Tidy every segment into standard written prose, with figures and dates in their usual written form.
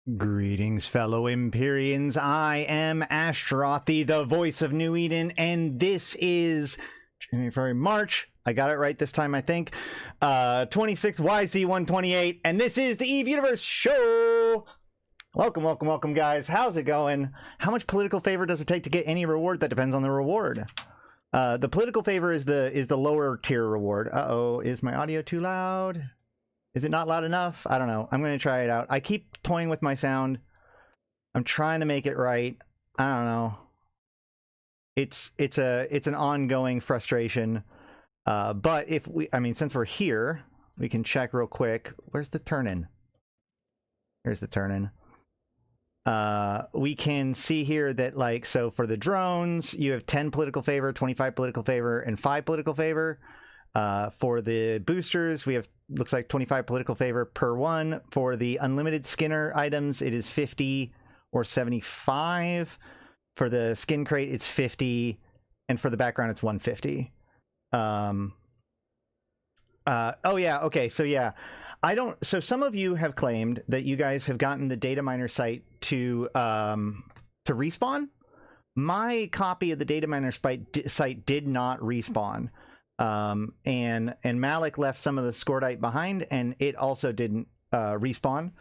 Greetings, fellow Empyreans. I am Ashtarothi, the voice of New Eden, and this is January, March. I got it right this time, I think. 26th YC128, and this is the Eve Universe Show. Welcome, welcome, welcome, guys. How's it going? How much political favor does it take to get any reward? That depends on the reward. The political favor is the lower tier reward. Uh-oh, is my audio too loud? Is it not loud enough? I don't know. I'm going to try it out. I keep toying with my sound. I'm trying to make it right. I don't know. It's an ongoing frustration. But if we, since we're here, we can check real quick. Where's the turn-in? Here's the turn-in. We can see here that, like, so for the drones, you have 10 political favor, 25 political favor, and 5 political favor. For the boosters, we have, looks like 25 political favor per one. For the unlimited Skinner items, it is 50 or 75. For the skin crate, it's 50. And for the background, it's 150. Oh yeah, okay, so yeah. So some of you have claimed that you guys have gotten the data miner site to respawn. My copy of the data miner site did not respawn. And Malak left some of the Scordite behind, and it also didn't respawn.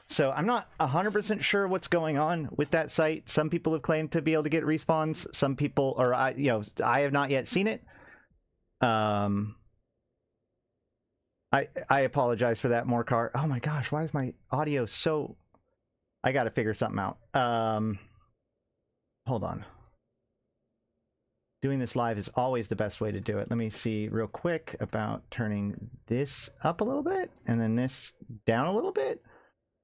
So I'm not 100% sure what's going on with that site. Some people have claimed to be able to get respawns. Some people, or I have not yet seen it. I apologize for that, Morcar. Oh my gosh, why is my audio so... I gotta figure something out. Hold on. Doing this live is always the best way to do it. Let me see real quick about turning this up a little bit and then this down a little bit.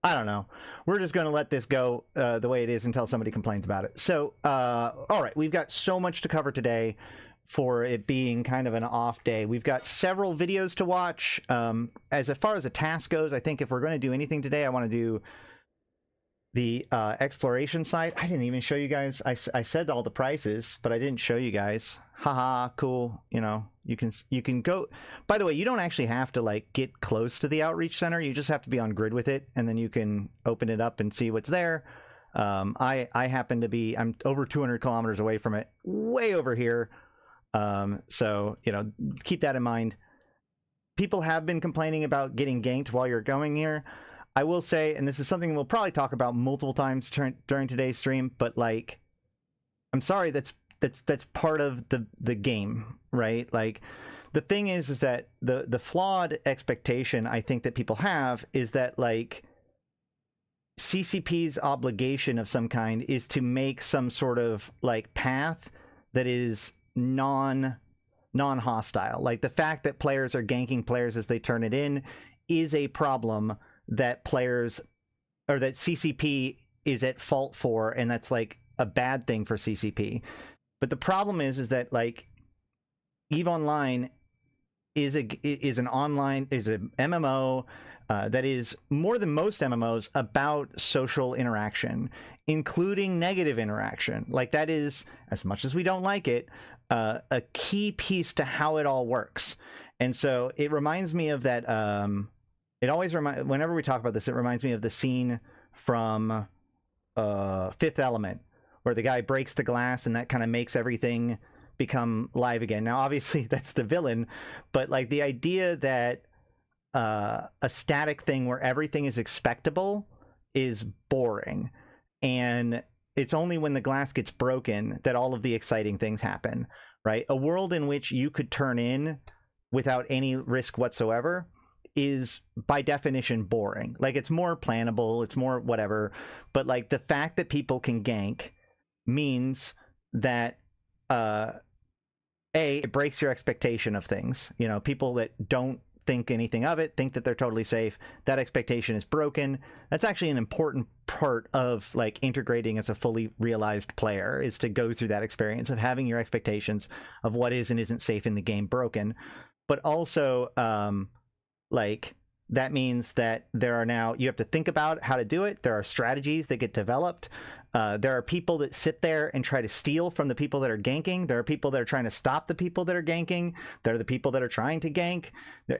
I don't know. We're just going to let this go the way it is until somebody complains about it. So, all right, we've got so much to cover today for it being kind of an off day. We've got several videos to watch. As far as the task goes, I think if we're going to do anything today, I want to do the exploration site. I didn't even show you guys. I said all the prices, but I didn't show you guys. Haha, cool. You know, you can go. By the way, you don't actually have to like get close to the outreach center. You just have to be on grid with it, and then you can open it up and see what's there. I happen to be, I'm over 200 kilometers away from it, way over here. So, you know, keep that in mind. People have been complaining about getting ganked while you're going here. I will say, and this is something we'll probably talk about multiple times during today's stream, but like, I'm sorry, that's part of the game, right? Like, the thing is that the flawed expectation I think that people have is that like CCP's obligation of some kind is to make some sort of like path that is non-hostile. Like the fact that players are ganking players as they turn it in is a problem that players, or that CCP is at fault for, and that's like a bad thing for CCP. But the problem is that like EVE Online is an MMO that is more than most MMOs about social interaction, including negative interaction. Like that is, as much as we don't like it, a key piece to how it all works. And so it reminds me of that. It always whenever we talk about this, it reminds me of the scene from Fifth Element, where the guy breaks the glass and that kind of makes everything become live again. Now, obviously, that's the villain, but like the idea that a static thing where everything is expectable is boring, and it's only when the glass gets broken that all of the exciting things happen, right? A world in which you could turn in without any risk whatsoever is by definition boring. Like it's more plannable, it's more whatever, but like the fact that people can gank means that it breaks your expectation of things. You know, people that don't think anything of it think that they're totally safe. That expectation is broken. That's actually an important part of like integrating as a fully realized player, is to go through that experience of having your expectations of what is and isn't safe in the game broken. But also like that means that there are now, you have to think about how to do it. There are strategies that get developed. There are people that sit there and try to steal from the people that are ganking. There are people that are trying to stop the people that are ganking. There are the people that are trying to gank.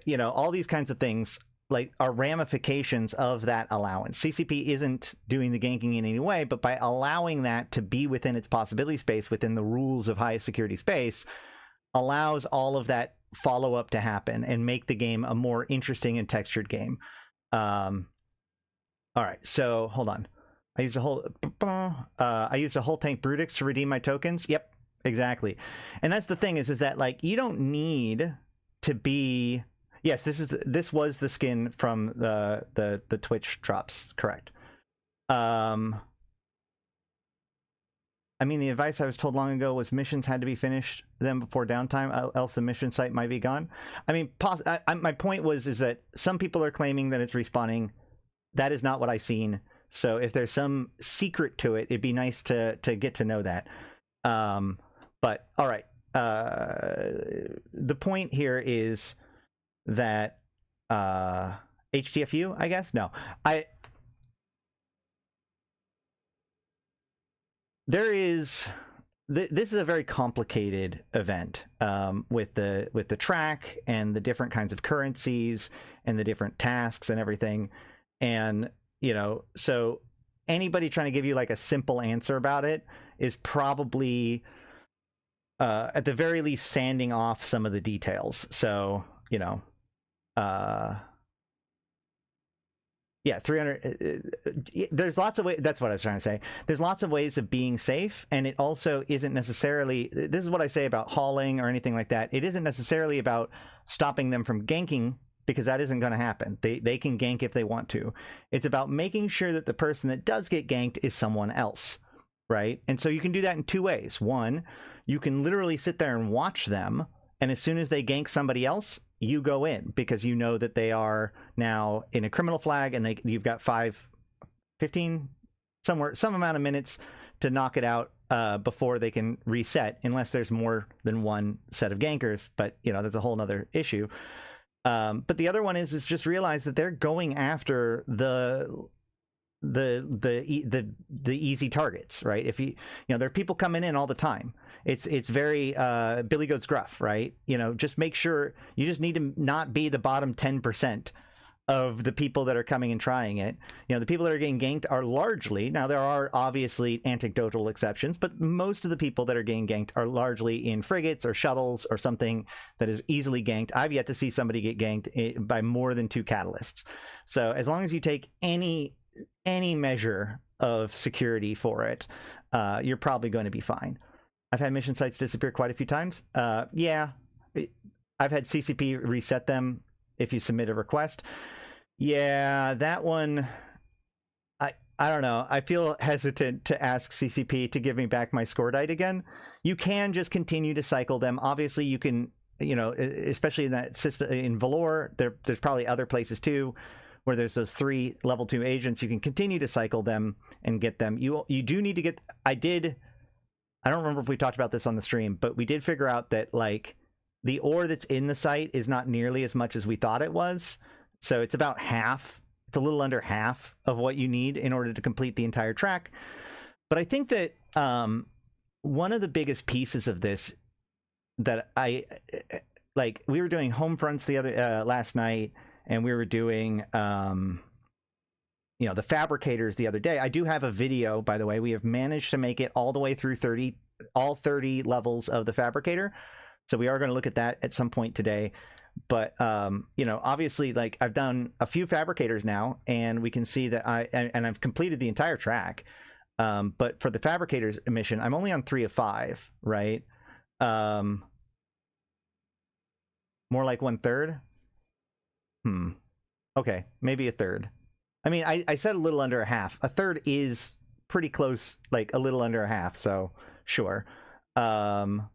You know, all these kinds of things like are ramifications of that allowance. CCP isn't doing the ganking in any way, but by allowing that to be within its possibility space, within the rules of highest security space, allows all of that follow-up to happen and make the game a more interesting and textured game. All right, so hold on. I used a whole tank Brutix to redeem my tokens. Yep, exactly. And that's the thing is that like you don't need to be. Yes, this was the skin from the Twitch drops. Correct. I mean, the advice I was told long ago was missions had to be finished then before downtime, else the mission site might be gone. I mean, my point is that some people are claiming that it's respawning. That is not what I've seen. So if there's some secret to it, it'd be nice to get to know that. But all right, the point here is that HTFU, I guess. No, there is. This is a very complicated event with the track and the different kinds of currencies and the different tasks and everything. And, you know, so anybody trying to give you like a simple answer about it is probably at the very least sanding off some of the details. So, you know, yeah, 300. There's lots of ways. That's what I was trying to say. There's lots of ways of being safe, and it also isn't necessarily. This is what I say about hauling or anything like that. It isn't necessarily about stopping them from ganking, because that isn't going to happen. They can gank if they want to. It's about making sure that the person that does get ganked is someone else, right? And so you can do that in two ways. One, you can literally sit there and watch them, and as soon as they gank somebody else, you go in because you know that they are now in a criminal flag, and you've got 15, some amount of minutes to knock it out before they can reset, unless there's more than one set of gankers. But you know, that's a whole nother issue. But the other one is just realize that they're going after the easy targets, right? If you know, there are people coming in all the time. It's very Billy Goat's Gruff, right? You know, just make sure you just need to not be the bottom 10% of the people that are coming and trying it. You know, the people that are getting ganked are largely, now there are obviously anecdotal exceptions, but most of the people that are getting ganked are largely in frigates or shuttles or something that is easily ganked. I've yet to see somebody get ganked by more than 2 catalysts. So as long as you take any measure of security for it, you're probably going to be fine. I've had mission sites disappear quite a few times. Yeah, I've had CCP reset them if you submit a request. Yeah, that one, I don't know. I feel hesitant to ask CCP to give me back my score dice again. You can just continue to cycle them. Obviously, you can, you know, especially in that system in Valor, there's probably other places too where there's those 3 level 2 agents. You can continue to cycle them and get them. You do need to get. I don't remember if we talked about this on the stream, but we did figure out that like the ore that's in the site is not nearly as much as we thought it was. So it's about half. It's a little under half of what you need in order to complete the entire track. But I think that one of the biggest pieces of this that I like, we were doing home fronts the other last night, and we were doing you know, the fabricators the other day. I do have a video, by the way. We have managed to make it all the way through all 30 levels of the fabricator. So we are going to look at that at some point today. But you know, obviously, like I've done a few fabricators now, and we can see that I've completed the entire track. But for the fabricators mission, I'm only on 3 of 5, right? More like 1/3. Okay, maybe a third. I mean, I said a little under a half. A third is pretty close, like a little under a half. So sure. But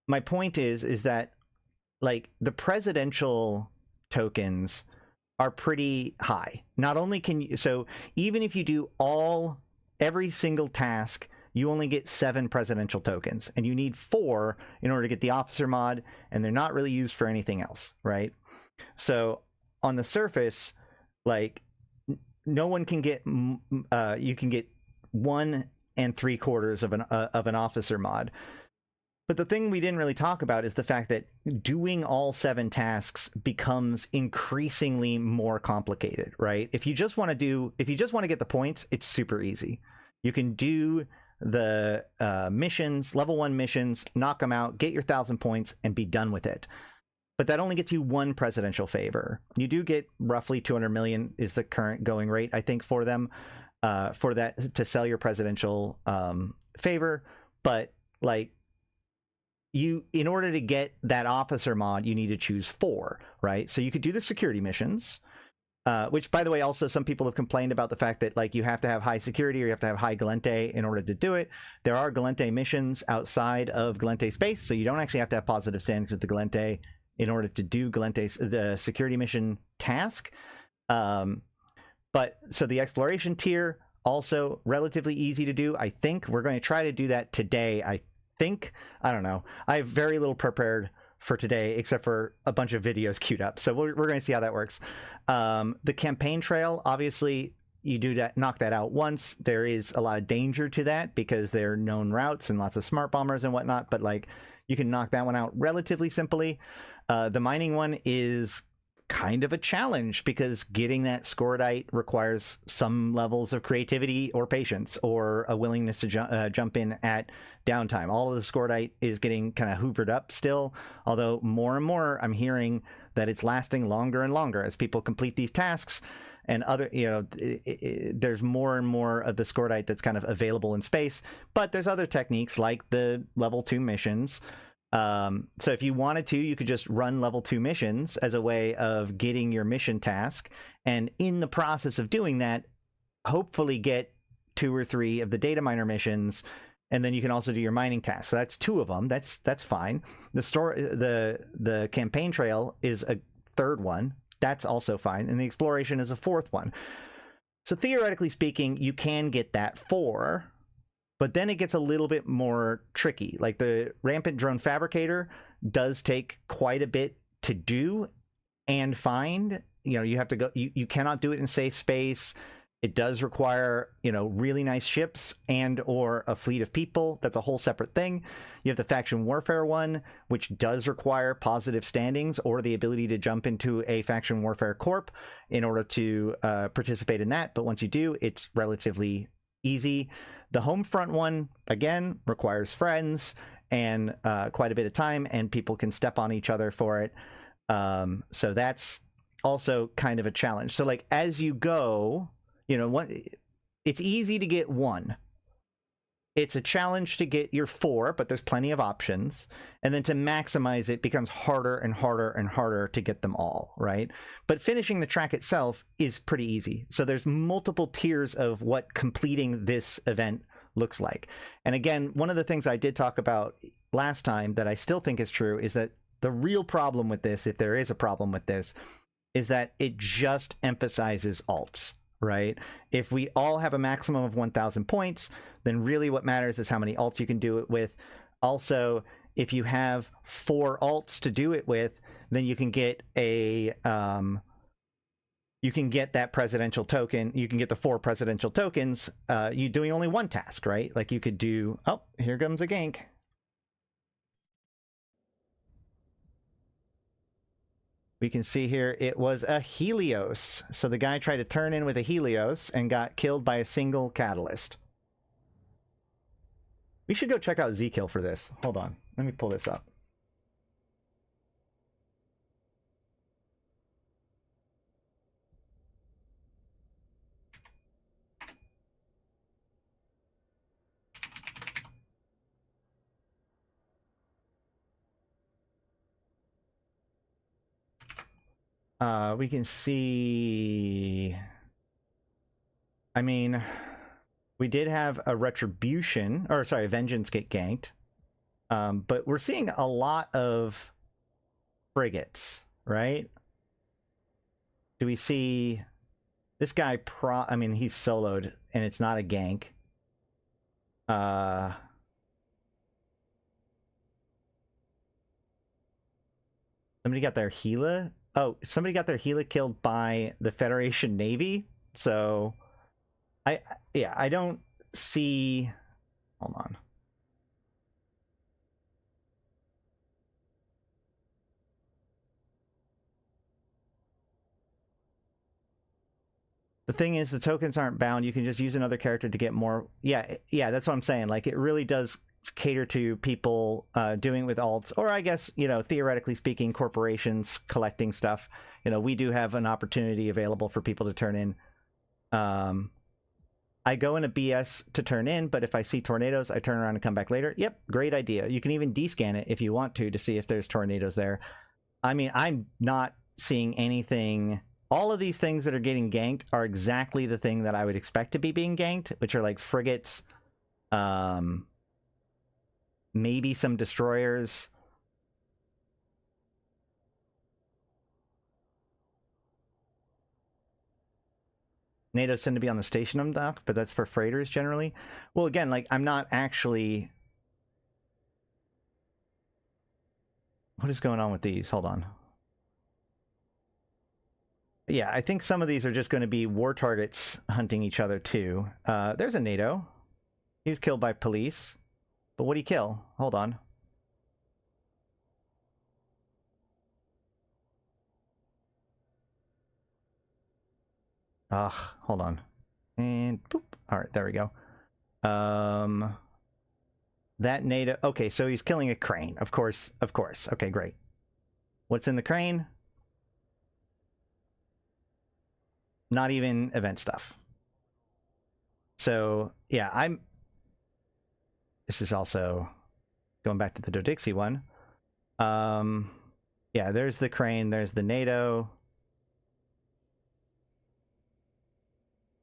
my point is that like the presidential tokens are pretty high. Not only can you, so even if you do every single task, you only get 7 presidential tokens, and you need 4 in order to get the officer mod, and they're not really used for anything else, right? So on the surface, like no one can get, you can get 1 3/4 of an officer mod. But the thing we didn't really talk about is the fact that doing all 7 tasks becomes increasingly more complicated, right? If you just want to get the points, it's super easy. You can do the missions, level 1 missions, knock them out, get your 1,000 points, and be done with it. But that only gets you 1 presidential favor. You do get roughly 200 million is the current going rate, I think, for them, for that to sell your presidential favor. But like, in order to get that officer mod, you need to choose 4, right? So you could do the security missions, which, by the way, also some people have complained about the fact that like you have to have high security or you have to have high Gallente in order to do it. There are Gallente missions outside of Gallente space, so you don't actually have to have positive standings with the Gallente in order to do the security mission task. But so the exploration tier, also relatively easy to do. I think we're going to try to do that today. I don't know. I have very little prepared for today, except for a bunch of videos queued up. So we're going to see how that works. The campaign trail, obviously, you do that, knock that out once. There is a lot of danger to that because they're known routes and lots of smart bombers and whatnot. But like, you can knock that one out relatively simply. The mining one is kind of a challenge because getting that scorodite requires some levels of creativity or patience or a willingness to jump in at downtime. All of the scorodite is getting kind of hoovered up still, although more and more I'm hearing that it's lasting longer and longer as people complete these tasks and other, there's more and more of the scorodite that's kind of available in space. But there's other techniques like the level 2 missions. So if you wanted to, you could just run level 2 missions as a way of getting your mission task, and in the process of doing that, hopefully get 2 or 3 of the data miner missions, and then you can also do your mining task. So that's 2 of them. That's fine. The campaign trail is a 3rd one. That's also fine, and the exploration is a 4th one. So theoretically speaking, you can get that 4. But then it gets a little bit more tricky. Like the Rampant Drone Fabricator does take quite a bit to do and find. You have to go, you cannot do it in safe space. It does require, really nice ships and or a fleet of people. That's a whole separate thing. You have the Faction Warfare one, which does require positive standings or the ability to jump into a Faction Warfare Corp in order to participate in that. But once you do, it's relatively easy. The Homefront one, again, requires friends and quite a bit of time, and people can step on each other for it. So that's also kind of a challenge. So like as you go, it's easy to get 1. It's a challenge to get your 4, but there's plenty of options. And then to maximize it becomes harder and harder and harder to get them all, right? But finishing the track itself is pretty easy. So there's multiple tiers of what completing this event looks like. And again, one of the things I did talk about last time that I still think is true is that the real problem with this, if there is a problem with this, is that it just emphasizes alts, right? If we all have a maximum of 1,000 points, then really what matters is how many alts you can do it with. Also, if you have 4 alts to do it with, then you can get that presidential token. You can get the 4 presidential tokens. You're doing only 1 task, right? Like you could do, oh, here comes a gank. We can see here it was a Helios. So the guy tried to turn in with a Helios and got killed by a single catalyst. We should go check out Zkill for this. Hold on. Let me pull this up. We can see, I mean, we did have a Retribution, or sorry, Vengeance get ganked. But we're seeing a lot of frigates, right? Do we see this guy I mean, he's soloed and it's not a gank. Somebody got their Gila. Oh, somebody got their Gila killed by the Federation Navy. So I don't see, hold on. The thing is, the tokens aren't bound. You can just use another character to get more. Yeah, that's what I'm saying. Like, it really does cater to people doing it with alts, or I guess, you know, theoretically speaking, corporations collecting stuff. You know, we do have an opportunity available for people to turn in. I go into BS to turn in, but if I see tornadoes, I turn around and come back later. Yep, great idea. You can even descan it if you want to see if there's tornadoes there. I mean, I'm not seeing anything. All of these things that are getting ganked are exactly the thing that I would expect to be being ganked, which are like frigates, maybe some destroyers. NATOs tend to be on the station dock, but that's for freighters generally. Well, again, like, I'm not actually... What is going on with these? Hold on. Yeah, I think some of these are just going to be war targets hunting each other too. There's a NATO. He was killed by police. But what'd he kill? Hold on. Hold on. And boop. All right, there we go. That NATO. Okay, so he's killing a crane. Of course. Okay, great. What's in the crane? Not even event stuff. So, yeah, this is also going back to the Dodixie one. Yeah, there's the crane, there's the NATO.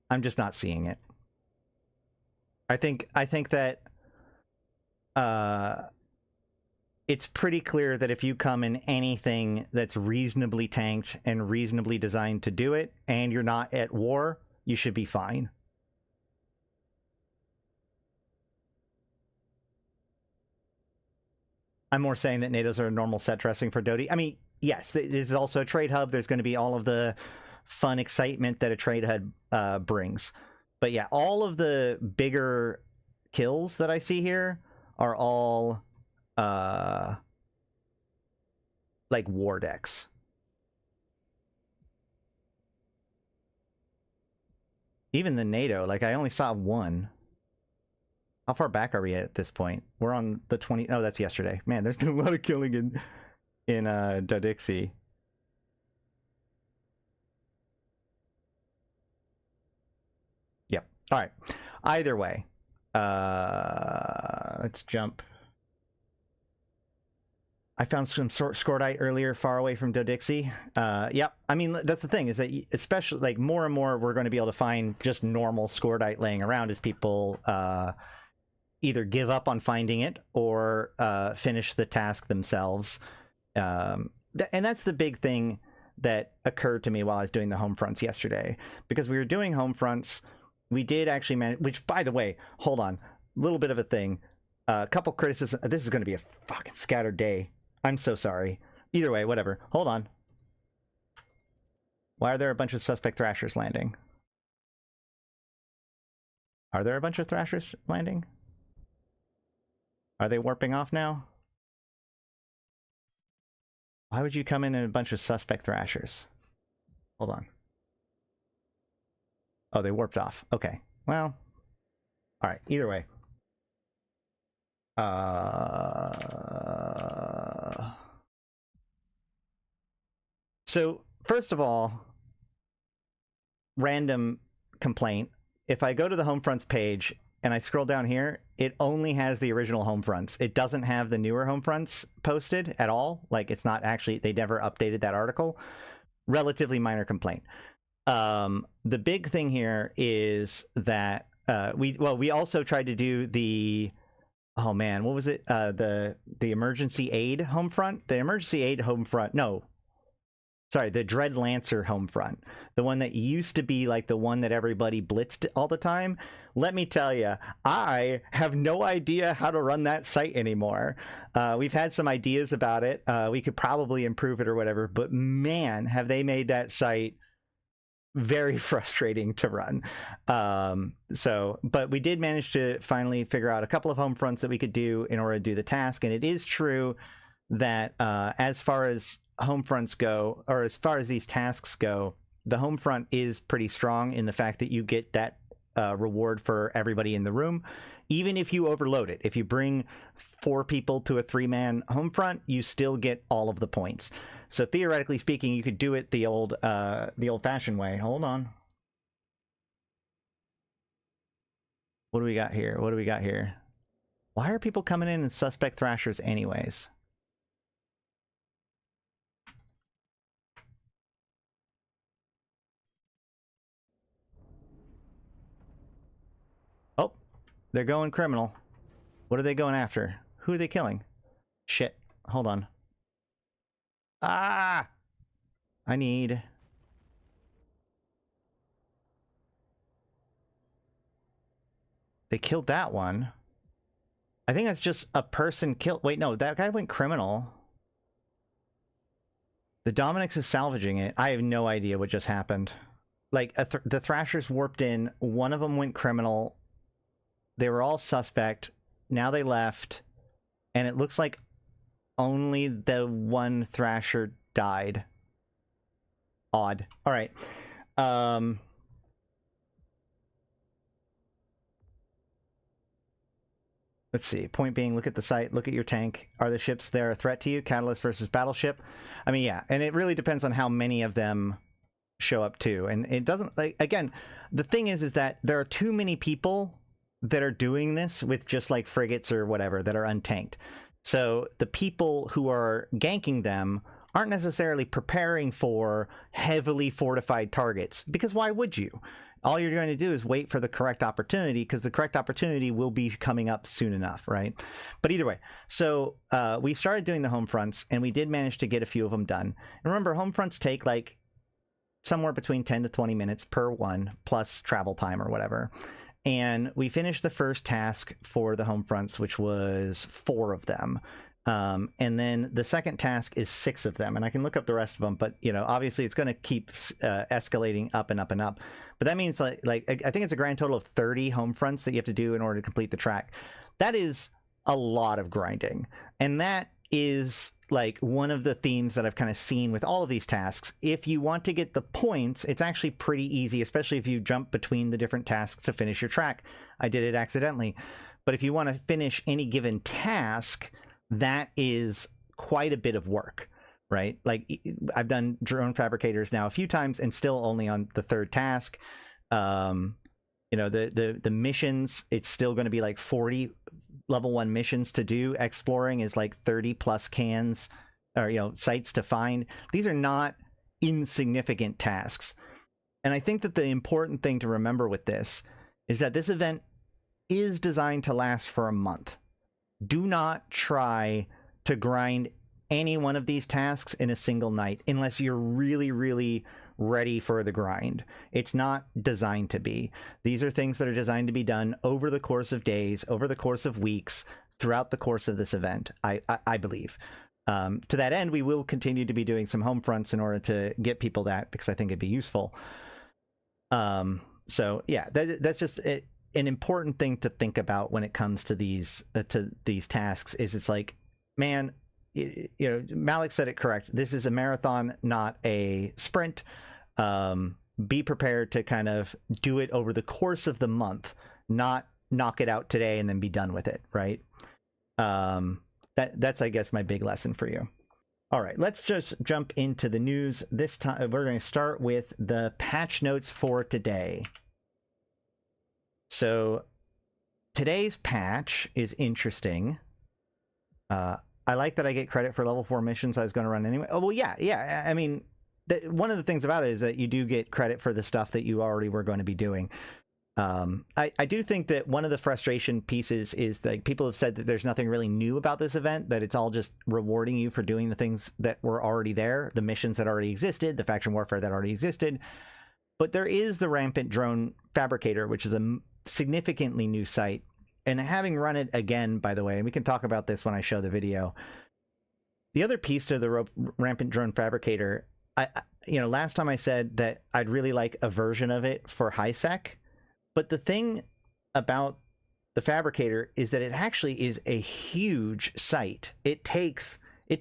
I'm just not seeing it. I think that it's pretty clear that if you come in anything that's reasonably tanked and reasonably designed to do it, and you're not at war, you should be fine. I'm more saying that NATOs are a normal set dressing for Dodie. I mean, yes, this is also a trade hub. There's going to be all of the fun excitement that a trade hub brings. But yeah, all of the bigger kills that I see here are all like war decks. Even the NATO, like, I only saw one. How far back are we at this point? We're on the 20. Oh, that's yesterday. Man, there's been a lot of killing in Dodixie. Yep. All right. Either way, let's jump. I found some Scordite earlier, far away from Dodixie. Yep. I mean, that's the thing, is that especially, like, more and more we're going to be able to find just normal Scordite laying around as people either give up on finding it or finish the task themselves. And that's the big thing that occurred to me while I was doing the home fronts yesterday. Because we were doing home fronts, we did actually manage, which, by the way, hold on, a little bit of a thing. A couple criticisms. This is going to be a fucking scattered day. I'm so sorry. Either way, whatever. Hold on. Why are there a bunch of suspect Thrashers landing? Are there a bunch of Thrashers landing? Are they warping off now? Why would you come in a bunch of suspect Thrashers? Hold on. Oh, they warped off. Okay. Well. Alright, either way. So, first of all, random complaint. If I go to the home fronts page and I scroll down here, it only has the original home fronts. It doesn't have the newer home fronts posted at all. Like, it's not actually, they never updated that article. Relatively minor complaint. The big thing here is that we also tried to do the, oh man, what was it? The emergency aid home front? The emergency aid home front, no. Sorry, the Dread Lancer home front. The one that used to be like the one that everybody blitzed all the time. Let me tell you, I have no idea how to run that site anymore. We've had some ideas about it. We could probably improve it or whatever, but man, have they made that site very frustrating to run. But we did manage to finally figure out a couple of home fronts that we could do in order to do the task. And it is true that as far as home fronts go, or as far as these tasks go, the home front is pretty strong in the fact that you get that reward for everybody in the room. Even if you overload it, if you bring 4 people to a 3-man home front, you still get all of the points. So theoretically speaking, you could do it the old-fashioned way. Hold on. What do we got here? What do we got here? Why are people coming in suspect thrashers anyways? Oh, they're going criminal. What are they going after? Who are they killing? Shit. Hold on. Ah! I need... They killed that one. I think that's just a person killed... Wait, no, that guy went criminal. The Dominix is salvaging it. I have no idea what just happened. Like, the Thrashers warped in. One of them went criminal. They were all suspect. Now they left. And it looks like only the one Thrasher died. Odd. All right. Let's see. Point being, look at the site. Look at your tank. Are the ships there a threat to you? Catalyst versus battleship? I mean, yeah. And it really depends on how many of them show up too. And it doesn't... like, again, the thing is that there are too many people that are doing this with just like frigates or whatever that are untanked. So the people who are ganking them aren't necessarily preparing for heavily fortified targets, because why would you? All you're going to do is wait for the correct opportunity, because the correct opportunity will be coming up soon enough, right? But either way, so we started doing the home fronts, and we did manage to get a few of them done. And remember, home fronts take like somewhere between 10 to 20 minutes per one, plus travel time or whatever. And we finished the first task for the home fronts, which was 4 of them. And then the second task is 6 of them. And I can look up the rest of them, but, you know, obviously it's going to keep escalating up and up and up. But that means like I think it's a grand total of 30 home fronts that you have to do in order to complete the track. That is a lot of grinding. And that is like one of the themes that I've kind of seen with all of these tasks. If you want to get the points, it's actually pretty easy, especially if you jump between the different tasks to finish your track. I did it accidentally. But if you want to finish any given task, that is quite a bit of work, right? Like, I've done drone fabricators now a few times and still only on the 3rd task. You know, the missions, it's still going to be like 40 level 1 missions to do. Exploring is like 30 plus cans, or, you know, sites to find. These are not insignificant tasks. And I think that the important thing to remember with this is that this event is designed to last for a month. Do not try to grind any one of these tasks in a single night unless you're really, really ready for the grind. It's not designed to be. These are things that are designed to be done over the course of days, over the course of weeks, throughout the course of this event, I believe. To that end, we will continue to be doing some home fronts in order to get people that, because I think it'd be useful. So yeah, that's just an important thing to think about when it comes to these tasks. Is it's like, man, you know, Malak said it correct. This is a marathon, not a sprint. Be prepared to kind of do it over the course of the month, not knock it out today and then be done with it, right? That's, I guess, my big lesson for you. All right, let's just jump into the news. This time, we're going to start with the patch notes for today. So today's patch is interesting. I like that I get credit for level 4 missions I was going to run anyway. Oh, well, yeah. I mean, one of the things about it is that you do get credit for the stuff that you already were going to be doing. I do think that one of the frustration pieces is that people have said that there's nothing really new about this event, that it's all just rewarding you for doing the things that were already there, the missions that already existed, the faction warfare that already existed. But there is the Rampant Drone Fabricator, which is a significantly new site. And having run it again, by the way, and we can talk about this when I show the video. The other piece to the Rampant Drone Fabricator, you know, last time I said that I'd really like a version of it for HiSec. But the thing about the Fabricator is that it actually is a huge site. It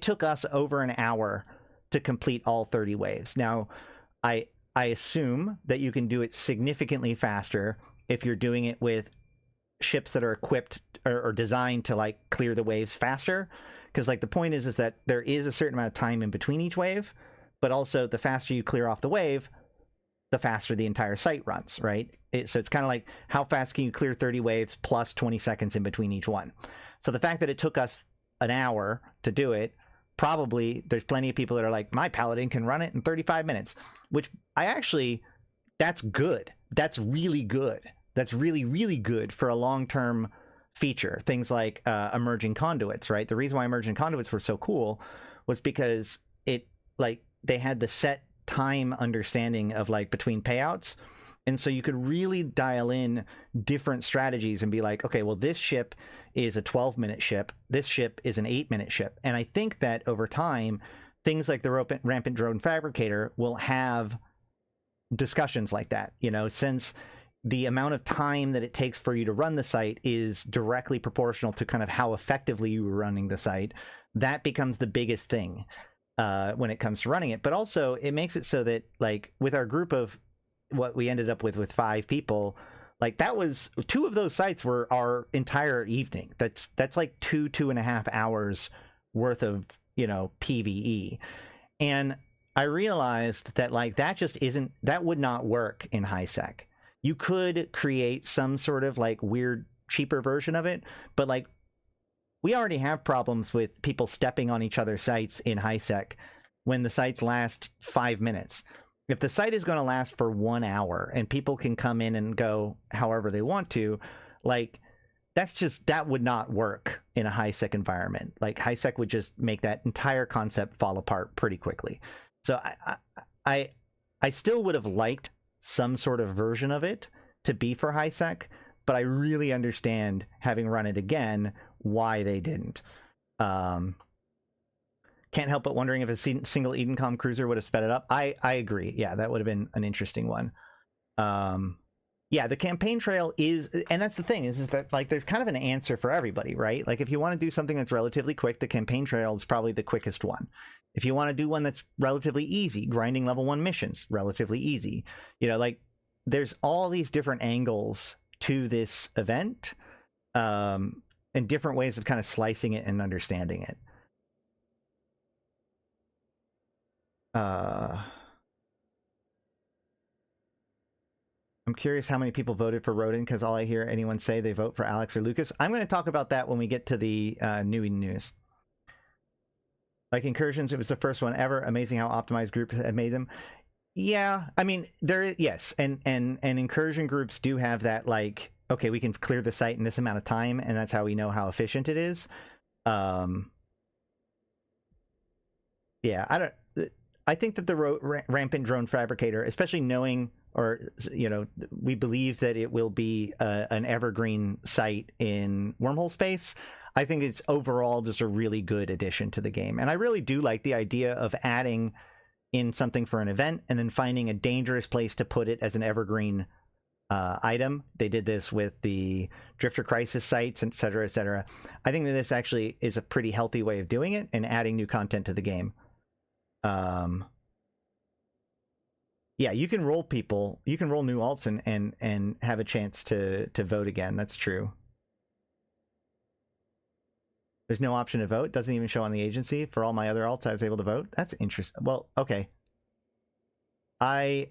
took us over an hour to complete all 30 waves. Now, I I assume that you can do it significantly faster if you're doing it with ships that are equipped or designed to like clear the waves faster. Because like the point is that there is a certain amount of time in between each wave, but also the faster you clear off the wave, the faster the entire site runs, right? So it's kind of like, how fast can you clear 30 waves plus 20 seconds in between each one? So the fact that it took us an hour to do it, probably there's plenty of people that are like, my paladin can run it in 35 minutes, which that's good. That's really good. That's really, really good for a long-term feature. Things like emerging conduits, right? The reason why emerging conduits were so cool was because they had the set time understanding of like between payouts, and so you could really dial in different strategies and be like, okay, well, this ship is a 12-minute ship, this ship is an 8-minute ship. And I think that over time, things like the Rampant Drone Fabricator will have discussions like that, you know, since the amount of time that it takes for you to run the site is directly proportional to kind of how effectively you were running the site. That becomes the biggest thing when it comes to running it. But also it makes it so that like with our group of what we ended up with 5 people, like that was 2 of those sites were our entire evening. That's like 2.5 hours worth of, you know, PvE. And I realized that like that would not work in high sec. You could create some sort of like weird cheaper version of it, but like we already have problems with people stepping on each other's sites in high sec when the sites last 5 minutes. If the site is going to last for 1 hour and people can come in and go however they want to, like that would not work in a high sec environment. Like high sec would just make that entire concept fall apart pretty quickly. So I still would have liked some sort of version of it to be for high sec, but I really understand, having run it again, why they didn't. Can't help but wondering if a single Edencom cruiser would have sped it up. I agree. Yeah, that would have been an interesting one. Yeah, the campaign trail is, and that's the thing, is that like there's kind of an answer for everybody, right? Like if you want to do something that's relatively quick, the campaign trail is probably the quickest one. If you want to do one that's relatively easy, grinding level 1 missions, relatively easy. You know, like there's all these different angles to this event, and different ways of kind of slicing it and understanding it. I'm curious how many people voted for Rodin, because all I hear anyone say they vote for Alex or Lucas. I'm going to talk about that when we get to the news. Like Incursions, it was the first one ever. Amazing how optimized groups have made them. Yeah, I mean, yes, and incursion groups do have that, like, okay, we can clear the site in this amount of time, and that's how we know how efficient it is. Yeah, I think that the Rampant Drone Fabricator, especially knowing, or, you know, we believe that it will be an evergreen site in wormhole space. I think it's overall just a really good addition to the game. And I really do like the idea of adding in something for an event and then finding a dangerous place to put it as an evergreen item. They did this with the Drifter Crisis sites, etc., etc. I think that this actually is a pretty healthy way of doing it and adding new content to the game. Yeah, you can roll people, you can roll new alts and have a chance to vote again. That's true. There's no option to vote. Doesn't even show on the agency. For all my other alts, I was able to vote. That's interesting. Well, okay. I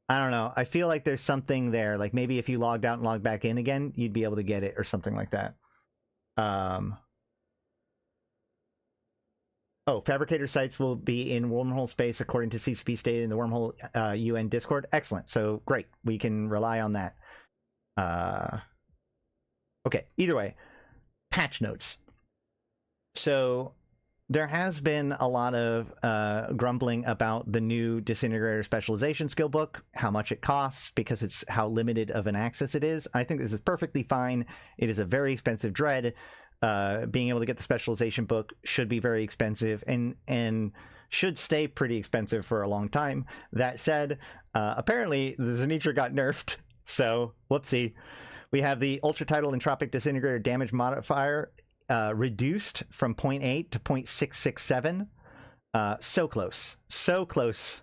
don't know. I feel like there's something there. Like maybe if you logged out and logged back in again, you'd be able to get it or something like that. Oh, Fabricator sites will be in wormhole space according to CCP stated in the wormhole UN Discord. Excellent. So great. We can rely on that. Okay. Either way, patch notes. So there has been a lot of grumbling about the new Disintegrator Specialization skill book, how much it costs, because it's how limited of an access it is. I think this is perfectly fine. It is a very expensive dread. Being able to get the specialization book should be very expensive and should stay pretty expensive for a long time. That said, apparently the Zenitra got nerfed, so whoopsie. We have the Ultra Tidal Entropic Disintegrator damage modifier reduced from 0.8 to 0.667. So close. So close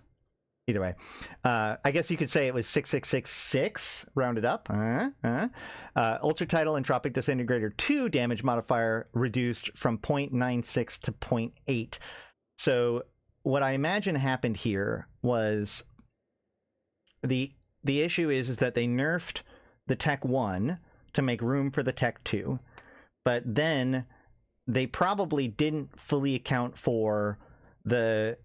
Either way, I guess you could say it was 6666 rounded up. Ultra Tidal Entropic Disintegrator 2 damage modifier reduced from 0.96 to 0.8. So what I imagine happened here was the issue is that they nerfed the Tech 1 to make room for the Tech 2, but then they probably didn't fully account for the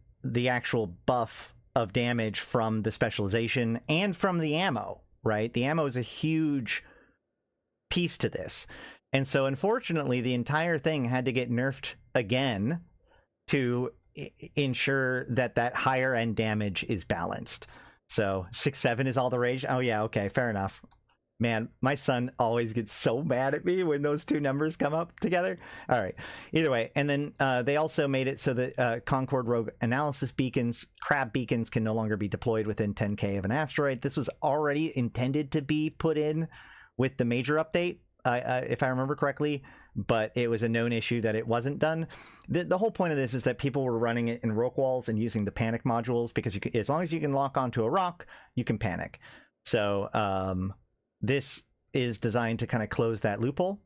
actual buff of damage from the specialization and from the ammo, right? The ammo is a huge piece to this. And so unfortunately, the entire thing had to get nerfed again to ensure that that higher end damage is balanced. So 6-7 is all the rage. Oh yeah, okay, fair enough. Man, my son always gets so mad at me when those two numbers come up together. All right. Either way. And then they also made it so that Concord Rogue Analysis Beacons, Crab Beacons, can no longer be deployed within 10K of an asteroid. This was already intended to be put in with the major update, if I remember correctly, but it was a known issue that it wasn't done. The whole point of this is that people were running it in rock walls and using the panic modules because you can, as long as you can lock onto a rock, you can panic. So, this is designed to kind of close that loophole.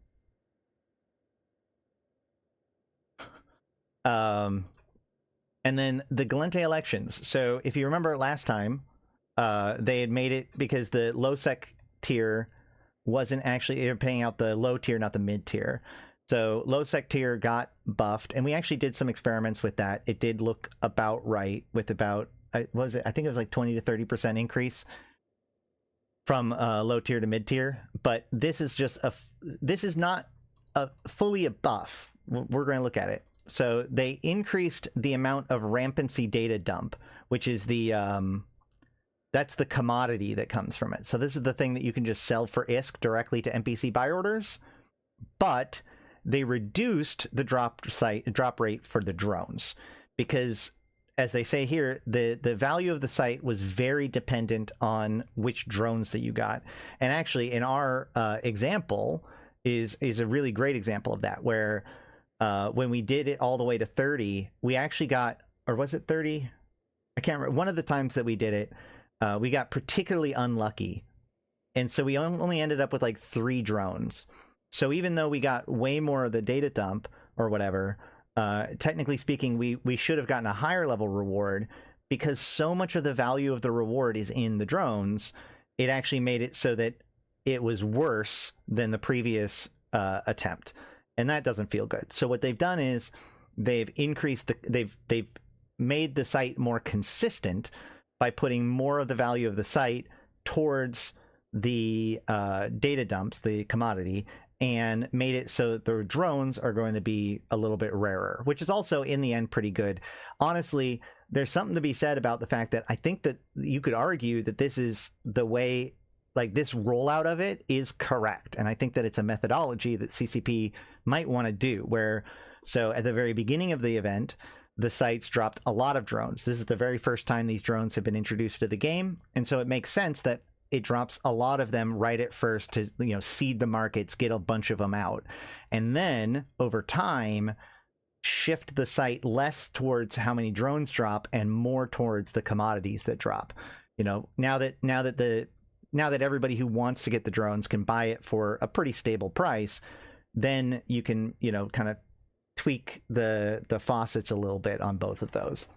And then the Gallente elections. So if you remember last time, they had made it because the low sec tier wasn't actually, they were paying out the low tier, not the mid tier. So low sec tier got buffed, and we actually did some experiments with that. It did look about right with about, what was it? I think it was like 20 to 30% increase from low tier to mid tier, but this is just this is not fully a buff. We're going to look at it. So they increased the amount of rampancy data dump, which is the that's the commodity that comes from it. So this is the thing that you can just sell for ISK directly to NPC buy orders, but they reduced the drop rate for the drones because, as they say here, the value of the site was very dependent on which drones that you got. And actually, in our example, is a really great example of that, where when we did it all the way to 30, we actually got, or was it 30? I can't remember. One of the times that we did it, we got particularly unlucky. And so we only ended up with like 3 drones. So even though we got way more of the data dump or whatever, technically speaking, we should have gotten a higher level reward, because so much of the value of the reward is in the drones. It actually made it so that it was worse than the previous attempt, and that doesn't feel good. So what they've done is they've increased they've made the site more consistent by putting more of the value of the site towards the data dumps, the commodity, and made it so that the drones are going to be a little bit rarer, which is also in the end pretty good. Honestly, there's something to be said about the fact that I think that you could argue that this is the way, like this rollout of it is correct. And I think that it's a methodology that CCP might want to do, where, so at the very beginning of the event, the sites dropped a lot of drones. This is the very first time these drones have been introduced to the game. And so it makes sense that it drops a lot of them right at first to, you know, seed the markets, get a bunch of them out, and then over time shift the site less towards how many drones drop and more towards the commodities that drop. You know, now that everybody who wants to get the drones can buy it for a pretty stable price, then you can, you know, kind of tweak the faucets a little bit on both of those.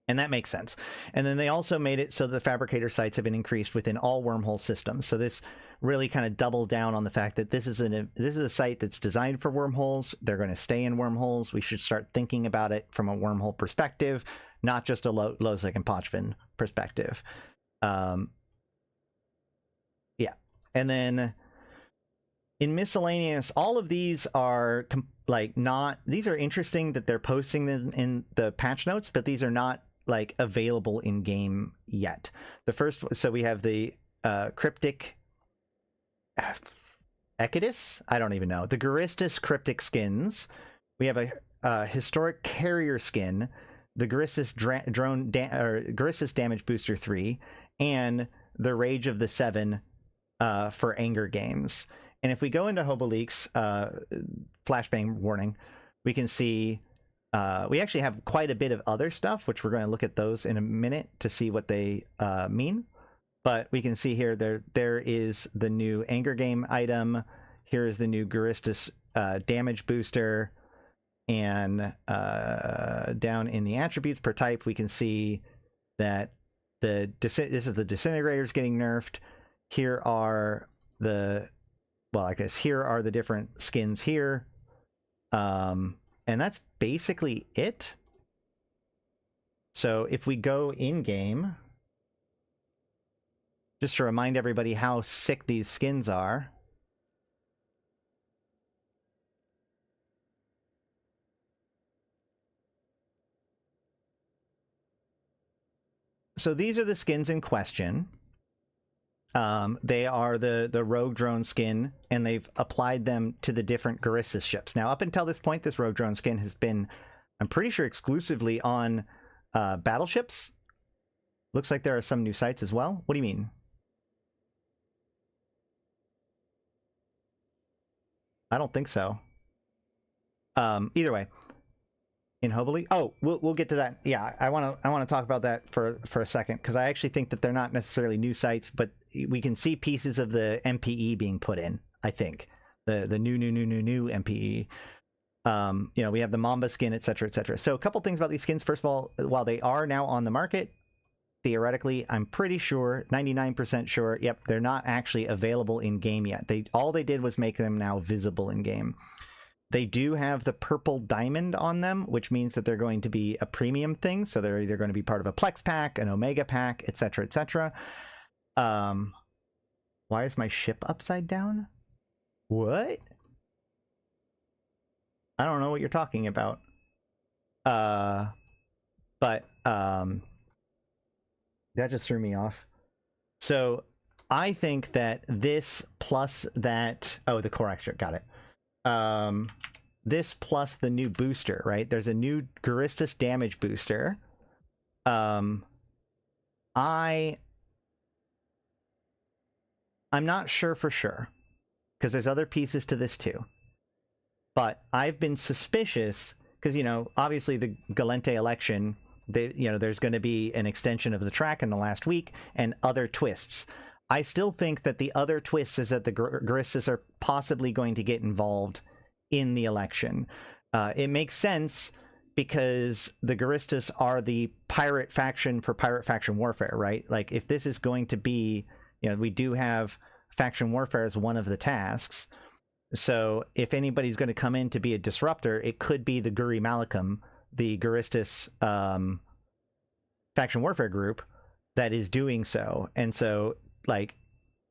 And that makes sense. And then they also made it so the fabricator sites have been increased within all wormhole systems. So this really kind of doubled down on the fact that this is a site that's designed for wormholes. They're going to stay in wormholes. We should start thinking about it from a wormhole perspective, not just a Lozak and Pochvin perspective. Yeah. And then in miscellaneous, all of these are these are interesting that they're posting them in the patch notes, but these are not like available in game yet. The first, so we have the cryptic Ekidus, I don't even know, the Garistus cryptic skins. We have a historic carrier skin, the Garistus Garistus damage booster 3, and the Rage of the 7 for Anger Games. And if we go into Hobolique's flashbang warning, we can see we actually have quite a bit of other stuff, which we're going to look at those in a minute to see what they mean. But we can see here there is the new Anger Game item. Here is the new Guristas damage booster. And down in the attributes per type, we can see that this is the Disintegrators getting nerfed. Here are the, well, I guess here are the different skins here. And that's basically it. So if we go in-game, just to remind everybody how sick these skins are. So these are the skins in question. They are the Rogue Drone skin, and they've applied them to the different Guristas ships. Now, up until this point, this Rogue Drone skin has been, I'm pretty sure, exclusively on battleships. Looks like there are some new sites as well. What do you mean? I don't think so. Either way. In Hoboli? Oh, we'll get to that. Yeah, I want to talk about that for a second, because I actually think that they're not necessarily new sites, but we can see pieces of the MPE being put in. I think the new MPE. You know, we have the Mamba skin, etc., etc. So a couple things about these skins. First of all, while they are now on the market, theoretically, I'm pretty sure, 99% sure, yep, they're not actually available in game yet. All they did was make them now visible in game. They do have the purple diamond on them, which means that they're going to be a premium thing. So they're either going to be part of a Plex pack, an Omega pack, etc., etc. Why is my ship upside down? What? I don't know what you're talking about. But that just threw me off. So I think that this plus that, oh, the core extra, got it. This plus the new booster, right? There's a new Guristas damage booster. I'm not sure for sure, because there's other pieces to this too. But I've been suspicious, because, you know, obviously the Gallente election, there's going to be an extension of the track in the last week and other twists. I still think that the other twist is that the Guristas are possibly going to get involved in the election. It makes sense because the Guristas are the pirate faction for pirate faction warfare, right? Like, if this is going to be, you know, we do have faction warfare as one of the tasks. So if anybody's going to come in to be a disruptor, it could be the Guri Malakam, the Guristas faction warfare group that is doing so. And so, like,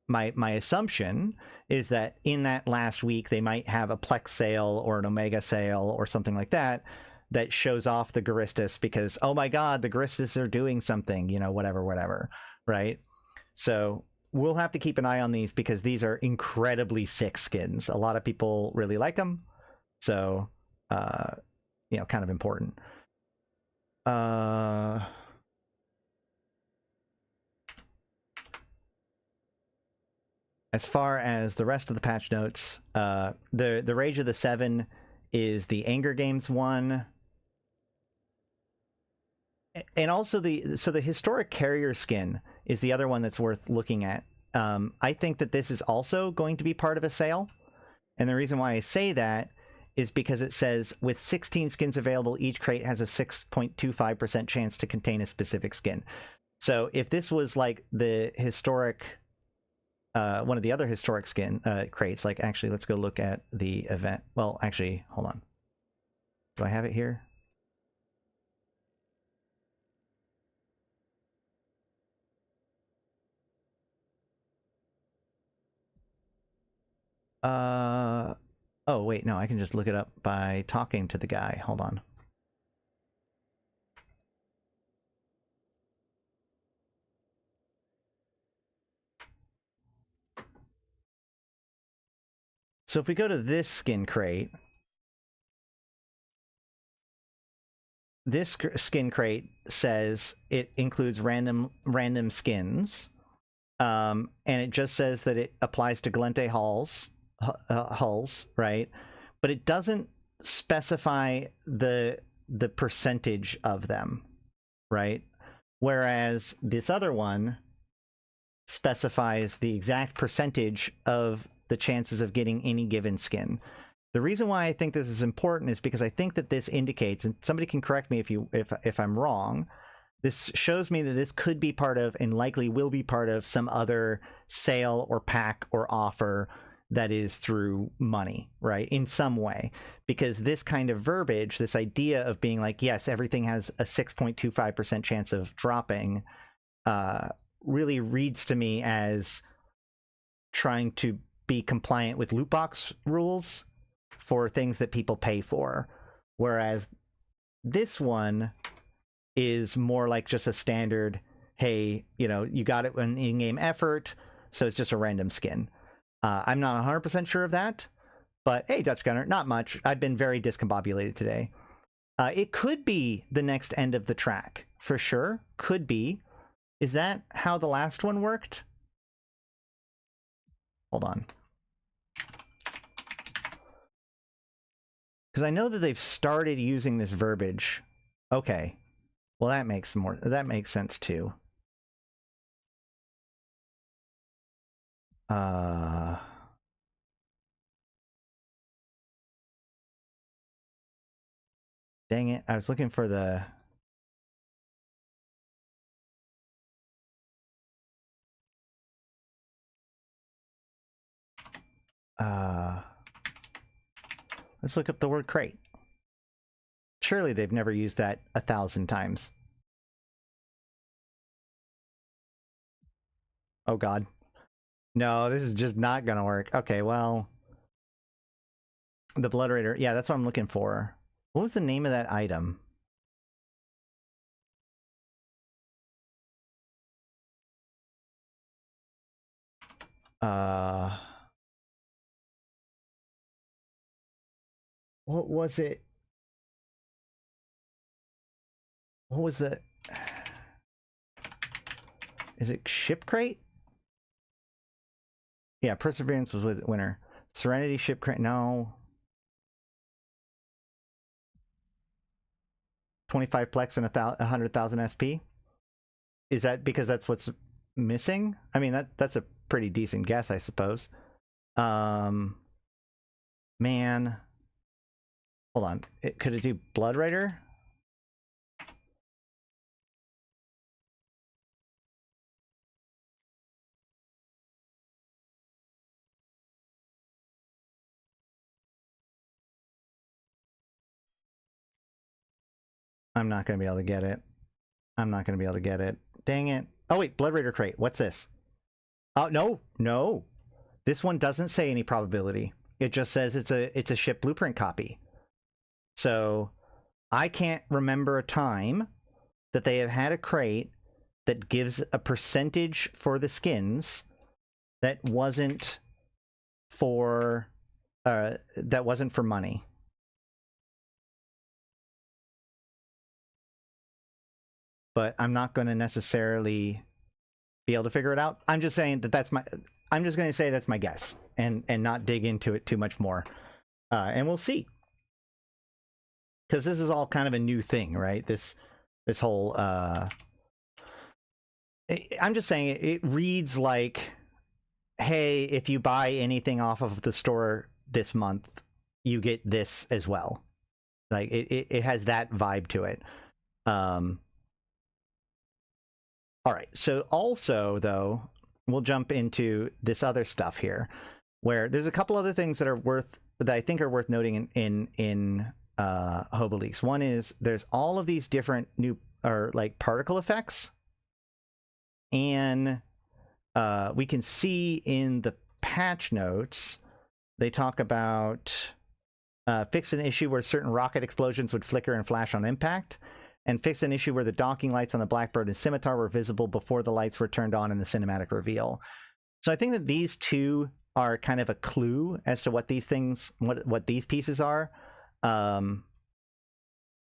my assumption is that in that last week they might have a Plex sale or an Omega sale or something like that that shows off the Guristas, because, oh my god, the Guristas are doing something, you know, whatever, right? So we'll have to keep an eye on these, because these are incredibly sick skins. A lot of people really like them, so you know, kind of important. As far as the rest of the patch notes, the Rage of the Seven is the Anger Games one. And also the historic carrier skin is the other one that's worth looking at. I think that this is also going to be part of a sale. And the reason why I say that is because it says with 16 skins available, each crate has a 6.25% chance to contain a specific skin. So if this was like the historic, one of the other historic skin crates, like, actually, let's go look at the event. Well, actually, hold on. Do I have it here? Oh, wait, no, I can just look it up by talking to the guy. Hold on. So if we go to this skin crate, this skin crate says it includes random skins, and it just says that it applies to Gallente hulls, right? But it doesn't specify the the percentage of them, right? Whereas this other one specifies the exact percentage of the chances of getting any given skin. The reason why I think this is important is because I think that this indicates, and somebody can correct me if I'm wrong, this shows me that this could be part of, and likely will be part of, some other sale or pack or offer that is through money, right? In some way. Because this kind of verbiage, this idea of being like, yes, everything has a 6.25% chance of dropping, really reads to me as trying to be compliant with loot box rules for things that people pay for. Whereas this one is more like just a standard, hey, you know, you got it in in-game effort, so it's just a random skin. I'm not 100% sure of that, but hey, Dutch Gunner, not much. I've been very discombobulated today. It could be the next end of the track, for sure. Could be. Is that how the last one worked? Hold on. Because I know that they've started using this verbiage. Okay. Well, that makes sense too. Dang it. I was looking for the... let's look up the word crate. Surely they've never used that 1,000 times. Oh god. No, this is just not gonna work. Okay, well... The Blood Raider. Yeah, that's what I'm looking for. What was the name of that item? What was it? What was the... Is it Ship Crate? Yeah, Perseverance was with winner. Serenity Ship Crate, no. 25 plex and 100,000 SP? Is that because that's what's missing? I mean, that's a pretty decent guess, I suppose. Man. Hold on. Could it do Blood Raider? I'm not going to be able to get it. I'm not going to be able to get it. Dang it. Oh, wait. Blood Raider Crate. What's this? Oh, no. No. This one doesn't say any probability. It just says it's a ship blueprint copy. So I can't remember a time that they have had a crate that gives a percentage for the skins that wasn't for money. But I'm not going to necessarily be able to figure it out. I'm just saying that I'm just going to say that's my guess and not dig into it too much more. And we'll see. Because this is all kind of a new thing, right? This whole... I'm just saying it reads like, hey, if you buy anything off of the store this month, you get this as well. Like, it has that vibe to it. All right, so also, though, we'll jump into this other stuff here, where there's a couple other things that I think are worth noting in Hobeleaks. One is there's all of these different new like particle effects, and we can see in the patch notes they talk about fix an issue where certain rocket explosions would flicker and flash on impact, and fix an issue where the docking lights on the Blackbird and Scimitar were visible before the lights were turned on in the cinematic reveal. So I think that these two are kind of a clue as to what these things, what these pieces are. You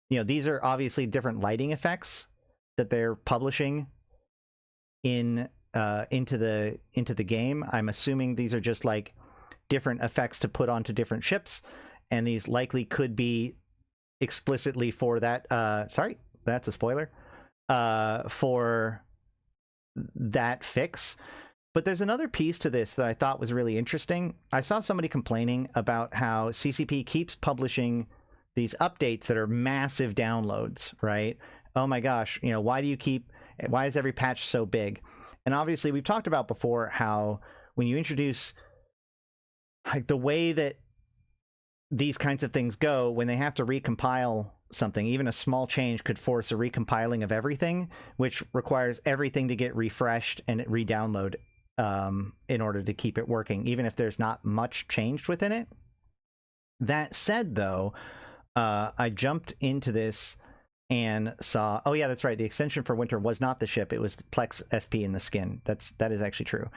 know, these are obviously different lighting effects that they're publishing into the game. I'm assuming these are just like different effects to put onto different ships, and these likely could be explicitly for that. Sorry, that's a spoiler. For that fix. But there's another piece to this that I thought was really interesting. I saw somebody complaining about how CCP keeps publishing these updates that are massive downloads, right? Oh my gosh, you know, why is every patch so big? And obviously we've talked about before how when you introduce, like, the way that these kinds of things go, when they have to recompile something, even a small change could force a recompiling of everything, which requires everything to get refreshed and re-download in order to keep it working, even if there's not much changed within it. That said, though, I jumped into this and saw, oh yeah, that's right, the extension for Winter was not the ship, it was Plex SP in the skin. That is actually true.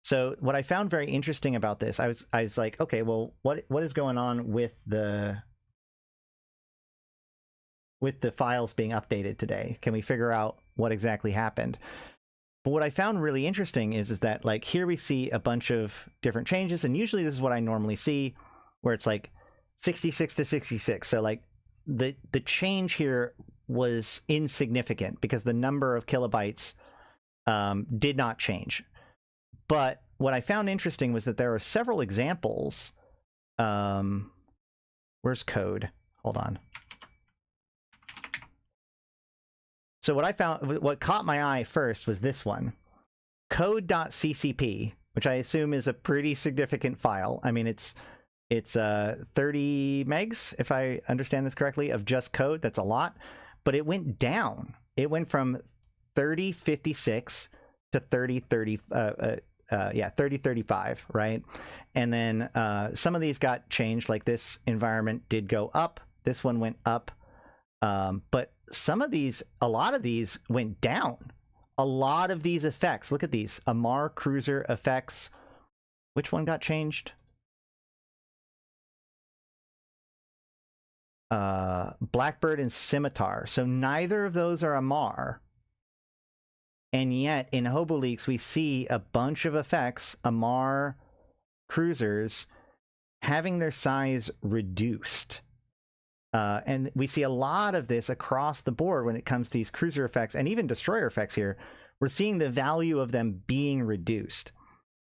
So what I found very interesting about this, I was like, okay, well, what is going on with the files being updated today? Can we figure out what exactly happened? But what I found really interesting is that, like, here we see a bunch of different changes, and usually this is what I normally see, where it's like 66 to 66. So like the change here was insignificant because the number of kilobytes did not change. But what I found interesting was that there are several examples. Where's code? Hold on. So what caught my eye first was this one, code.ccp, which I assume is a pretty significant file. I mean, it's 30 megs, if I understand this correctly, of just code. That's a lot, but it went down. It went from 3056 to 3035, right? And then some of these got changed, like this environment did go up. This one went up. But a lot of these went down. A lot of these effects, look at these, Amar Cruiser effects. Which one got changed? Blackbird and Scimitar. So neither of those are Amar. And yet in HoboLeaks, we see a bunch of effects, Amar cruisers, having their size reduced. And we see a lot of this across the board when it comes to these cruiser effects and even destroyer effects here. We're seeing the value of them being reduced.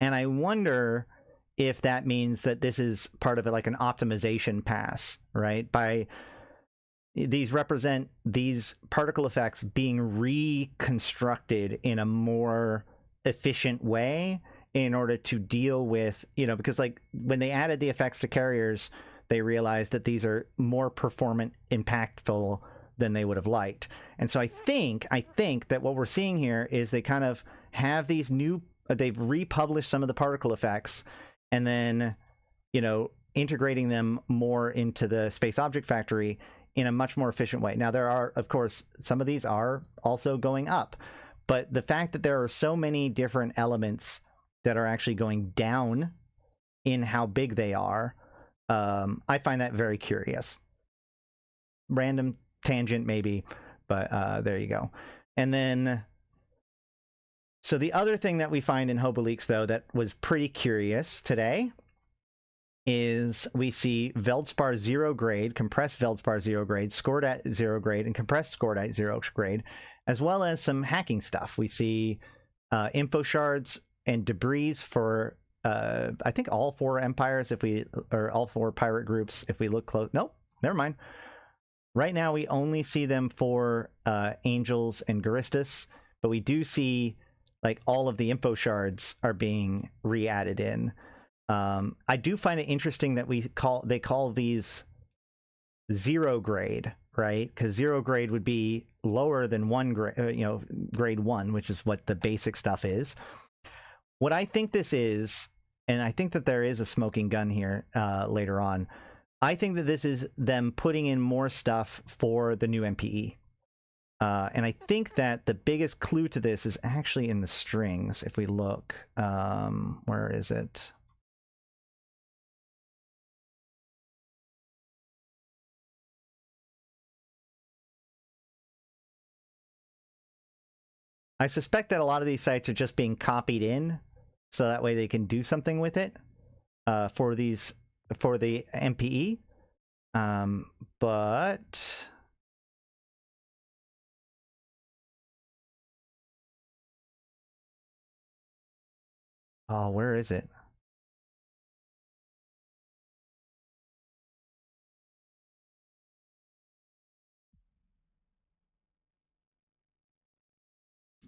And I wonder if that means that this is part of it, like an optimization pass, right? By these represent these particle effects being reconstructed in a more efficient way in order to deal with, you know, because like when they added the effects to carriers, they realized that these are more performant, impactful than they would have liked. And so I think that what we're seeing here is they kind of have these new, they've republished some of the particle effects and then, you know, integrating them more into the Space Object Factory in a much more efficient way. Now, there are, of course, some of these are also going up, but the fact that there are so many different elements that are actually going down in how big they are, I find that very curious. Random tangent maybe, but there you go. And then, so the other thing that we find in HoboLeaks, though, that was pretty curious today is we see Veldspar 0 grade, compressed Veldspar 0 grade, scored at 0 grade, and compressed scored at 0 grade, as well as some hacking stuff. We see info shards and debris for I think all 4 empires, or all 4 pirate groups, if we look close. Nope, never mind. Right now we only see them for Angels and Garistus, but we do see like all of the info shards are being re-added in. I do find it interesting that they call these 0 grade, right? Because 0 grade would be lower than 1 grade, grade 1, which is what the basic stuff is. What I think this is, and I think that there is a smoking gun here later on, I think that this is them putting in more stuff for the new MPE. And I think that the biggest clue to this is actually in the strings. If we look, where is it? I suspect that a lot of these sites are just being copied in, so that way they can do something with it for the MPE. But oh, where is it?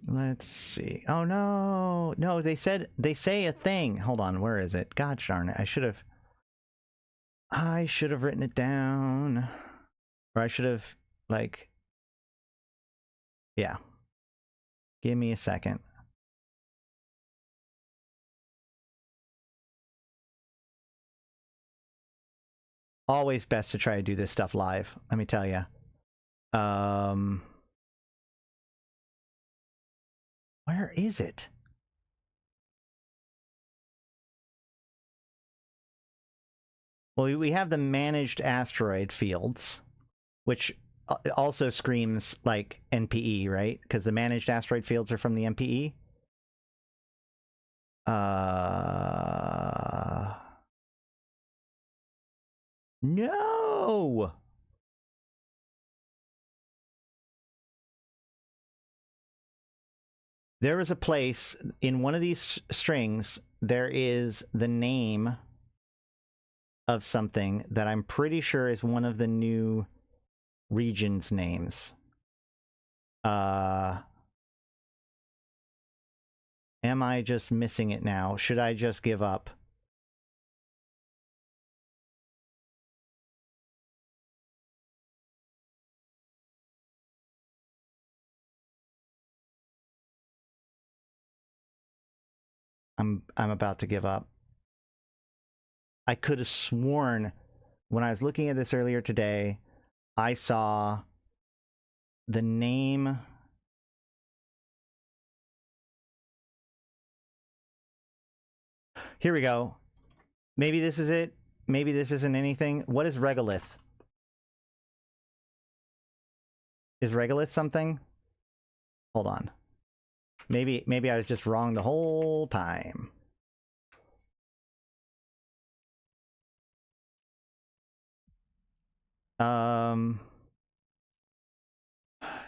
Let's see. Oh no, no, they say a thing. Hold on, where is it? God darn it! I should have written it down, or I should have like, yeah. Give me a second. Always best to try to do this stuff live. Let me tell you. Where is it? Well, we have the managed asteroid fields, which also screams like NPE, right? Because the managed asteroid fields are from the NPE. No! There is a place in one of these strings, there is the name of something that I'm pretty sure is one of the new region's names. Am I just missing it now? Should I just give up? I'm about to give up. I could have sworn when I was looking at this earlier today, I saw the name. Here we go. Maybe this is it. Maybe this isn't anything. What is regolith? Is regolith something? Hold on. Maybe I was just wrong the whole time.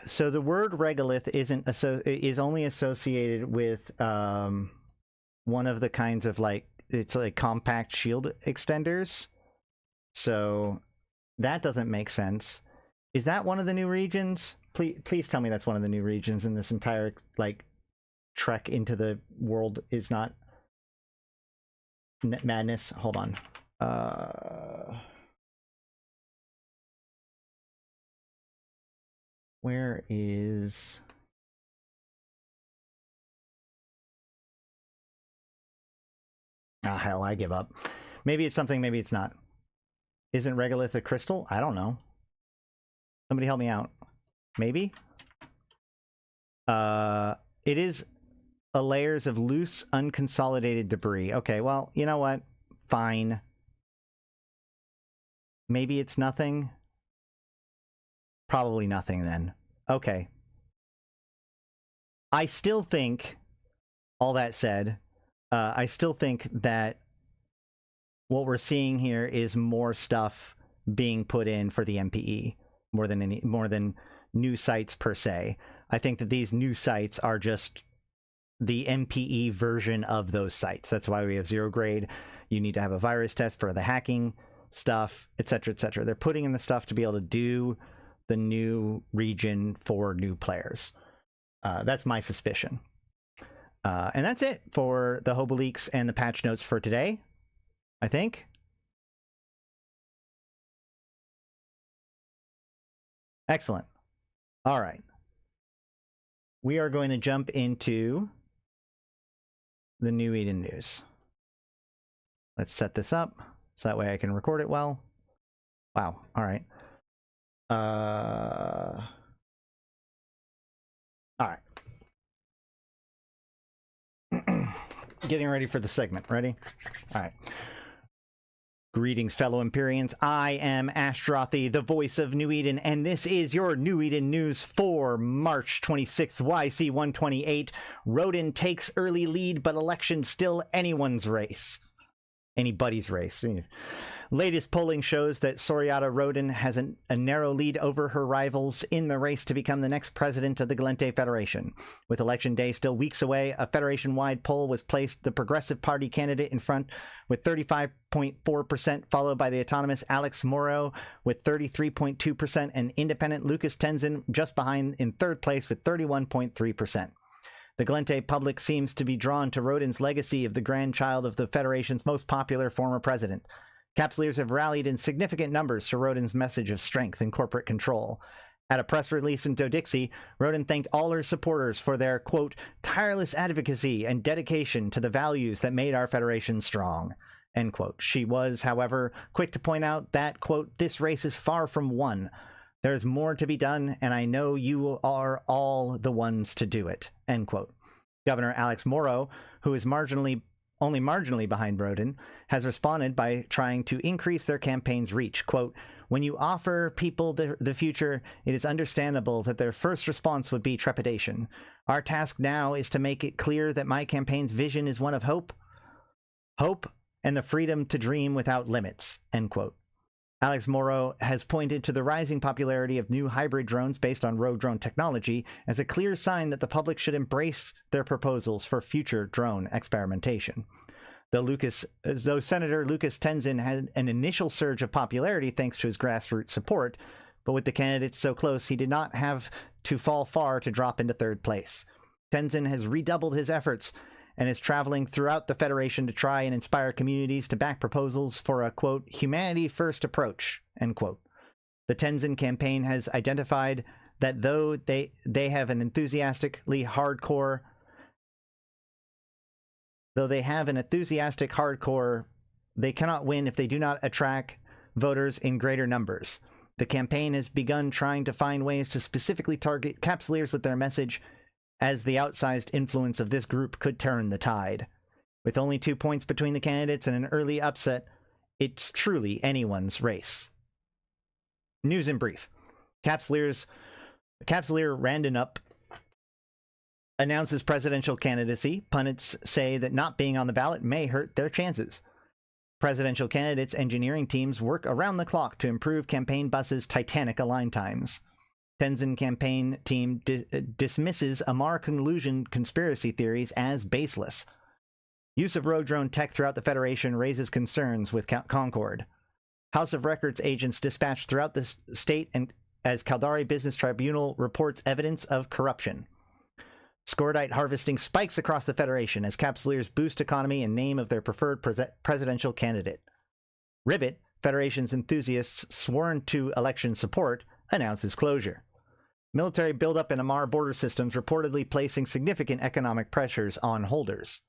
So the word regolith is only associated with one of the kinds of it's like compact shield extenders. So that doesn't make sense. Is that one of the new regions? Please tell me that's one of the new regions in this entire trek into the world is not madness. Hold on. Where is... Ah, hell, I give up. Maybe it's something, maybe it's not. Isn't regolith a crystal? I don't know. Somebody help me out. Maybe? It is a layers of loose, unconsolidated debris. Okay, well, you know what? Fine. Maybe it's nothing? Probably nothing, then. Okay. I still think, all that said, I still think that what we're seeing here is more stuff being put in for the MPE more than new sites per se. I think that these new sites are just the MPE version of those sites. That's why we have 0 grade. You need to have a virus test for the hacking stuff, etc., etc. They're putting in the stuff to be able to do the new region for new players. That's my suspicion. And that's it for the Hobo leaks and the patch notes for today, I think. Excellent. All right. We are going to jump into the New Eden news. Let's set this up so that way I can record it well. Wow. All right. All right. Getting ready for the segment. Ready? All right. Greetings, fellow Empyreans. I am Ashtarothi, the voice of New Eden, and this is your New Eden news for March 26th, YC128. Rodin takes early lead, but election still anyone's race. Anybody's race. Latest polling shows that Soryata Rodin has a narrow lead over her rivals in the race to become the next president of the Gallente Federation. With Election Day still weeks away, a Federation-wide poll was placed the Progressive Party candidate in front with 35.4%, followed by the autonomous Alex Moro with 33.2%, and independent Lucas Tenzin just behind in third place with 31.3%. The Gallente public seems to be drawn to Rodin's legacy of the grandchild of the Federation's most popular former president. Capsuleers have rallied in significant numbers to Rodin's message of strength and corporate control. At a press release in Dodixie, Rodin thanked all her supporters for their, quote, tireless advocacy and dedication to the values that made our Federation strong, end quote. She was, however, quick to point out that, quote, this race is far from won. There's more to be done, and I know you are all the ones to do it, end quote. Governor Alex Moro, who is only marginally behind Rodin, has responded by trying to increase their campaign's reach. Quote, when you offer people the future, it is understandable that their first response would be trepidation. Our task now is to make it clear that my campaign's vision is one of hope and the freedom to dream without limits, end quote. Alex Moro has pointed to the rising popularity of new hybrid drones based on rogue drone technology as a clear sign that the public should embrace their proposals for future drone experimentation. Though Senator Lucas Tenzin had an initial surge of popularity thanks to his grassroots support, but with the candidates so close, he did not have to fall far to drop into third place. Tenzin has redoubled his efforts and is traveling throughout the Federation to try and inspire communities to back proposals for a, quote, humanity-first approach, end quote. The Tenzin campaign has identified that though they have an enthusiastic hardcore, they cannot win if they do not attract voters in greater numbers. The campaign has begun trying to find ways to specifically target capsuleers with their message, as the outsized influence of this group could turn the tide. With only 2 points between the candidates and an early upset, it's truly anyone's race. News in brief. Capsuleer Randanup announces presidential candidacy. Pundits say that not being on the ballot may hurt their chances. Presidential candidates' engineering teams work around the clock to improve campaign buses' titanic align times. Tenzin campaign team dismisses Amar collusion conspiracy theories as baseless. Use of rogue drone tech throughout the Federation raises concerns with Concord. House of Records agents dispatched throughout the state and as Caldari Business Tribunal reports evidence of corruption. Scordite harvesting spikes across the Federation as capsuleers boost economy in name of their preferred presidential candidate. Ribbit, Federation's enthusiasts sworn to election support, announces closure. Military buildup in Amar border systems reportedly placing significant economic pressures on holders.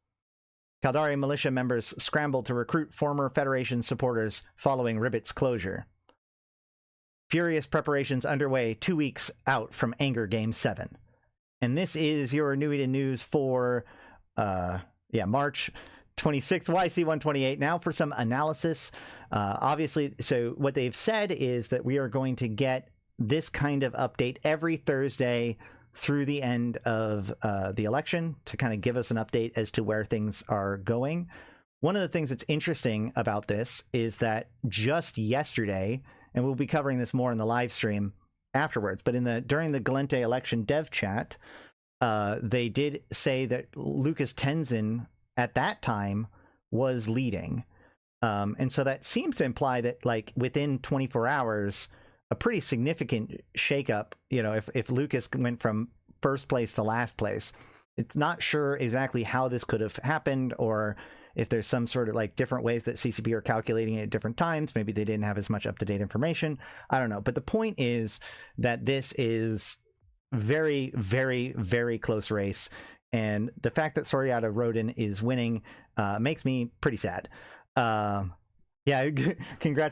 Caldari militia members scrambled to recruit former Federation supporters following Ribbit's closure. Furious preparations underway 2 weeks out from Anger Game 7. And this is your Nuita news for March 26th, YC128. Now for some analysis. Obviously, so what they've said is that we are going to get this kind of update every Thursday through the end of the election to kind of give us an update as to where things are going. One of the things that's interesting about this is that just yesterday, and we'll be covering this more in the live stream afterwards, but during the Gallente election dev chat, they did say that Lucas Tenzin at that time was leading. And so that seems to imply that, like, within 24 hours, a pretty significant shakeup, if Lucas went from first place to last place. It's not sure exactly how this could have happened, or if there's some sort of like different ways that CCP are calculating it at different times. Maybe they didn't have as much up-to-date information. I don't know. But the point is that this is very, very, very close race. And the fact that Soryata Rodin is winning makes me pretty sad. Congrats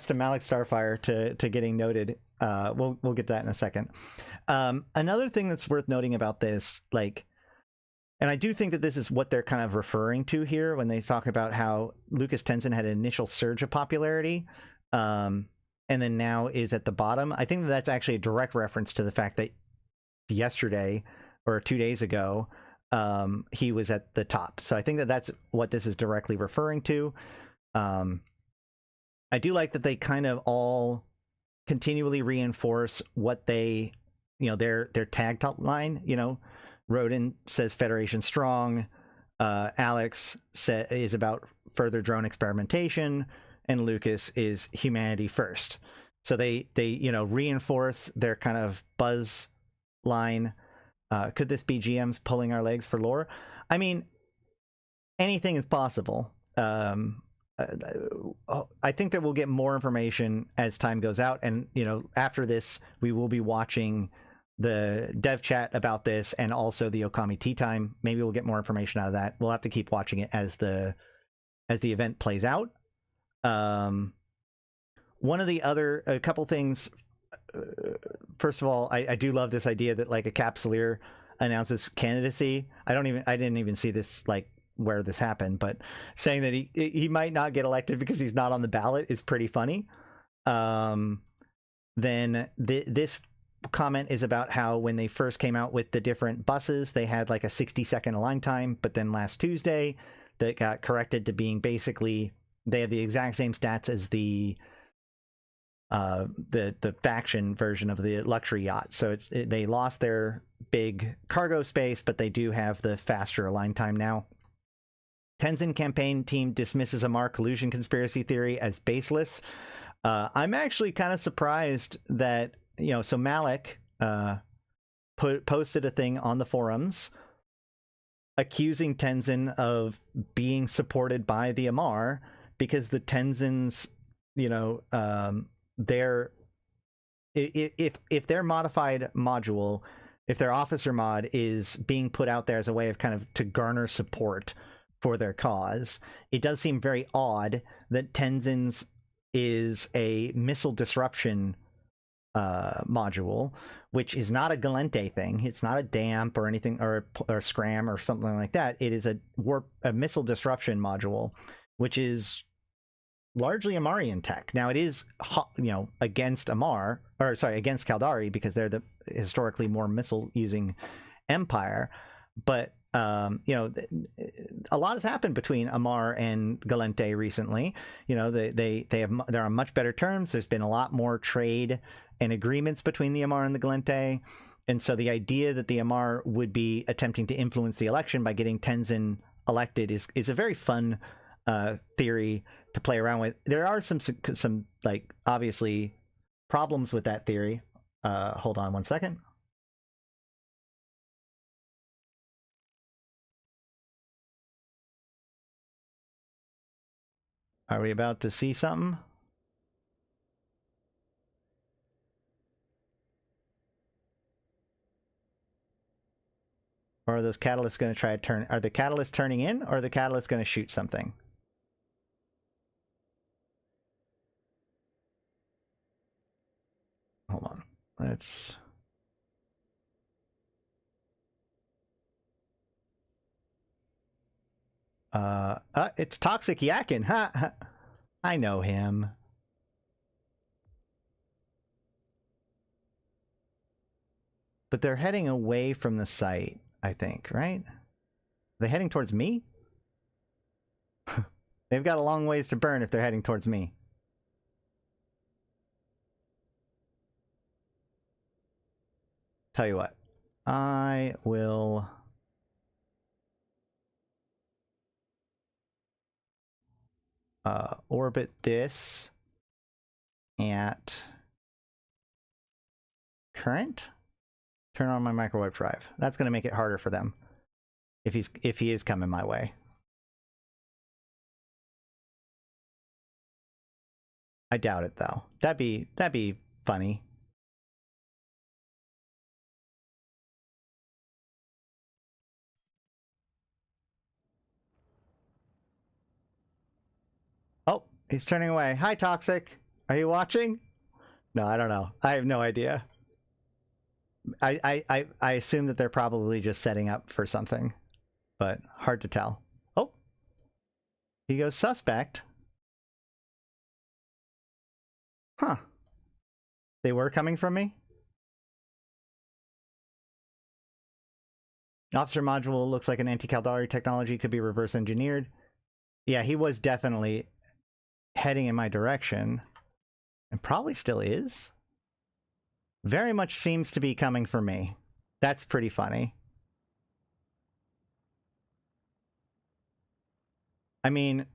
to Malak Starfire to getting noted. We'll get to that in a second. Another thing that's worth noting about this, and I do think that this is what they're kind of referring to here when they talk about how Lucas Tenzin had an initial surge of popularity, and then now is at the bottom. I think that that's actually a direct reference to the fact that yesterday or 2 days ago, he was at the top. So I think that that's what this is directly referring to. I do like that they kind of all continually reinforce what they, their tag line. Rodin says Federation strong. Alex is about further drone experimentation, and Lucas is humanity first. So they reinforce their kind of buzz line. Could this be GMs pulling our legs for lore? I mean, anything is possible. I think that we'll get more information as time goes out, and after this we will be watching the dev chat about this and also the Okami Tea Time. Maybe we'll get more information out of that. We'll have to keep watching it as the event plays out. One of the other, a couple things. First of all, I do love this idea that like a capsuleer announces candidacy. I didn't even see this like where this happened, but saying that he might not get elected because he's not on the ballot is pretty funny. Then this comment is about how when they first came out with the different buses, they had like a 60-second align time, but then last Tuesday that got corrected to being basically they have the exact same stats as the faction version of the luxury yacht. So they lost their big cargo space, but they do have the faster align time now. Tenzin campaign team dismisses Amar collusion conspiracy theory as baseless. I'm actually kind of surprised that so Malak posted a thing on the forums accusing Tenzin of being supported by the Amar because the Tenzins, if their modified module, if their officer mod is being put out there as a way of kind of to garner support for their cause, it does seem very odd that Tenzin's is a missile disruption module, which is not a Gallente thing. It's not a damp or anything, or scram or something like that. It is a missile disruption module, which is largely Amarian tech. Now it is, against against Caldari because they're the historically more missile using empire. But a lot has happened between Amar and Gallente recently. They're on much better terms. There's been a lot more trade and agreements between the Amar and the Gallente. And so the idea that the Amar would be attempting to influence the election by getting Tenzin elected is a very fun theory to play around with. There are some like obviously problems with that theory. Hold on one second. Are we about to see something? Or are those catalysts going to try to turn? Are the catalysts turning in, or are the catalysts going to shoot something? Hold on. Let's. It's Toxic Yakin. Ha! I know him. But they're heading away from the site, I think, right? Are they heading towards me? They've got a long ways to burn if they're heading towards me. Tell you what, I will orbit this at current. Turn on my microwave drive. That's going to make it harder for them if he is coming my way. I doubt it though. That'd be funny. Oh, he's turning away. Hi, Toxic. Are you watching? No, I don't know. I have no idea. I assume that they're probably just setting up for something, but hard to tell. Oh, he goes suspect. Huh. They were coming from me? Officer module looks like an anti-Caldari technology, could be reverse engineered. Yeah, he was definitely heading in my direction, and probably still is, very much seems to be coming for me. That's pretty funny. I mean,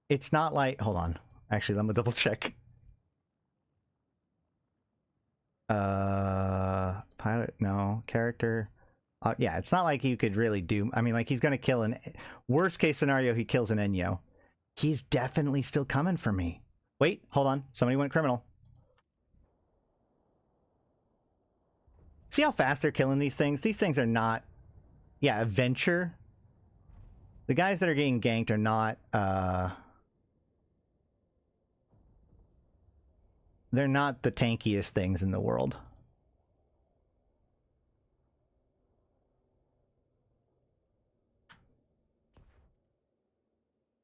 it's not like... Hold on. Actually, let me double check. Pilot, no. Character. Yeah, it's not like you could really do... I mean, like, he's going to kill an... Worst case scenario, he kills an Enyo. He's definitely still coming for me. Wait, hold on. Somebody went criminal. See how fast they're killing these things? These things are not... Yeah, a venture. The guys that are getting ganked are not... They're not the tankiest things in the world.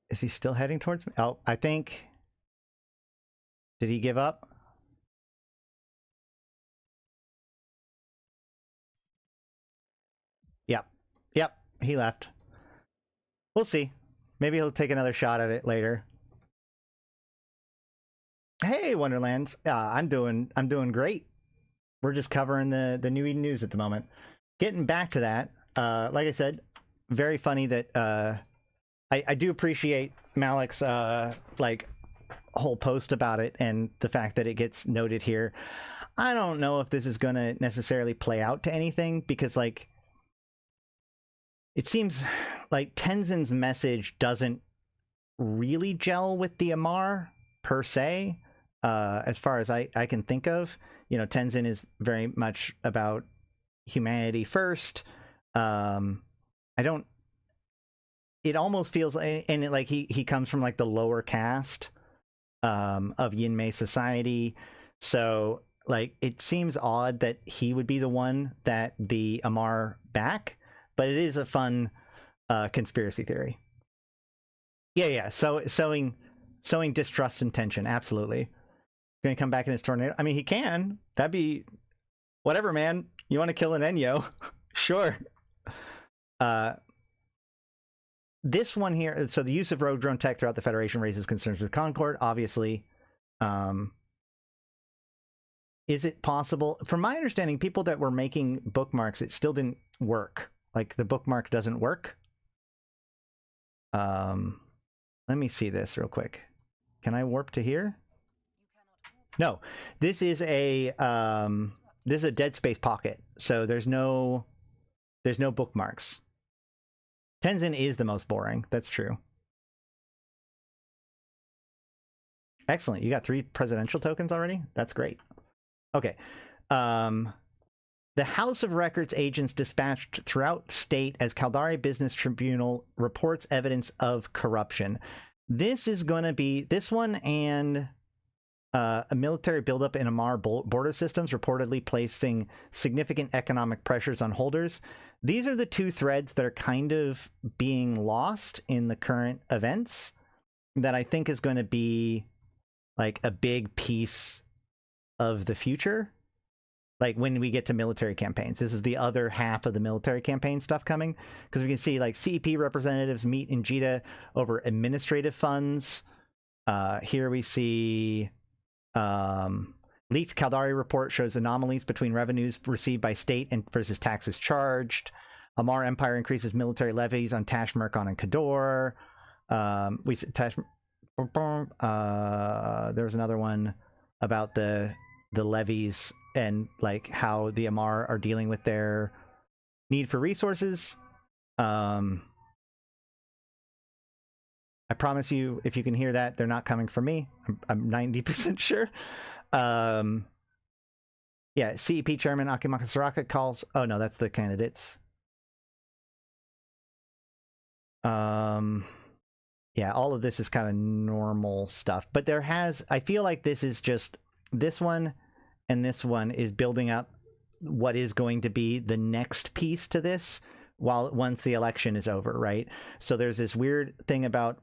Is he still heading towards me? Oh, I think... Did he give up? Yep. Yep, he left. We'll see. Maybe he'll take another shot at it later. Hey, Wonderlands. I'm doing great. We're just covering the New Eden news at the moment. Getting back to that, like I said, very funny that I do appreciate Malak's like whole post about it and the fact that it gets noted here. I don't know if this is going to necessarily play out to anything, because like it seems like Tenzin's message doesn't really gel with the Amarr per se, as far as I can think of. You know, Tenzin is very much about humanity first. It almost feels, and it, like he comes from like the lower caste of Yinmei society, so like it seems odd that he would be the one that the Amarr back, but it is a fun conspiracy theory. Yeah. So sowing distrust and tension, absolutely. Gonna come back in his tornado. I mean, he can. That'd be whatever, man. You want to kill an Enyo? Sure. This one here, so the use of rogue drone tech throughout the Federation raises concerns with Concord, obviously. Is it possible? From my understanding, people that were making bookmarks, it still didn't work. Like, the bookmark doesn't work. Let me see this real quick. Can I warp to here? No. This is a Dead Space pocket, so there's no bookmarks. Tenzin is the most boring. That's true. Excellent. You got 3 presidential tokens already? That's great. Okay. The House of Records agents dispatched throughout state as Caldari Business Tribunal reports evidence of corruption. This is going to be... This one and a military buildup in Amarr border systems, reportedly placing significant economic pressures on holders. These are the 2 threads that are kind of being lost in the current events that I think is going to be like a big piece of the future. Like when we get to military campaigns, this is the other half of the military campaign stuff coming, because we can see like CEP representatives meet in Jita over administrative funds. Here we see leaked Caldari report shows anomalies between revenues received by state and versus taxes charged. Amarr Empire increases military levies on Tash, Murkon, and Kador. We Tash. There was another one about the levies and like how the Amarr are dealing with their need for resources. I promise you, if you can hear that, they're not coming from me. I'm 90% sure. Yeah, CEP Chairman Akimaka Saraka calls... Oh, no, that's the candidates. Yeah, all of this is kind of normal stuff. But there has... I feel like this is just... This one and this one is building up what is going to be the next piece to this once the election is over, right? So there's this weird thing about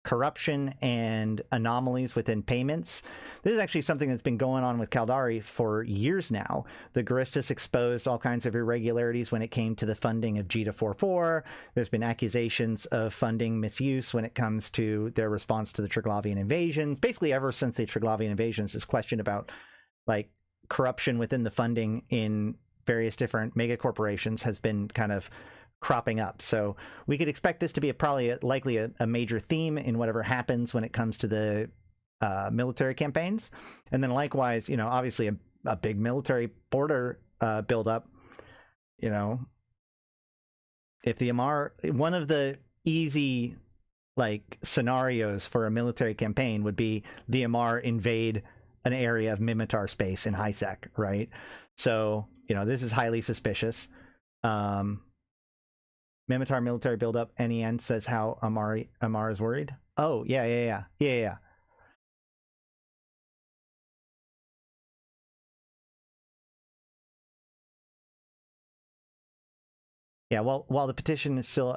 corruption and anomalies within payments. This is actually something that's been going on with Caldari for years now. The Guristas exposed all kinds of irregularities when it came to the funding of Jita 4.4. There's been accusations of funding misuse when it comes to their response to the Triglavian invasions. Basically, ever since the Triglavian invasions, this question about like corruption within the funding in various different mega corporations has been kind of cropping up. So we could expect this to be likely a major theme in whatever happens when it comes to the military campaigns. And then likewise, you know, obviously a big military border buildup, you know, if the Amarr, one of the easy like scenarios for a military campaign would be the Amarr invade an area of Minmatar space in HiSec, right? So, you know, this is highly suspicious. Minmatar military buildup, NEN says how Amarr is worried. Oh, yeah. Yeah, well, while the petition is still...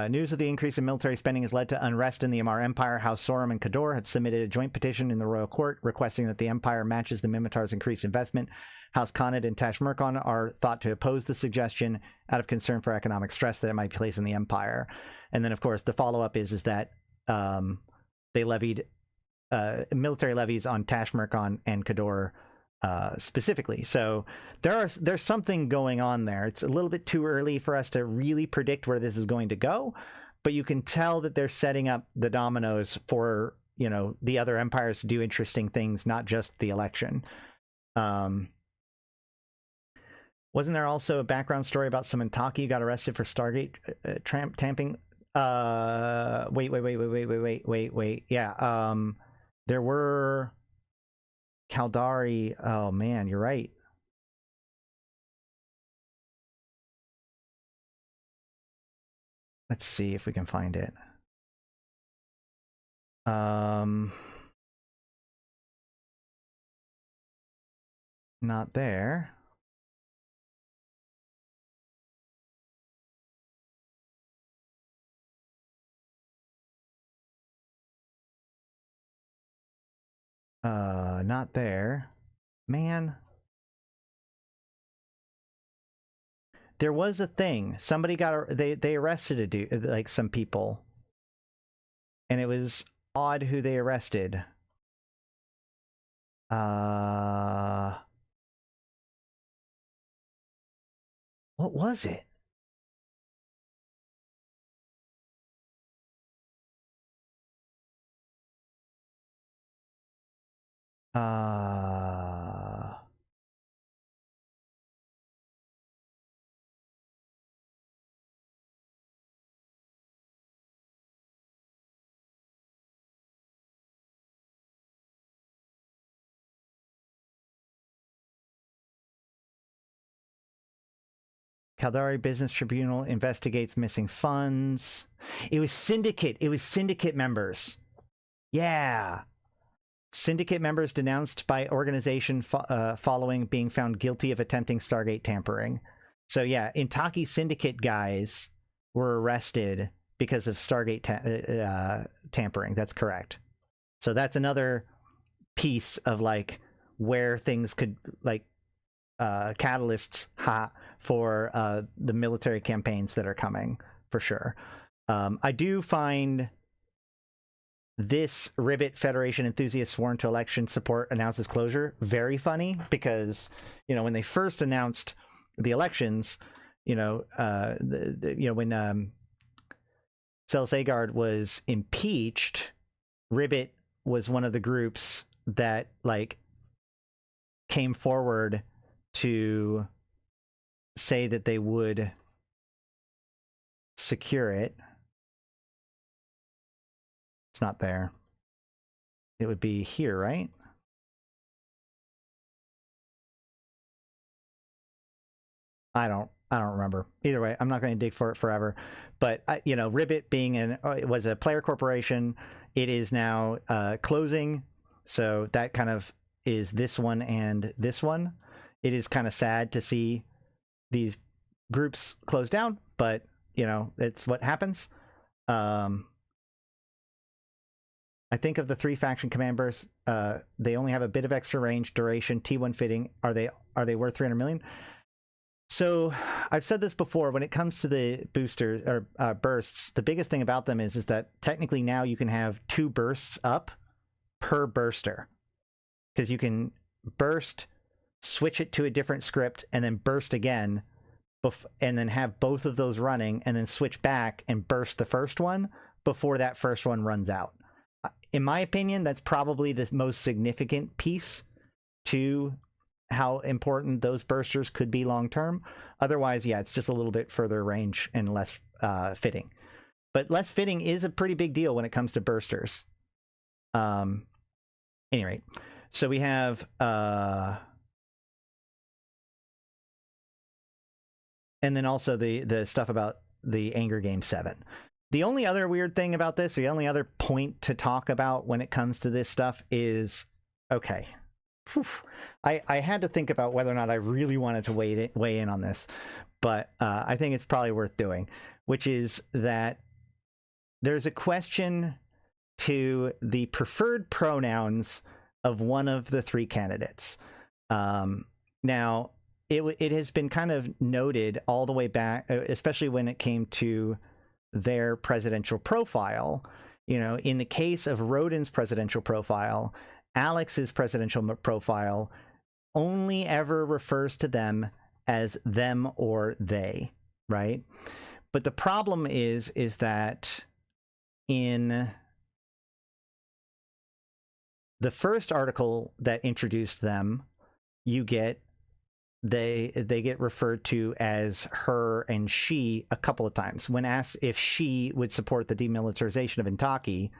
news of the increase in military spending has led to unrest in the Amarr Empire. House Sorum and Kador have submitted a joint petition in the Royal Court requesting that the Empire matches the Minmatar's increased investment. House Khanid and Tashmurkon are thought to oppose the suggestion out of concern for economic stress that it might place in the Empire. And then, of course, the follow-up is that they levied military levies on Tashmurkon and Kador specifically. So there's something going on there. It's a little bit too early for us to really predict where this is going to go, but you can tell that they're setting up the dominoes for, you know, the other empires to do interesting things, not just the election. Wasn't there also a background story about some Intaki got arrested for Stargate tamping? Wait. Yeah. There were Caldari. Oh man, you're right. Let's see if we can find it. Not there. Not there. Man. There was a thing. Somebody they arrested a dude, like some people. And it was odd who they arrested. What was it? Caldari Business Tribunal investigates missing funds. It was Syndicate. It was Syndicate members. Yeah. Syndicate members denounced by organization following being found guilty of attempting Stargate tampering. So yeah, Intaki Syndicate guys were arrested because of Stargate tampering. That's correct. So that's another piece of like where things could like catalysts for the military campaigns that are coming for sure. I do find this Ribbit Federation enthusiast sworn to election support announces closure very funny because, you know, when they first announced the elections, you know, when Celis Agard was impeached, Ribbit was one of the groups that like came forward to say that they would secure it. It's not there. It would be here, right? I don't remember. Either way, I'm not going to dig for it forever. But you know, Ribbit being it was a player corporation. It is now closing, so that kind of is this one and this one. It is kind of sad to see these groups close down, but you know, it's what happens. I think of the 3 faction command bursts, they only have a bit of extra range, duration, T1 fitting. Are they worth 300 million? So I've said this before, when it comes to the boosters or bursts, the biggest thing about them is that technically now you can have 2 bursts up per burster, because you can burst, switch it to a different script, and then burst again, and then have both of those running, and then switch back and burst the first one before that first one runs out. In my opinion, that's probably the most significant piece to how important those bursters could be long term. Otherwise, yeah, it's just a little bit further range and less fitting. But less fitting is a pretty big deal when it comes to bursters. Anyway, so we have and then also the stuff about the Anger Game 7. The only other weird thing about this, the only other point to talk about when it comes to this stuff is, okay, I had to think about whether or not I really wanted to weigh in on this, but I think it's probably worth doing, which is that there's a question to the preferred pronouns of one of the 3 candidates. Now, it has been kind of noted all the way back, especially when it came to their presidential profile. You know, in the case of Rodin's presidential profile, Alex's presidential profile only ever refers to them as them or they, right? But the problem is that in the first article that introduced them, you get they get referred to as her and she a couple of times. When asked if she would support the demilitarization of Intaki,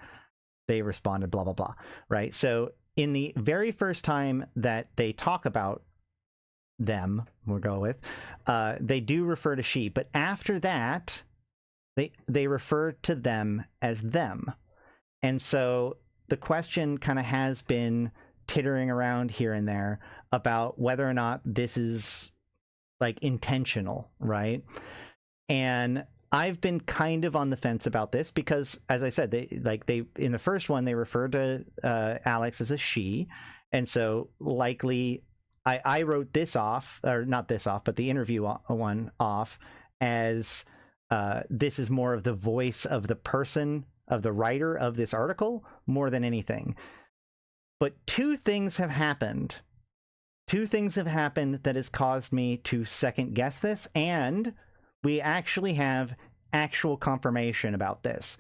they responded blah blah blah, right? So in the very first time that they talk about them, we'll go with, they do refer to she, but after that they refer to them as them. And so the question kind of has been tittering around here and there about whether or not this is like intentional, right? And I've been kind of on the fence about this because, as I said, they in the first one they referred to Alex as a she, and so likely I wrote this off, or not this off, but the interview one off as this is more of the voice of the person, of the writer of this article, more than anything. But two things have happened that has caused me to second guess this, and we actually have actual confirmation about this.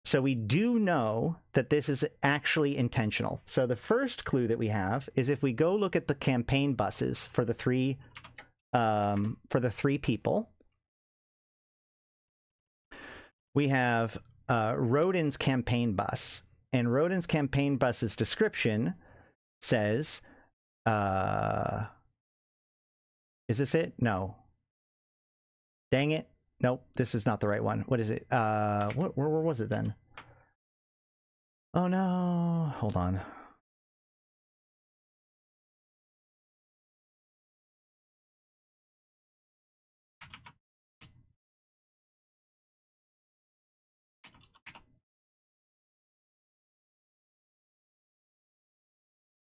So we do know that this is actually intentional. So the first clue that we have is if we go look at the campaign buses for the three people, we have Rodin's campaign bus, and Rodin's campaign bus's description says, is this it? No. Dang it. Nope, this is not the right one. What is it? Where was it then? Oh no, hold on.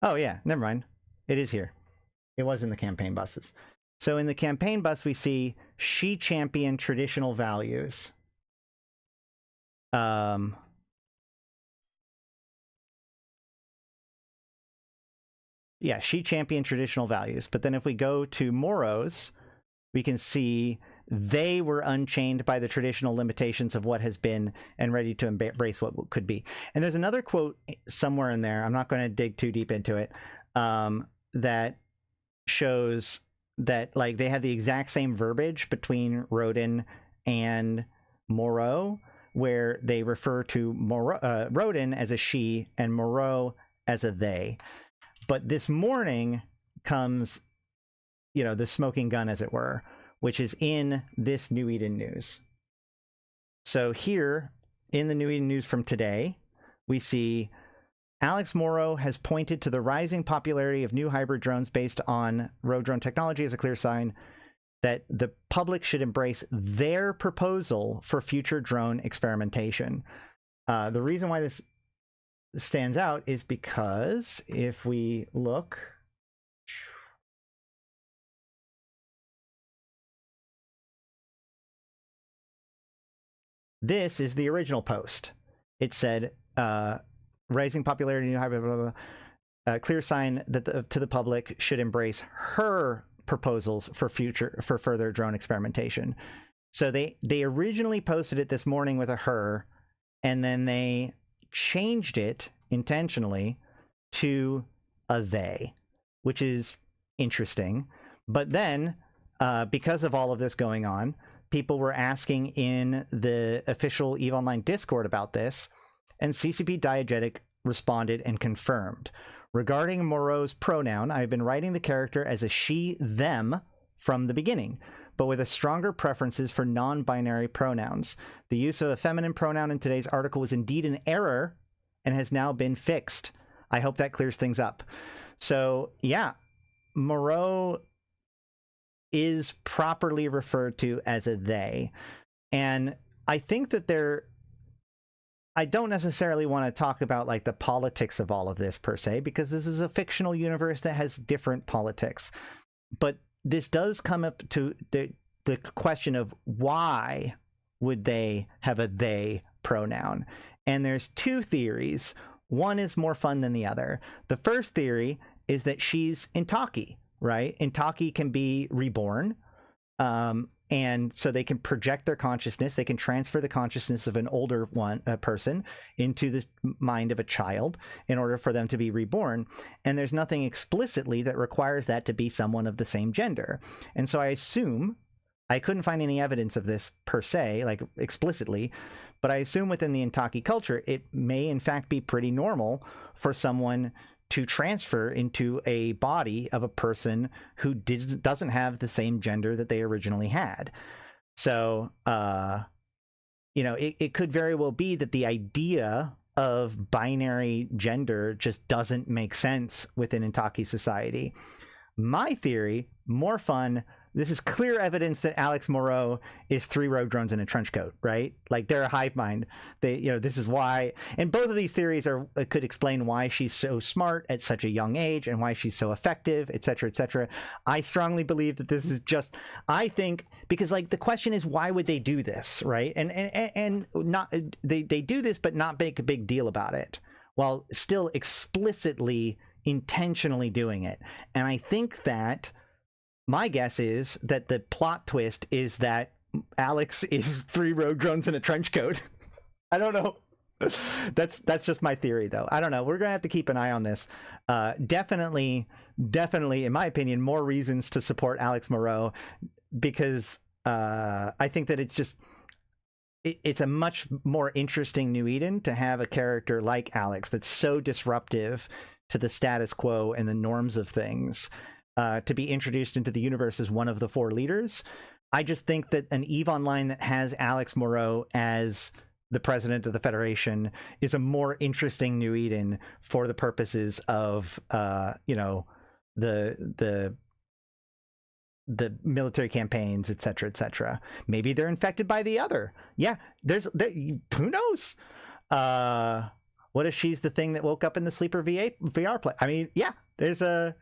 Oh yeah, never mind. It is here. It was in the campaign buses. So in the campaign bus, we see she championed traditional values. Yeah, she championed traditional values. But then if we go to Moros, we can see they were unchained by the traditional limitations of what has been and ready to embrace what could be. And there's another quote somewhere in there, I'm not going to dig too deep into it, that shows that like they had the exact same verbiage between Rodin and Moreau, where they refer to Rodin as a she and Moreau as a they. But this morning comes, you know, the smoking gun, as it were, which is in this New Eden news. So here in the New Eden news from today, we see Alex Morrow has pointed to the rising popularity of new hybrid drones based on road drone technology as a clear sign that the public should embrace their proposal for future drone experimentation. The reason why this stands out is because if we look, this is the original post. It said, "Rising popularity, new high, blah, blah, blah. Clear sign that to the public should embrace her proposals for further drone experimentation." So they originally posted it this morning with a her, and then they changed it intentionally to a they, which is interesting. But then, because of all of this going on, people were asking in the official EVE Online Discord about this, and CCP Diegetic responded and confirmed. Regarding Moreau's pronoun, I've been writing the character as a she, them from the beginning, but with a stronger preferences for non-binary pronouns. The use of a feminine pronoun in today's article was indeed an error and has now been fixed. I hope that clears things up. So, yeah, Moreau is properly referred to as a they. And I think that I don't necessarily want to talk about like the politics of all of this per se, because this is a fictional universe that has different politics. But this does come up to the question of why would they have a they pronoun? And there's two theories. One is more fun than the other. The first theory is that she's Intaki, right? Intaki can be reborn. And so they can project their consciousness. They can transfer the consciousness of an older person into the mind of a child in order for them to be reborn. And there's nothing explicitly that requires that to be someone of the same gender. And so I assume, I couldn't find any evidence of this per se, like explicitly, but I assume within the Intaki culture, it may in fact be pretty normal for someone to transfer into a body of a person who doesn't have the same gender that they originally had. So, you know, it could very well be that the idea of binary gender just doesn't make sense within Intaki society. My theory, more fun, this is clear evidence that Alex Moreau is 3 rogue drones in a trench coat, right? Like they're a hive mind. They, you know, this is why, and both of these theories could explain why she's so smart at such a young age and why she's so effective, etc., etc. I strongly believe that this is just, I think, because like the question is, why would they do this, right? And not they do this, but not make a big deal about it, while still explicitly, intentionally doing it. And I think that my guess is that the plot twist is that Alex is 3 rogue drones in a trench coat. I don't know. That's just my theory, though. I don't know. We're gonna have to keep an eye on this. Definitely, in my opinion, more reasons to support Alex Moreau, because I think that it's a much more interesting New Eden to have a character like Alex that's so disruptive to the status quo and the norms of things. To be introduced into the universe as one of the 4 leaders. I just think that an EVE Online that has Alex Moreau as the president of the Federation is a more interesting New Eden for the purposes of, you know, the military campaigns, etc., etc. Maybe they're infected by the other. Yeah, who knows? What if she's the thing that woke up in the sleeper VR play? I mean, yeah, there's a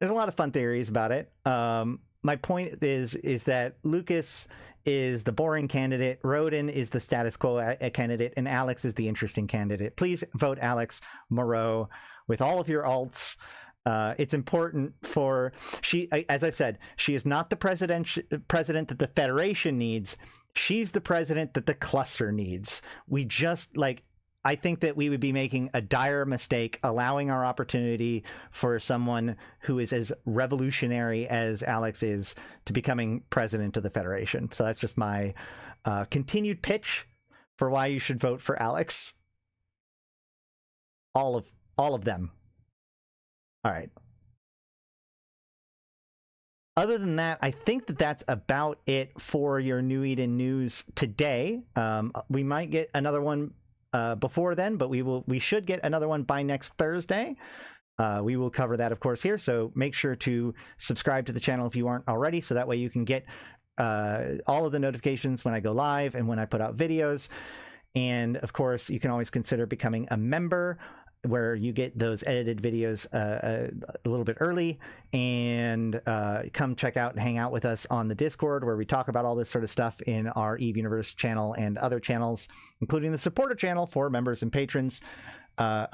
lot of fun theories about it. My point is that Lucas is the boring candidate, Rodin is the status quo candidate, and Alex is the interesting candidate. Please vote Alex Moreau with all of your alts. It's important for as I said, she is not the president that the Federation needs. She's the president that the cluster needs. We just I think that we would be making a dire mistake allowing our opportunity for someone who is as revolutionary as Alex is to becoming president of the Federation. So that's just my continued pitch for why you should vote for Alex. All of them. All right. Other than that, I think that that's about it for your New Eden news today. We might get another one before then, but we should get another one by next Thursday. We will cover that, of course, here. So make sure to subscribe to the channel if you aren't already, so that way you can get all of the notifications when I go live and when I put out videos. And of course, you can always consider becoming a member, where you get those edited videos a little bit early, and come check out and hang out with us on the Discord, where we talk about all this sort of stuff in our Eve Universe channel and other channels, including the supporter channel for members and patrons. But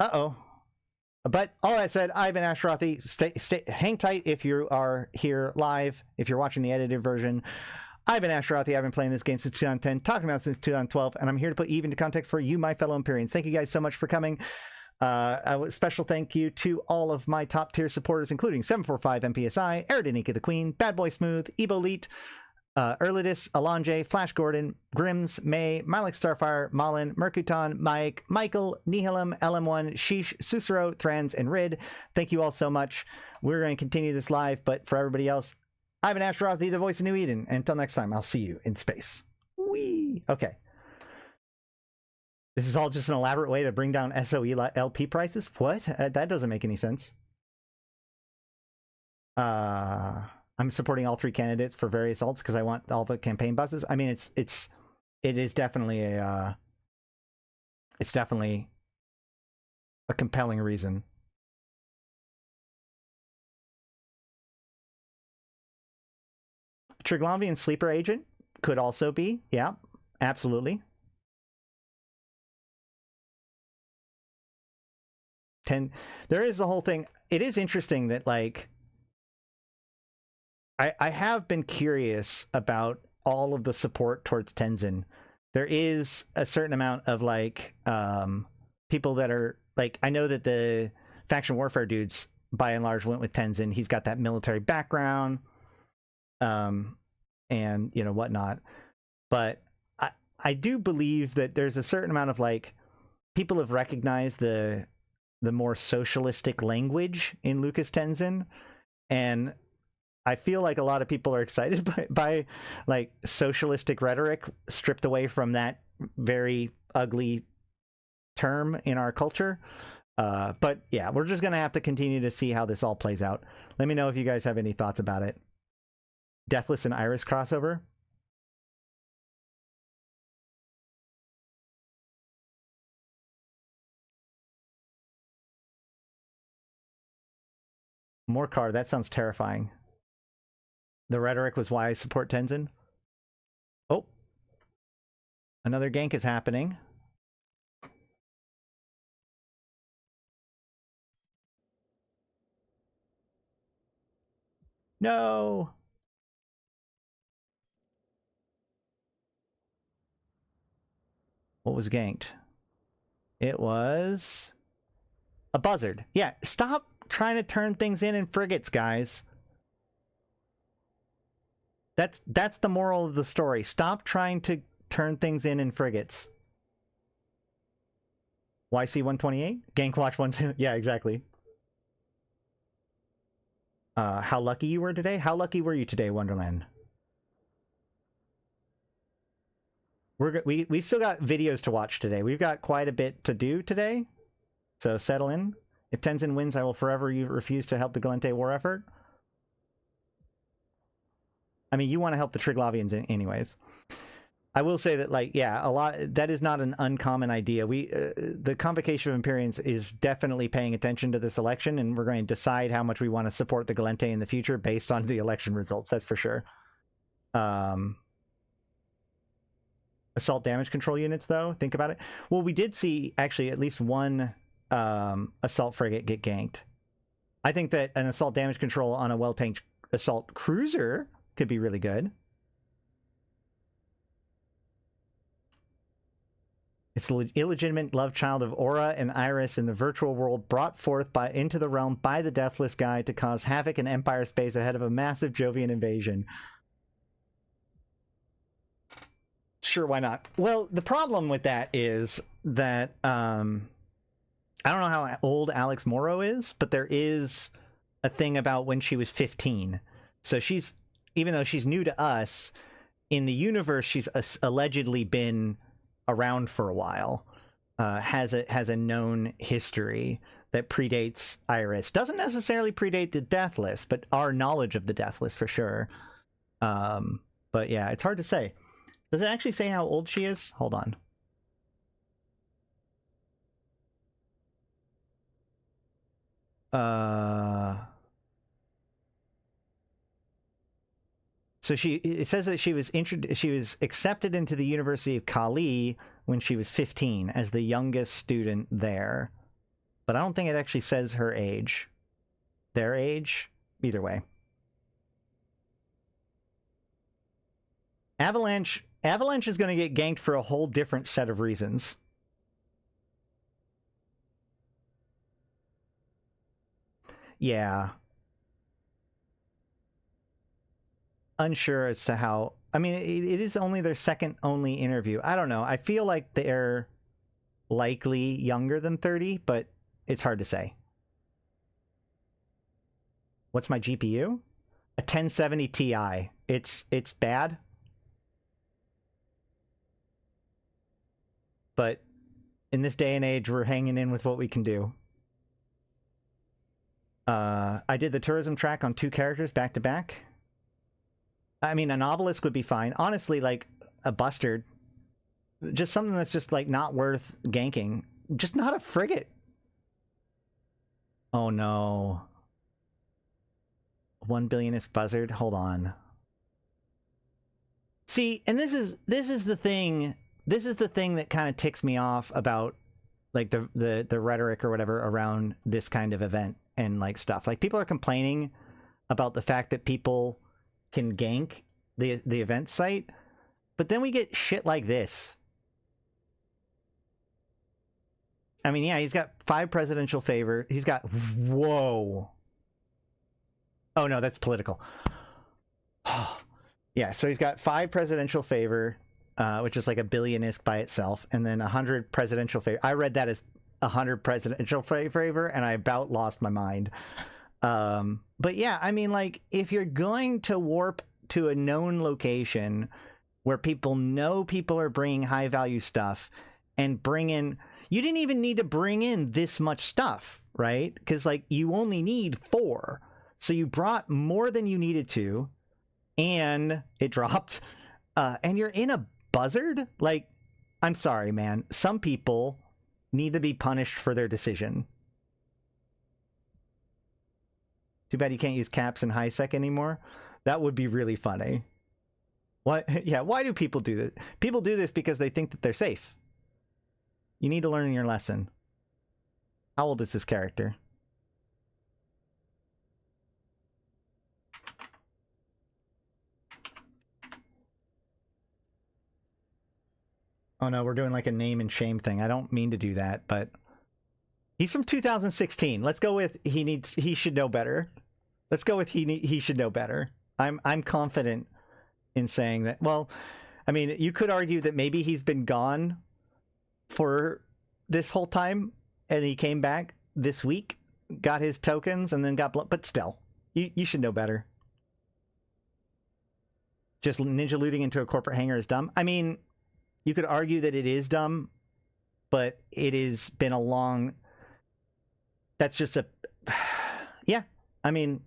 all that said, I've been Ashtarothi. Hang tight if you are here live, if you're watching the edited version. I've been Ashtarothi. I've been playing this game since 2010, talking about it since 2012, and I'm here to put Eve into context for you, my fellow Empyreans. Thank you guys so much for coming. A special thank you to all of my top tier supporters, including 745 MPSI, Arydanika the Queen, Bad Boy Smooth, Eboleet, Erladis, Elange, Flash Gordon, Grims, May, Malak Starfire, Malin, Mercuton, Mike, Michael, Nihilum, LM1, Sheesh, Susuro, Thrans, and Rid. Thank you all so much. We're going to continue this live, but for everybody else, I've been Ashtarothi, the voice of New Eden. And until next time, I'll see you in space. Whee! Okay. This is all just an elaborate way to bring down SOE LP prices? What? That doesn't make any sense. I'm supporting all 3 candidates for various alts because I want all the campaign buses. I mean, it is definitely a compelling reason. Triglavian sleeper agent could also be, yeah, absolutely. 10. There is the whole thing. It is interesting that, like, I have been curious about all of the support towards Tenzin. There is a certain amount of, like, people that are, like, I know that the faction warfare dudes, by and large, went with Tenzin. He's got that military background, and, you know, whatnot. But I do believe that there's a certain amount of, like, people have recognized the more socialistic language in Lucas Tenzin, and I feel like a lot of people are excited by like socialistic rhetoric stripped away from that very ugly term in our culture. But yeah, we're just gonna have to continue to see how this all plays out. Let me know if you guys have any thoughts about it. Deathless and Iris crossover. More card, that sounds terrifying. The rhetoric was why I support Tenzin. Oh. Another gank is happening. No! What was ganked? It was a buzzard. Yeah, stop trying to turn things in frigates, guys. That's the moral of the story. Stop trying to turn things in frigates. YC128? Gankwatch 1. Yeah, exactly. How lucky you were today? How lucky were you today, Wonderland? We still got videos to watch today. We've got quite a bit to do today. So settle in. If Tenzin wins, I will forever refuse to help the Gallente war effort. I mean, you want to help the Triglavians anyways. I will say that, like, yeah, that is not an uncommon idea. The Convocation of Empyreans is definitely paying attention to this election, and we're going to decide how much we want to support the Gallente in the future based on the election results. That's for sure. Assault damage control units, though, think about it. Well, we did see actually at least one assault frigate get ganked. I think that an assault damage control on a well-tanked assault cruiser could be really good. It's the illegitimate love child of Aura and Iris in the virtual world, brought forth into the realm by the Deathless Guy to cause havoc in Empire space ahead of a massive Jovian invasion. Sure, why not? Well, the problem with that is that I don't know how old Alex Morrow is, but there is a thing about when she was 15. So she's, even though she's new to us, in the universe, she's allegedly been around for a while, has a known history that predates Iris. Doesn't necessarily predate the Deathless, but our knowledge of the Deathless for sure. But yeah, it's hard to say. Does it actually say how old she is? Hold on. So it says that she was accepted into the University of Kali when she was 15 as the youngest student there. But I don't think it actually says her age. Their age? Either way. Avalanche is going to get ganked for a whole different set of reasons. Yeah. Unsure as to how... I mean, it is only their second only interview. I don't know. I feel like they're likely younger than 30, but it's hard to say. What's my GPU? A 1070 Ti. It's bad. But in this day and age, we're hanging in with what we can do. I did the tourism track on 2 characters back to back. I mean, an obelisk would be fine. Honestly, like a bustard. Just something that's just like not worth ganking. Just not a frigate. Oh no. 1 billion-isk buzzard. Hold on. See, and this is the thing. This is the thing that kind of ticks me off about like the rhetoric or whatever around this kind of event and like stuff. Like people are complaining about the fact that people can gank the event site, but then we get shit like this. I mean, yeah, he's got 5 presidential favor. He's got... Whoa. Oh, no, that's political. Yeah, so he's got 5 presidential favor, which is like a billion-isk by itself, and then 100 presidential favor. I read that as 100 presidential favor, and I about lost my mind. But yeah, I mean, like, if you're going to warp to a known location where people know people are bringing high-value stuff and bring in... You didn't even need to bring in this much stuff, right? Because, like, you only need 4. So you brought more than you needed to, and it dropped. And you're in a buzzard? Like, I'm sorry, man. Some people need to be punished for their decision. Too bad you can't use caps in high-sec anymore. That would be really funny. What? Yeah, why do people do this? People do this because they think that they're safe. You need to learn your lesson. How old is this character? Oh no, we're doing like a name and shame thing. I don't mean to do that, but he's from 2016. Let's go with he should know better. Let's go with he should know better. I'm confident in saying that. Well, I mean, you could argue that maybe he's been gone for this whole time and he came back this week, got his tokens, and then got but still, you should know better. Just ninja looting into a corporate hangar is dumb. I mean, you could argue that it is dumb, but it has been a long... That's just a... Yeah, I mean,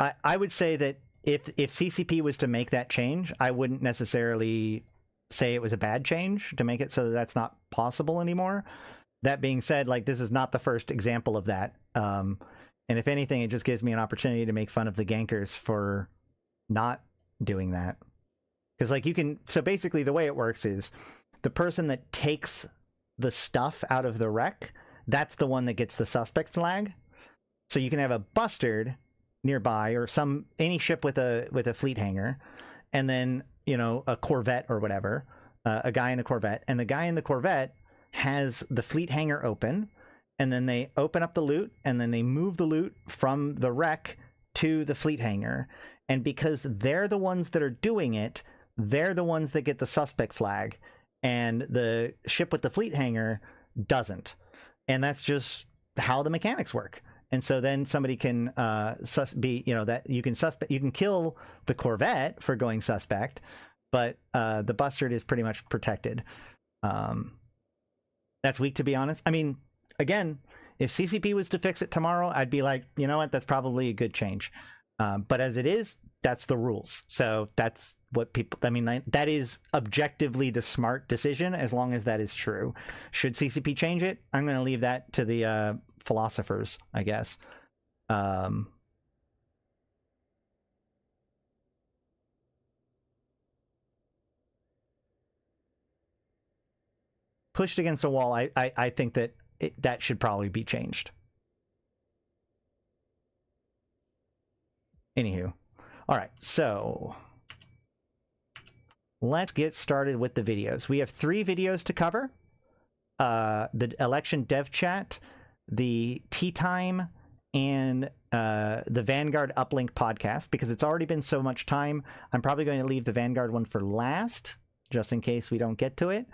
I would say that if CCP was to make that change, I wouldn't necessarily say it was a bad change to make it so that that's not possible anymore. That being said, like, this is not the first example of that. And if anything, it just gives me an opportunity to make fun of the gankers for not doing that. Because, like, you can... So basically the way it works is the person that takes the stuff out of the wreck, that's the one that gets the suspect flag. So you can have a bustard nearby, or any ship with a fleet hangar, and then, you know, a corvette or whatever, a guy in a corvette, and the guy in the corvette has the fleet hangar open, and then they open up the loot, and then they move the loot from the wreck to the fleet hangar. And because they're the ones that are doing it, they're the ones that get the suspect flag, and the ship with the fleet hangar doesn't. And that's just how the mechanics work. And so then somebody can that you can kill the corvette for going suspect, but the bustard is pretty much protected. That's weak, to be honest. I mean, again, if CCP was to fix it tomorrow, I'd be like, you know what, that's probably a good change. But as it is, that's the rules. So that's what people, I mean, that is objectively the smart decision, as long as that is true. Should CCP change it? I'm going to leave that to the philosophers, I guess. Pushed against a wall, I think that that should probably be changed. Anywho. All right, so let's get started with the videos. We have 3 videos to cover. The election dev chat, the tea time, and the Vanguard uplink podcast. Because it's already been so much time, I'm probably going to leave the Vanguard one for last, just in case we don't get to it.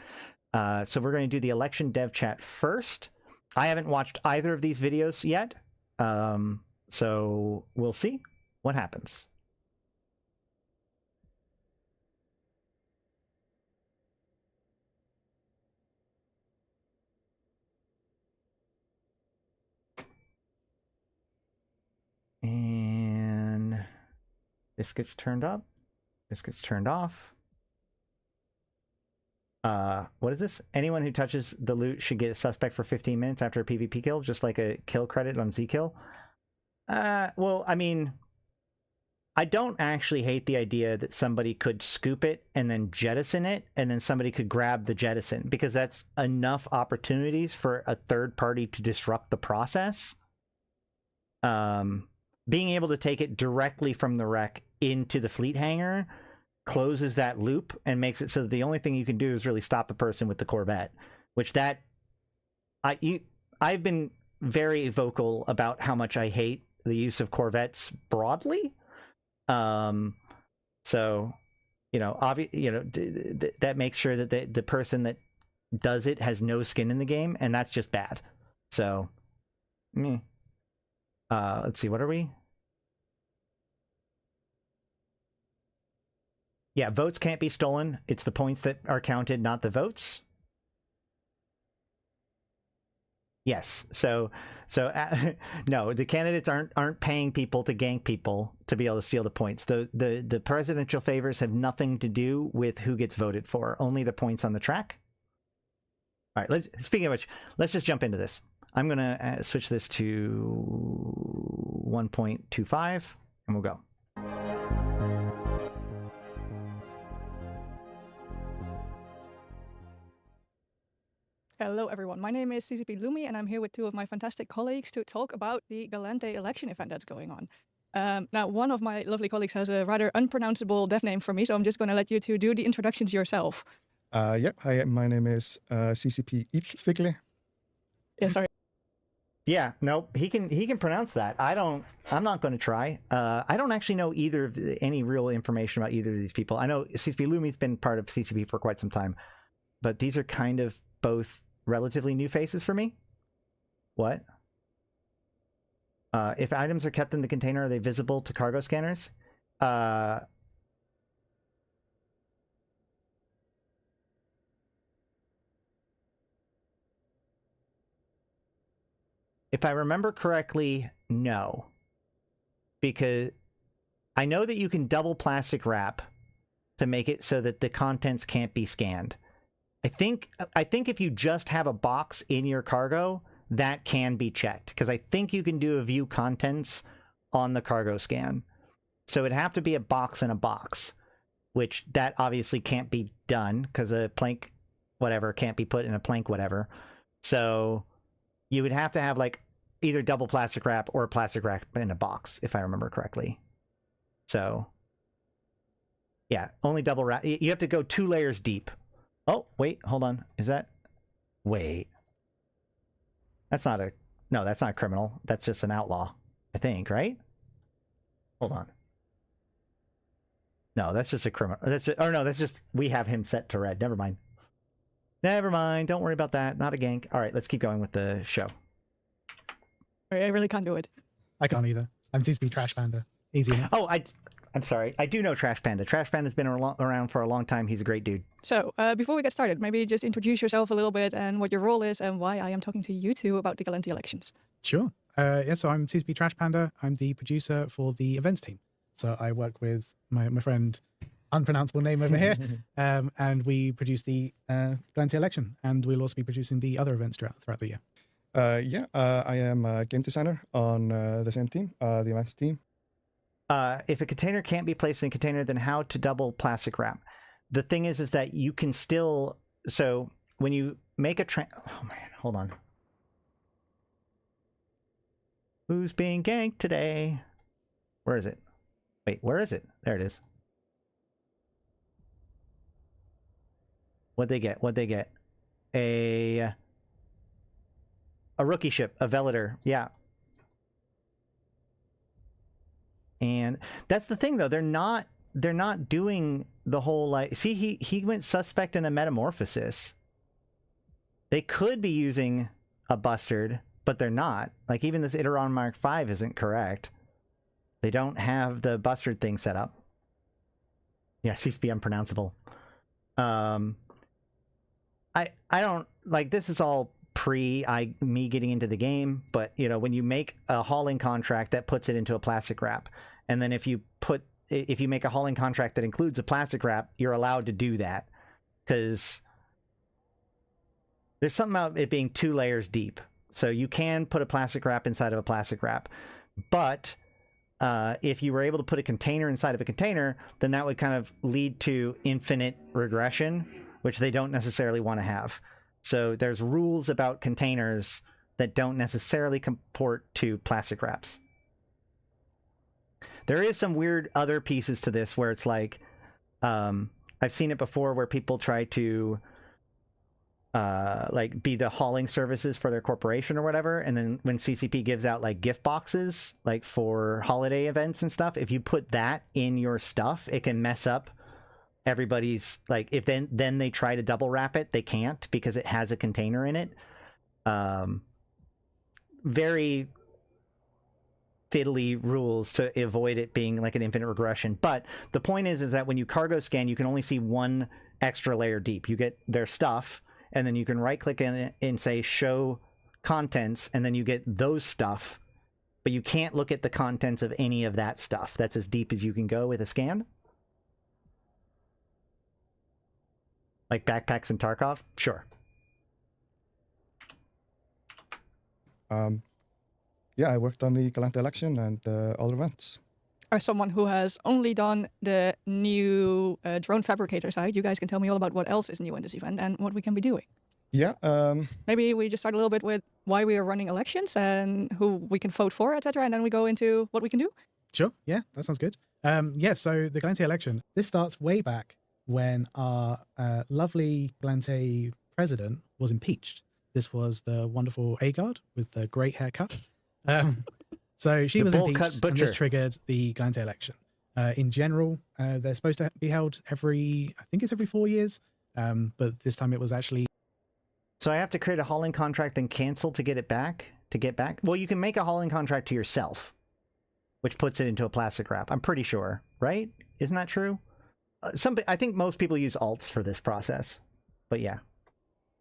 So we're going to do the election dev chat first. I haven't watched either of these videos yet, so we'll see what happens. And this gets turned up. This gets turned off. What is this? Anyone who touches the loot should get a suspect for 15 minutes after a PvP kill, just like a kill credit on Zkill. Well, I mean, I don't actually hate the idea that somebody could scoop it and then jettison it, and then somebody could grab the jettison, because that's enough opportunities for a third party to disrupt the process. Being able to take it directly from the wreck into the fleet hangar closes that loop and makes it so that the only thing you can do is really stop the person with the Corvette, which that I've been very vocal about how much I hate the use of Corvettes broadly. So, you know, that makes sure that the person that does it has no skin in the game, and that's just bad. So, let's see, what are we? Yeah, votes can't be stolen. It's the points that are counted, not the votes. Yes. So no, the candidates aren't paying people to gank people to be able to steal the points. The presidential favors have nothing to do with who gets voted for. Only the points on the track. All right. Speaking of which, let's just jump into this. I'm gonna switch this to 1.25, and we'll go. Hello everyone, my name is CCP Lumii, and I'm here with 2 of my fantastic colleagues to talk about the Gallente election event that's going on. Now, one of my lovely colleagues has a rather unpronounceable dev name for me, so I'm just going to let you 2 do the introductions yourself. Yep, hi, my name is CCP Ilring. Yeah, sorry. Yeah, no, he can pronounce that. I'm not going to try. I don't actually know any real information about either of these people. I know CCP Lumi's been part of CCP for quite some time, but these are kind of both relatively new faces for me. What? If items are kept in the container, are they visible to cargo scanners? If I remember correctly, no. Because I know that you can double plastic wrap to make it so that the contents can't be scanned. I think if you just have a box in your cargo, that can be checked, because I think you can do a view contents on the cargo scan. So it'd have to be a box in a box, which that obviously can't be done because a plank whatever can't be put in a plank whatever. So you would have to have like either double plastic wrap or a plastic wrap in a box, if I remember correctly. So yeah, only double wrap. You have to go 2 layers deep. Oh, wait, hold on. Is that... Wait. That's not a... No, that's not a criminal. That's just an outlaw, I think, right? Hold on. No, that's just a criminal. That's just... Or no, that's just... We have him set to red. Never mind. Never mind. Don't worry about that. Not a gank. All right, let's keep going with the show. I really can't do it. I can't either. I'm CCP Trash Panda. Easy enough. Oh, I'm sorry. I do know Trash Panda. Trash Panda's been around for a long time. He's a great dude. So, before we get started, maybe just introduce yourself a little bit and what your role is and why I am talking to you 2 about the Gallente elections. Sure. Yeah, so I'm CCP Trash Panda. I'm the producer for the events team. So I work with my friend, unpronounceable name over here, and we produce the Gallente election, and we'll also be producing the other events throughout the year. I am a game designer on the same team, the events team. If a container can't be placed in a container, then how to double plastic wrap? The thing is that you can still... So when you make a... Oh, man, hold on. Who's being ganked today? Where is it? Wait, where is it? There it is. What'd they get? What'd they get? A rookie ship, a Velator. Yeah. And that's the thing, though. They're not doing the whole, like... See, he went suspect in a metamorphosis. They could be using a bustard, but they're not. Like, even this Iteron Mark V isn't correct. They don't have the bustard thing set up. Yeah, seems to be unpronounceable. I don't... Like, this is all me getting into the game, but, you know, when you make a hauling contract, that puts it into a plastic wrap. And then if you make a hauling contract that includes a plastic wrap, you're allowed to do that. Because there's something about it being 2 layers deep. So you can put a plastic wrap inside of a plastic wrap. But if you were able to put a container inside of a container, then that would kind of lead to infinite regression, which they don't necessarily want to have. So there's rules about containers that don't necessarily comport to plastic wraps. There is some weird other pieces to this where it's like, I've seen it before where people try to like be the hauling services for their corporation or whatever, and then when CCP gives out like gift boxes like for holiday events and stuff, if you put that in your stuff, it can mess up everybody's, like, if then they try to double wrap it, they can't because it has a container in it. Very fiddly rules to avoid it being like an infinite regression. But the point is that when you cargo scan, you can only see 1 extra layer deep. You get their stuff, and then you can right click in it and say show contents, and then you get those stuff, but you can't look at the contents of any of that stuff. That's as deep as you can go with a scan. Like backpacks and Tarkov? Sure. Yeah, I worked on the Gallente election and other events. As someone who has only done the new drone fabricator side, you guys can tell me all about what else is new in this event and what we can be doing. Yeah. Maybe we just start a little bit with why we are running elections and who we can vote for, etc., and then we go into what we can do. Sure. Yeah, that sounds good. Yeah, so the Gallente election, this starts way back when our lovely Gallente president was impeached. This was the wonderful Agard with the great haircut. So she was impeached, and this triggered the Gallente election. In general, they're supposed to be held every 4 years, but this time it was actually... So I have to create a hauling contract and cancel to get it back? To get back? Well, you can make a hauling contract to yourself, which puts it into a plastic wrap. I'm pretty sure, right? Isn't that true? I think most people use alts for this process, but yeah.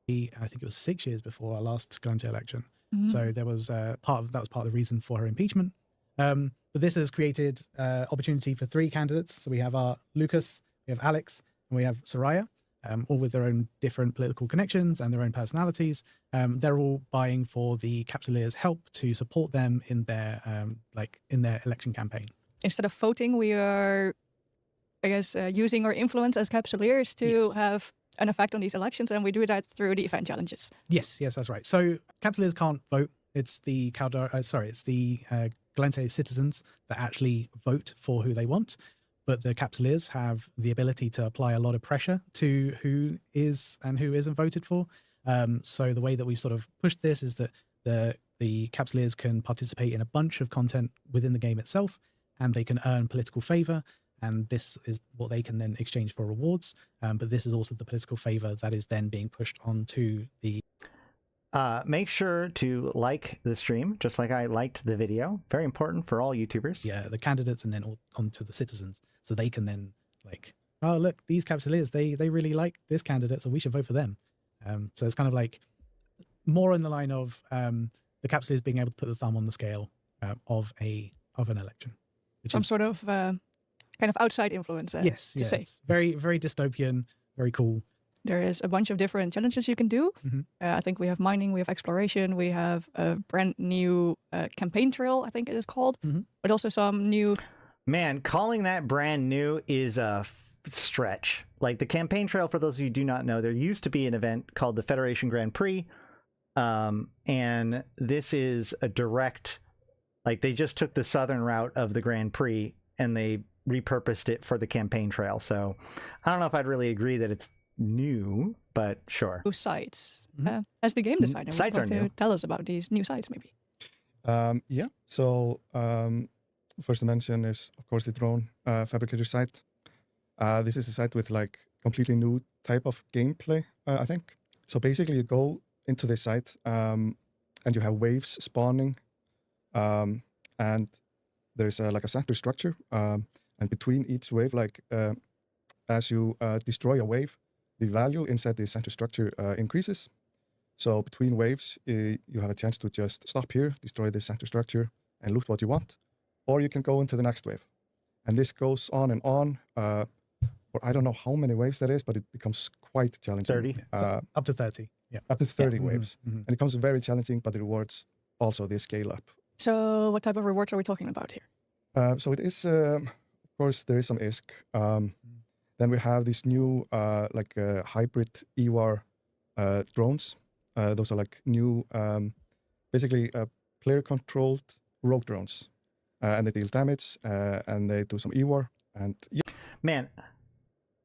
I think it was 6 years before our last Gallente election. Mm-hmm. So there was that was part of the reason for her impeachment. But this has created opportunity for 3 candidates. So we have our Lucas, we have Alex, and we have Soraya, all with their own different political connections and their own personalities. They're all vying for the Capsuleers' help to support them in their in their election campaign. Instead of voting, we are, I guess, using our influence as Capsuleers to have an effect on these elections, and we do that through the event challenges. Yes, that's right. So Capsuleers can't vote. It's the Gallente citizens that actually vote for who they want, but the Capsuleers have the ability to apply a lot of pressure to who is and who isn't voted for. So the way that we've sort of pushed this is that the Capsuleers can participate in a bunch of content within the game itself, and they can earn political favor. And this is what they can then exchange for rewards. But this is also the political favor that is then being pushed onto the... Make sure to like the stream, just like I liked the video. Very important for all YouTubers. Yeah, the candidates and then onto the citizens. So they can then like, oh, look, these Capsuleers, they really like this candidate, so we should vote for them. So it's kind of like more in the line of the Capsuleers being able to put the thumb on the scale of an election. which Some is sort of kind of outside influence. yes, to yeah, say. it's very dystopian, very cool. There is a bunch of different challenges you can do. I think we have mining, we have exploration, we have a brand new campaign trail, I think it is called, but also some new. Man, calling that brand new is a stretch. Like the campaign trail, for those of you who do not know, there used to be an event called the Federation Grand Prix, and this is a direct, like they just took the southern route of the Grand Prix and they repurposed it for the campaign trail. So I don't know if I'd really agree that it's new, but sure. Sites. As the game designer, would Sites you are like to new. tell us about these new sites, maybe? Yeah. So first to mention is of course the drone fabricator site. This is a site with like completely new type of gameplay, I think. So basically you go into this site and you have waves spawning, and there's like a center structure, and between each wave, like as you destroy a wave, the value inside the center structure increases. So between waves, you have a chance to just stop here, destroy the center structure, and loot what you want, or you can go into the next wave. And this goes on and on. For I don't know how many waves that is, but it becomes quite challenging. 30? Up to 30. Yeah. Up to 30 waves. Mm-hmm. And it becomes very challenging, but the rewards also they scale up. So what type of rewards are we talking about here? So it is, of course, there is some ISK. Then we have these new hybrid EWAR drones. Those are like new, basically player-controlled rogue drones. And they deal damage, and they do some EWAR. And yeah. Man,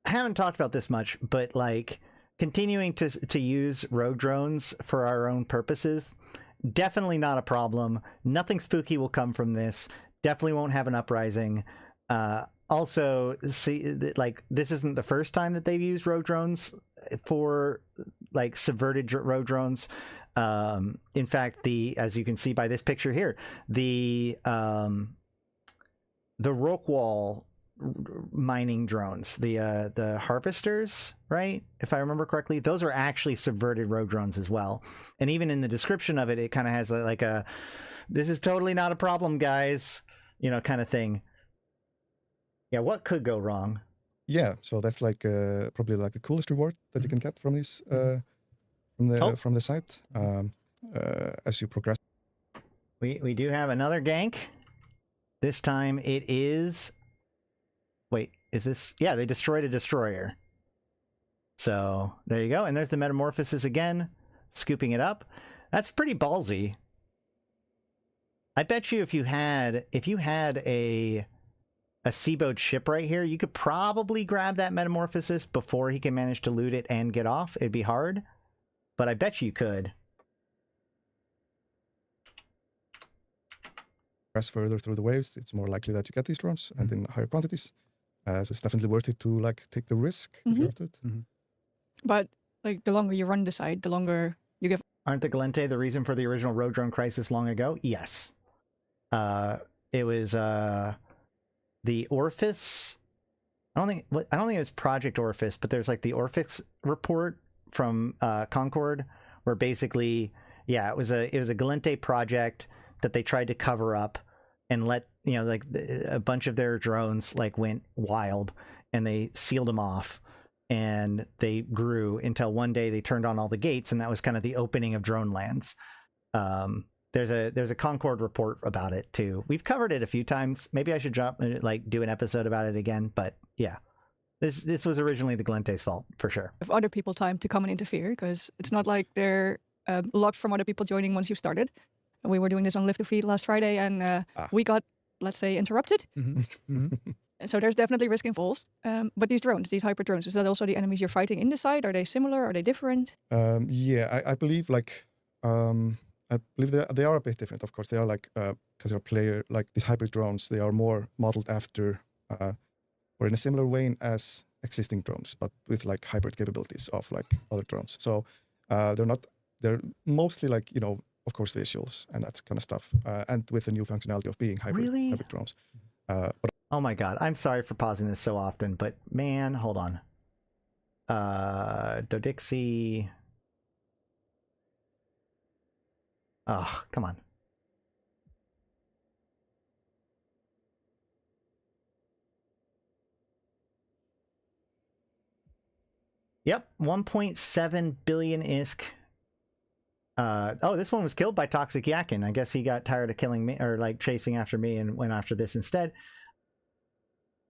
I haven't talked about this much, but like continuing to use rogue drones for our own purposes, definitely not a problem. Nothing spooky will come from this. Definitely won't have an uprising. Also, see, like this isn't the first time that they've used rogue drones for like subverted rogue drones. In fact, as you can see by this picture here, the Rockwall mining drones, the harvesters, right? If I remember correctly, those are actually subverted rogue drones as well. And even in the description of it, it kind of has like a, this is totally not a problem, guys, you know, kind of thing. Yeah, what could go wrong? Yeah, so that's like probably like the coolest reward that you can get from these from the site as you progress. We do have another gank. This time it is. Wait, is this? Yeah, they destroyed a destroyer. So there you go, and there's the metamorphosis again, scooping it up. That's pretty ballsy. I bet you if you had a Seaboat ship right here, you could probably grab that metamorphosis before he can manage to loot it and get off. It'd be hard, but I bet you could. Progress further through the waves, it's more likely that you get these drones and in higher quantities. So it's definitely worth it to like take the risk if you have to do it. But like the longer you run the site, the longer you give. Aren't the Gallente the reason for the original rogue drone crisis long ago? Yes. It was the Orpheus. I don't think it was Project Orpheus, but there's like the Orpheus report from Concord, where basically, yeah, it was a Gallente project that they tried to cover up and let, you know, like a bunch of their drones like went wild and they sealed them off and they grew until one day they turned on all the gates, and that was kind of the opening of drone lands. There's a Concord report about it too. We've covered it a few times. Maybe I should do an episode about it again, but yeah. This was originally the Galente's fault, for sure. Give other people time to come and interfere, because it's not like they're locked from other people joining once you've started. We were doing this on Live to Feed last Friday, and we got, let's say, interrupted. So there's definitely risk involved. But these drones, these hyper drones, is that also the enemies you're fighting in the site? Are they similar? Are they different? Yeah, I believe like I believe they are a bit different. Of course, they are like because they're like these hybrid drones. They are more modeled after or in a similar vein as existing drones, but with like hybrid capabilities of like other drones. So they're mostly like, you know, of course, visuals and that kind of stuff, and with the new functionality of being hybrid drones. But oh my god, I'm sorry for pausing this so often, but man, hold on. Dodixie. Oh, come on. Yep, 1.7 billion ISK. Oh, this one was killed by Toxic Yakin. I guess he got tired of killing me, or like chasing after me, and went after this instead.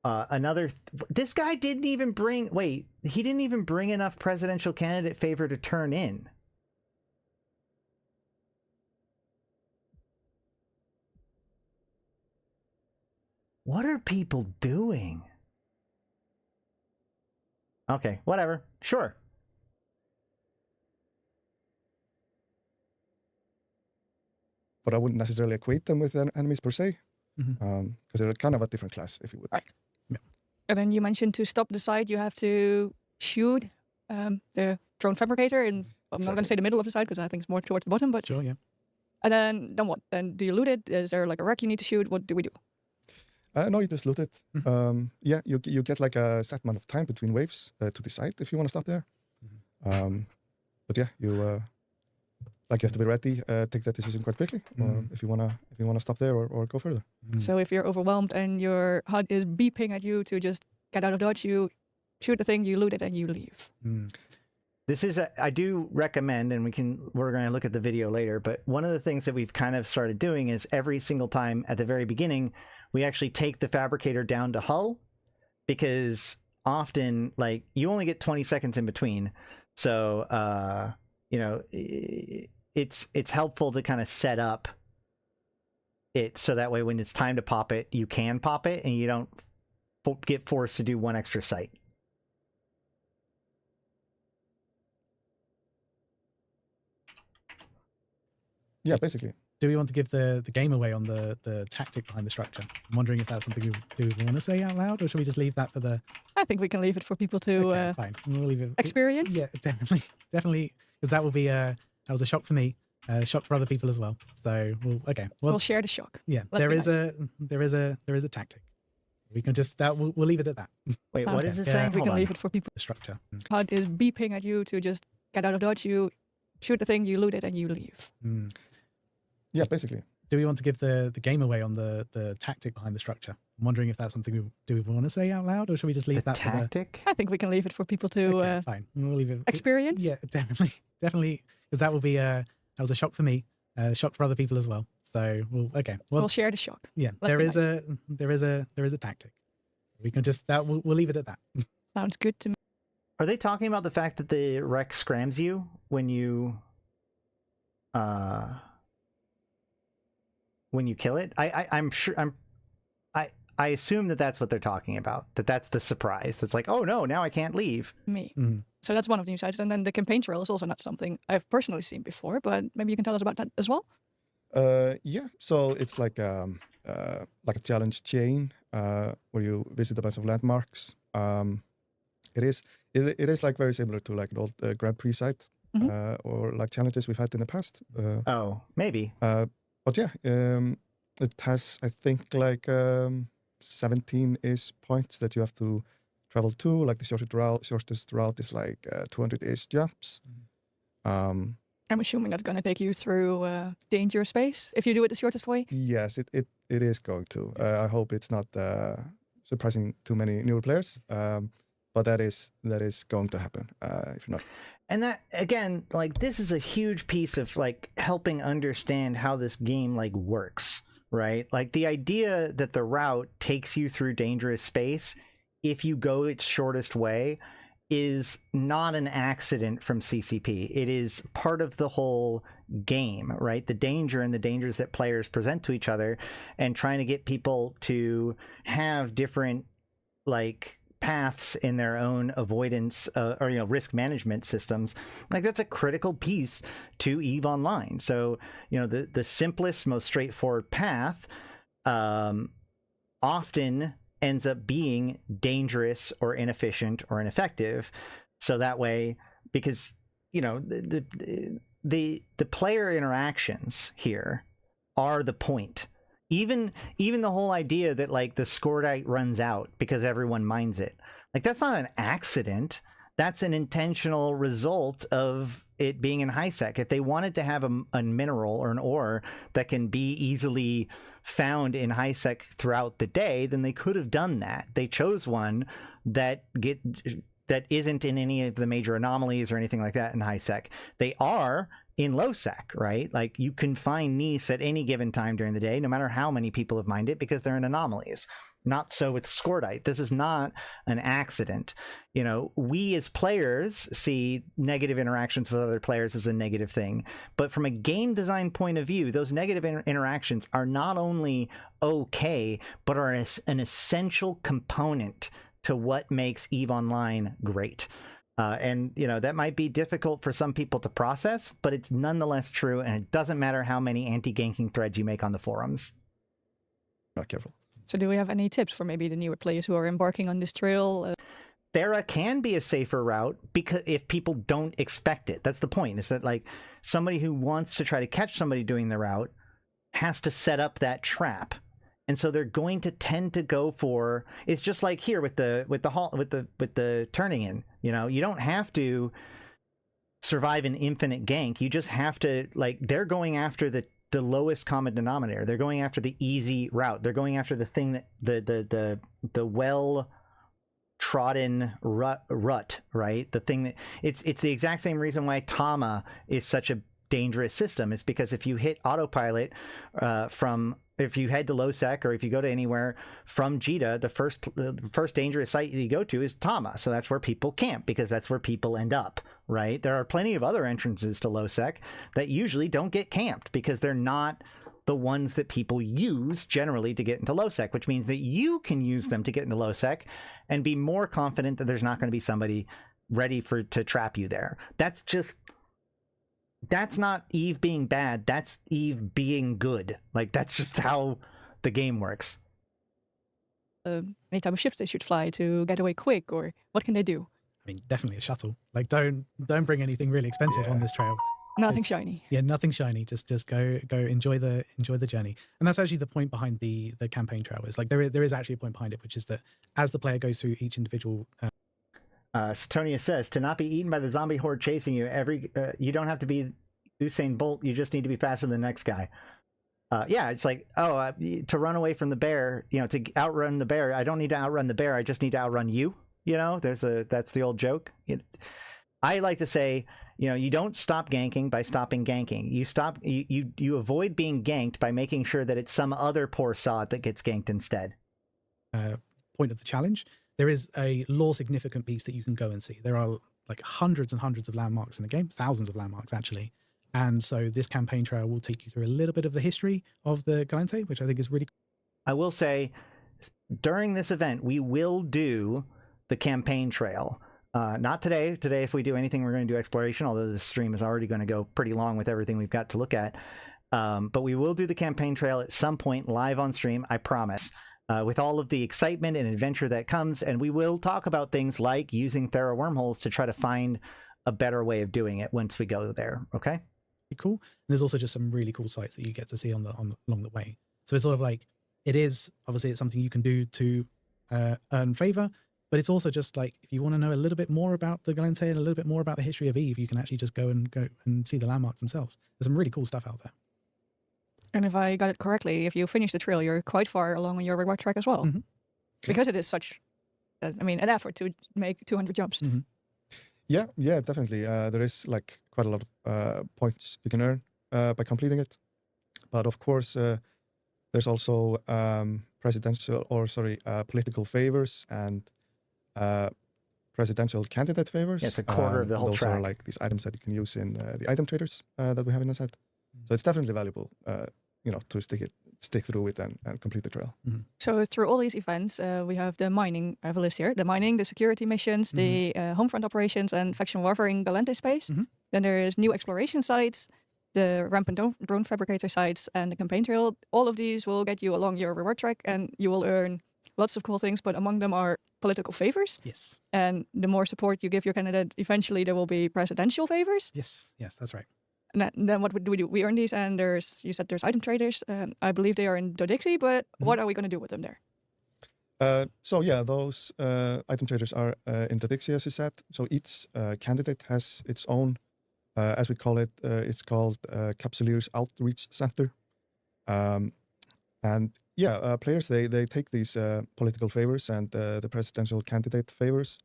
This guy didn't even bring. Wait, he didn't even bring enough presidential candidate favor to turn in. What are people doing? Okay, whatever. Sure. But I wouldn't necessarily equate them with enemies per se, because they're kind of a different class, if you would. Right. Yeah. And then you mentioned to stop the site, you have to shoot the drone fabricator in, I'm not going to say the middle of the site, because I think it's more towards the bottom, but... Sure, yeah. And then what? Then do you loot it? Is there like a wreck you need to shoot? What do we do? No, you just loot it. Yeah, you get like a set amount of time between waves to decide if you want to stop there. But yeah, you have to be ready, take that decision quite quickly, or if you wanna stop there or go further. So if you're overwhelmed and your HUD is beeping at you to just get out of dodge, you shoot the thing, you loot it, and you leave. This is I do recommend, and we're going to look at the video later, but one of the things that we've kind of started doing is every single time at the very beginning, we actually take the fabricator down to hull, because often, like, you only get 20 seconds in between. So, you know, it's helpful to kind of set up it so that way when it's time to pop it, you can pop it and you don't get forced to do one extra site. Yeah, basically. Do we want to give the game away on the tactic behind the structure? I'm wondering if that's something we want to say out loud, or should we just leave that for the... I think we can leave it for people to fine. We'll leave it. Experience? Yeah, definitely. Because that will be that was a shock for me, shock for other people as well. So we'll share the shock. Yeah, there is a tactic. We can just we'll leave it at that. Wait, what is it saying? We can leave it for people. The structure. HUD is beeping at you to just get out of dodge. You shoot the thing, you loot it, and you leave. Yeah, basically. Do we want to give the game away on the tactic behind the structure? I'm wondering if that's something we want to say out loud, or should we just leave that tactic? I think we can leave it for people to fine. We'll leave it. Experience? Yeah, definitely. Because that will be that was a shock for me, shock for other people as well. So we'll share the shock. Yeah, there is a tactic. We can just we'll leave it at that. Sounds good to me. Are they talking about the fact that the wreck scrams you when you kill it? I'm sure I assume that that's what they're talking about. That's the surprise. That's like, oh no, now I can't leave. So that's one of the new sites. And then the campaign trail is also not something I've personally seen before, but maybe you can tell us about that as well. Yeah. So it's like a challenge chain where you visit a bunch of landmarks. It is like very similar to like an old Grand Prix site or like challenges we've had in the past. Oh, maybe. But yeah, it has, I think, like 17-ish points that you have to travel to. Like the shortest route is like 200-ish jumps. I'm assuming that's going to take you through dangerous space if you do it the shortest way. Yes, it is going to. I hope it's not surprising too many newer players. But that is going to happen if you're not. And that, again, like, this is a huge piece of like helping understand how this game like works, right? Like the idea that the route takes you through dangerous space if you go its shortest way is not an accident from CCP. It is part of the whole game, right? The danger and the dangers that players present to each other, and trying to get people to have different like paths in their own avoidance or risk management systems. Like that's a critical piece to EVE Online. So the simplest, most straightforward path often ends up being dangerous or inefficient or ineffective. So that way, because the player interactions here are the point. Even the whole idea that like the scordite runs out because everyone mines it, like that's not an accident. That's an intentional result of it being in high sec. If they wanted to have a mineral or an ore that can be easily found in high sec throughout the day, then they could have done that. They chose one that that isn't in any of the major anomalies or anything like that in high sec. They are in low sec, right? Like you can find Nice at any given time during the day, no matter how many people have mined it, because they're in anomalies. Not so with Scordite. This is not an accident. You know, we as players see negative interactions with other players as a negative thing. But from a game design point of view, those negative interactions are not only okay, but are an essential component to what makes EVE Online great. And, you know, that might be difficult for some people to process, but it's nonetheless true. And it doesn't matter how many anti-ganking threads you make on the forums. Not careful. So do we have any tips for maybe the newer players who are embarking on this trail? Thera can be a safer route because if people don't expect it. That's the point, is that like somebody who wants to try to catch somebody doing the route has to set up that trap. And so they're going to tend to go for, it's just like here with the turning in, you know, you don't have to survive an infinite gank. You just have to, like, they're going after the lowest common denominator. They're going after the easy route. They're going after the thing that the well trodden rut, right? The thing that it's the exact same reason why Tama is such a dangerous system. It's because if you hit autopilot if you head to low sec or if you go to anywhere from Jita, the first dangerous site you go to is Tama. So that's where people camp, because that's where people end up, right? There are plenty of other entrances to low sec that usually don't get camped because they're not the ones that people use generally to get into low sec, which means that you can use them to get into low sec and be more confident that there's not going to be somebody ready to trap you there. That's not EVE being bad. That's EVE being good. Like, that's just how the game works. Any type of ships they should fly to get away quick, or what can they do? I mean, definitely a shuttle. Like, don't bring anything really expensive on this trail. Nothing shiny. Yeah, nothing shiny. Just go enjoy the journey. And that's actually the point behind the campaign trail. Is like there is actually a point behind it, which is that as the player goes through each individual. Satonia says, to not be eaten by the zombie horde chasing you, you don't have to be Usain Bolt, you just need to be faster than the next guy. Yeah, it's like, to run away from the bear, you know, to outrun the bear, I don't need to outrun the bear, I just need to outrun you. You know, that's the old joke. I like to say, you know, you don't stop ganking by stopping ganking. You avoid being ganked by making sure that it's some other poor sod that gets ganked instead. Point of the challenge. There is a lore significant piece that you can go and see. There are like hundreds and hundreds of landmarks in the game, thousands of landmarks actually. And so this campaign trail will take you through a little bit of the history of the Gallente, which I think is really cool. I will say, during this event, we will do the campaign trail. Not today. Today, if we do anything, we're going to do exploration, although the stream is already going to go pretty long with everything we've got to look at. But we will do the campaign trail at some point live on stream, I promise. With all of the excitement and adventure that comes, and we will talk about things like using Thera wormholes to try to find a better way of doing it once we go there. Okay, cool. And there's also just some really cool sites that you get to see along the way. So it's sort of like, it's something you can do to earn favor, but it's also just like, if you want to know a little bit more about the Gallente and a little bit more about the history of EVE, you can actually just go and see the landmarks themselves. There's some really cool stuff out there. And if I got it correctly, if you finish the trail, you're quite far along on your reward track as well. Mm-hmm. Because it is such, an effort to make 200 jumps. Mm-hmm. Yeah, definitely. There is like quite a lot of points you can earn by completing it. But of course, there's also political favors and presidential candidate favors. Yeah, it's a quarter of the whole track. Those are like these items that you can use in the item traders that we have in the set. So it's definitely valuable, to stick through it and complete the trail. Mm-hmm. So through all these events, we have the mining. I have a list here: the mining, the security missions, the homefront operations, and faction warfare in Gallente space. Mm-hmm. Then there is new exploration sites, the rampant drone fabricator sites, and the campaign trail. All of these will get you along your reward track, and you will earn lots of cool things. But among them are political favors. Yes. And the more support you give your candidate, eventually there will be presidential favors. Yes, that's right. And then what do we do? We earn these, and you said there's item traders. I believe they are in Dodixie, but what are we going to do with them there? Those item traders are in Dodixie, as you said. So each candidate has its own, as we call it, it's called Capsuleers Outreach Center. Players, they take these political favors and the presidential candidate favors,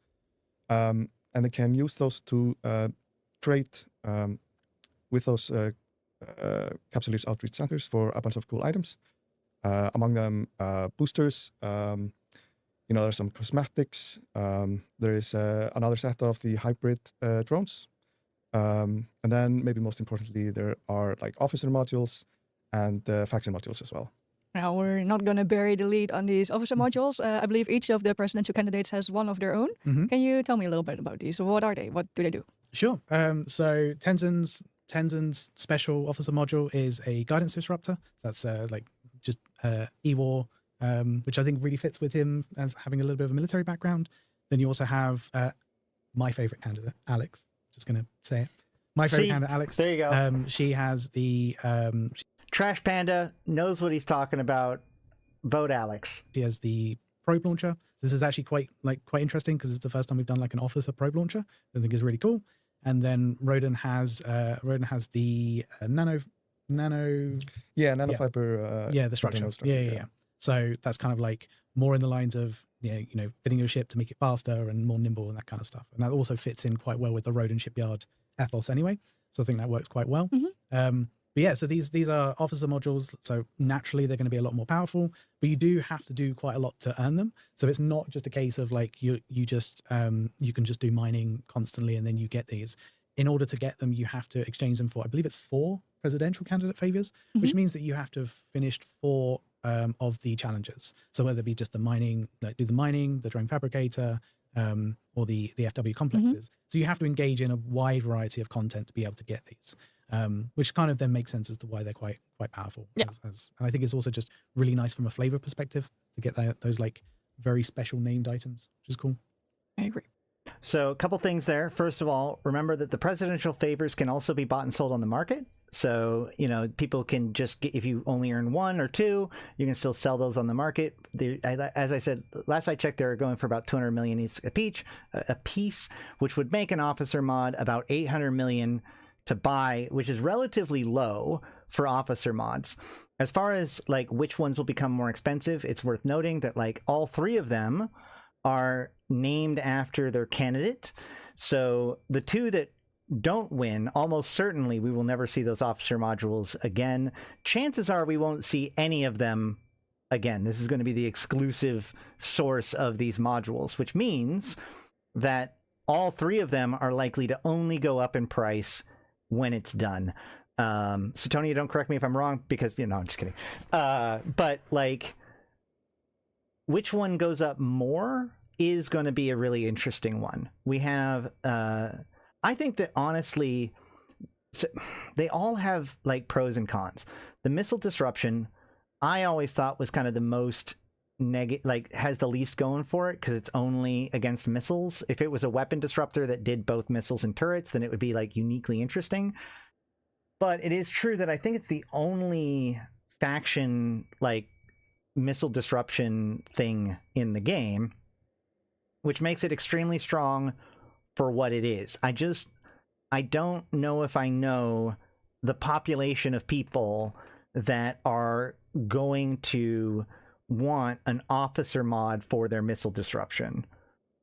and they can use those to trade with those Capsuleers outreach centers for a bunch of cool items. Among them, boosters. There's some cosmetics. There is another set of the hybrid drones. And then maybe most importantly, there are like officer modules and faction modules as well. Now, we're not going to bury the lead on these officer modules. I believe each of the presidential candidates has one of their own. Can you tell me a little bit about these? What are they? What do they do? Sure. So Tenzin's special officer module is a guidance disruptor. So that's like just E-War, which I think really fits with him as having a little bit of a military background. Then you also have my favorite candidate, Alex. Just going to say it. My favorite candidate, Alex. There you go. She has the... Trash Panda knows what he's talking about. Vote Alex. She has the probe launcher. This is actually quite interesting because it's the first time we've done like an officer probe launcher. I think is really cool. And then Roden has the nano. Yeah, nanofiber. The structure. Yeah. So that's kind of like more in the lines of fitting your ship to make it faster and more nimble and that kind of stuff. And that also fits in quite well with the Roden shipyard ethos anyway. So I think that works quite well. But yeah, so these are officer modules, so naturally they're going to be a lot more powerful, but you do have to do quite a lot to earn them. So it's not just a case of like you can just do mining constantly and then you get these. In order to get them, you have to exchange them for, I believe it's 4 presidential candidate favors, which means that you have to have finished 4 of the challenges. So whether it be just the mining, like do the mining, the drone fabricator, or the FW complexes. So you have to engage in a wide variety of content to be able to get these. Which kind of then makes sense as to why they're quite powerful. Yeah. And I think it's also just really nice from a flavor perspective to get those like very special named items, which is cool. I agree. So a couple things there. First of all, remember that the presidential favors can also be bought and sold on the market. So, people can just get, if you only earn 1 or 2, you can still sell those on the market. As I said, last I checked, they're going for about 200 million a piece, which would make an officer mod about 800 million to buy, which is relatively low for officer mods. As far as like which ones will become more expensive, it's worth noting that like all 3 of them are named after their candidate. So the 2 that don't win, almost certainly we will never see those officer modules again. Chances are we won't see any of them again. This is going to be the exclusive source of these modules, which means that all 3 of them are likely to only go up in price when it's done. So Tony, don't correct me if I'm wrong, because I'm just kidding. But like, which one goes up more is going to be a really interesting one. We have I think that honestly they all have like pros and cons. The missile disruption I always thought was kind of the most negative, like has the least going for it because it's only against missiles. If it was a weapon disruptor that did both missiles and turrets, then it would be like uniquely interesting. But it is true that I think it's the only faction like missile disruption thing in the game, which makes it extremely strong for what it is. I don't know if I know the population of people that are going to want an officer mod for their missile disruption.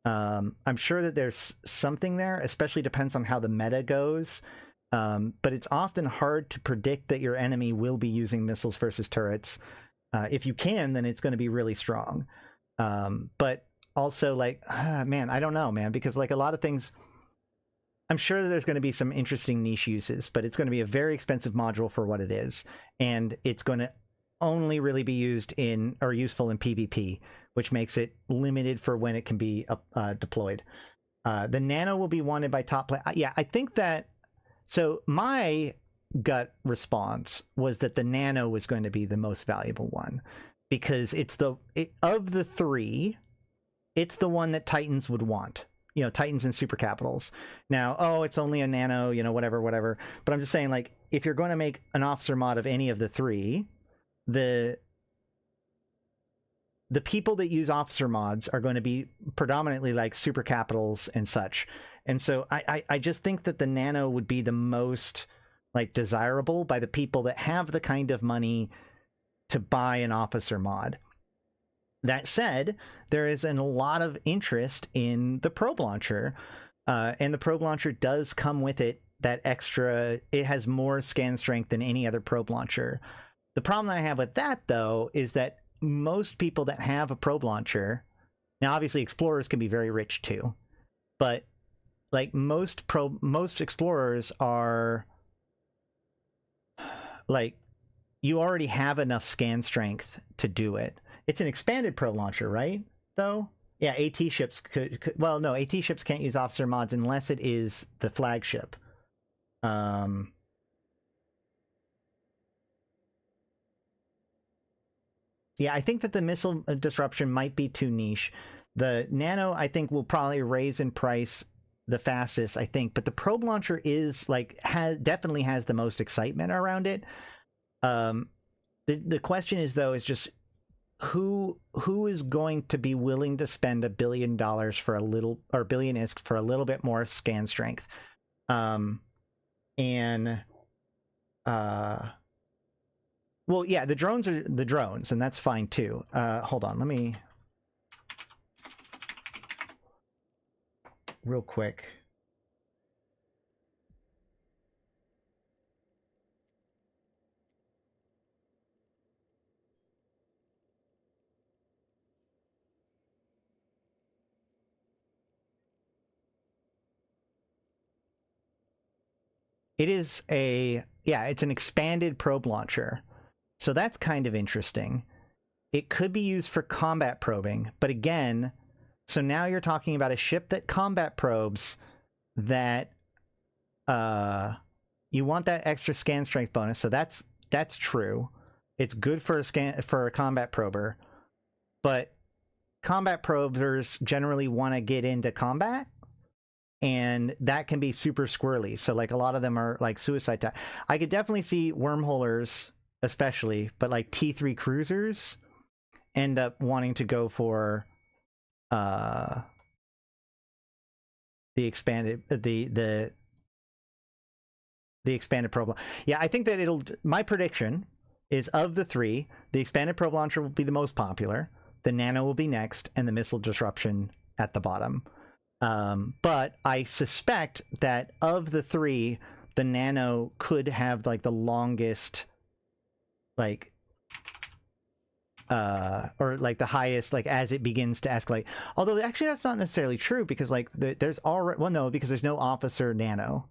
I'm sure that there's something there, especially depends on how the meta goes. But it's often hard to predict that your enemy will be using missiles versus turrets. If you can, then it's going to be really strong. But also like, man, I don't know, man, because like a lot of things, I'm sure that there's going to be some interesting niche uses, but it's going to be a very expensive module for what it is. And it's going to only really be used in or useful in PvP, which makes it limited for when it can be deployed. The nano will be wanted by top play. Yeah, I think that. So my gut response was that the nano was going to be the most valuable one because of the 3, it's the one that Titans would want. Titans and super capitals. Now, it's only a nano, whatever. But I'm just saying, like, if you're going to make an officer mod of any of the 3, the people that use officer mods are going to be predominantly like super capitals and such. And so I just think that the nano would be the most like desirable by the people that have the kind of money to buy an officer mod. That said, there is a lot of interest in the probe launcher, and the probe launcher does come with it that extra. It has more scan strength than any other probe launcher. The problem that I have with that, though, is that most people that have a probe launcher, now obviously explorers can be very rich too, but like most explorers are like, you already have enough scan strength to do it. It's an expanded probe launcher, right? Though, yeah, AT ships could well, no, AT ships can't use officer mods unless it is the flagship. Yeah, I think that the missile disruption might be too niche. The nano, I think, will probably raise in price the fastest, I think, but the probe launcher is like definitely has the most excitement around it. The question is, though, is just who is going to be willing to spend $1 billion for a little, or billion ISK for a little bit more scan strength. Well, yeah, the drones are the drones, and that's fine too. Hold on, let me real quick. It is it's an expanded probe launcher. So that's kind of interesting. It could be used for combat probing, but again, so now you're talking about a ship that combat probes that you want that extra scan strength bonus. So that's true. It's good for a combat prober, but combat probers generally want to get into combat, and that can be super squirrely. So like a lot of them are like suicide type. I could definitely see wormholers especially, but like T3 cruisers end up wanting to go for the expanded the expanded probe. Yeah, I think that my prediction is, of the three, the expanded probe launcher will be the most popular, the nano will be next, and the missile disruption at the bottom. But I suspect that of the three, the nano could have like the longest, like, or like the highest, like as it begins to escalate. Although actually that's not necessarily true, because like there's already, well, no, because there's no officer nano.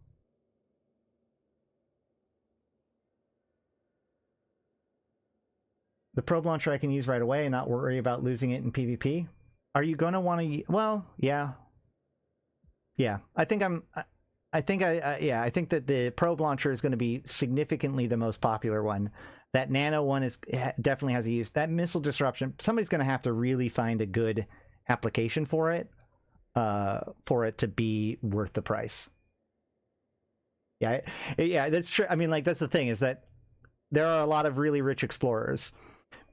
The probe launcher I can use right away and not worry about losing it in PvP. Are you going to want to? Well, yeah. Yeah, I think that the probe launcher is going to be significantly the most popular one. That nano one definitely has a use. That missile disruption, somebody's going to have to really find a good application for it to be worth the price. Yeah, that's true. I mean, like, that's the thing, is that there are a lot of really rich explorers,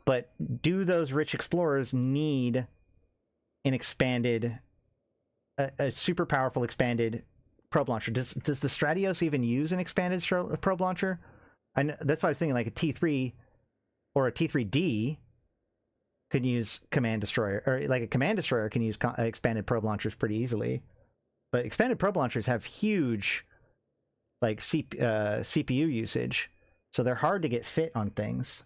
but do those rich explorers need an expanded, a super powerful expanded probe launcher? Does the Stratios even use an expanded probe launcher? That's why I was thinking like a T3 or a T3D could use command destroyer, or like a command destroyer can use expanded probe launchers pretty easily. But expanded probe launchers have huge like CPU usage, so they're hard to get fit on things.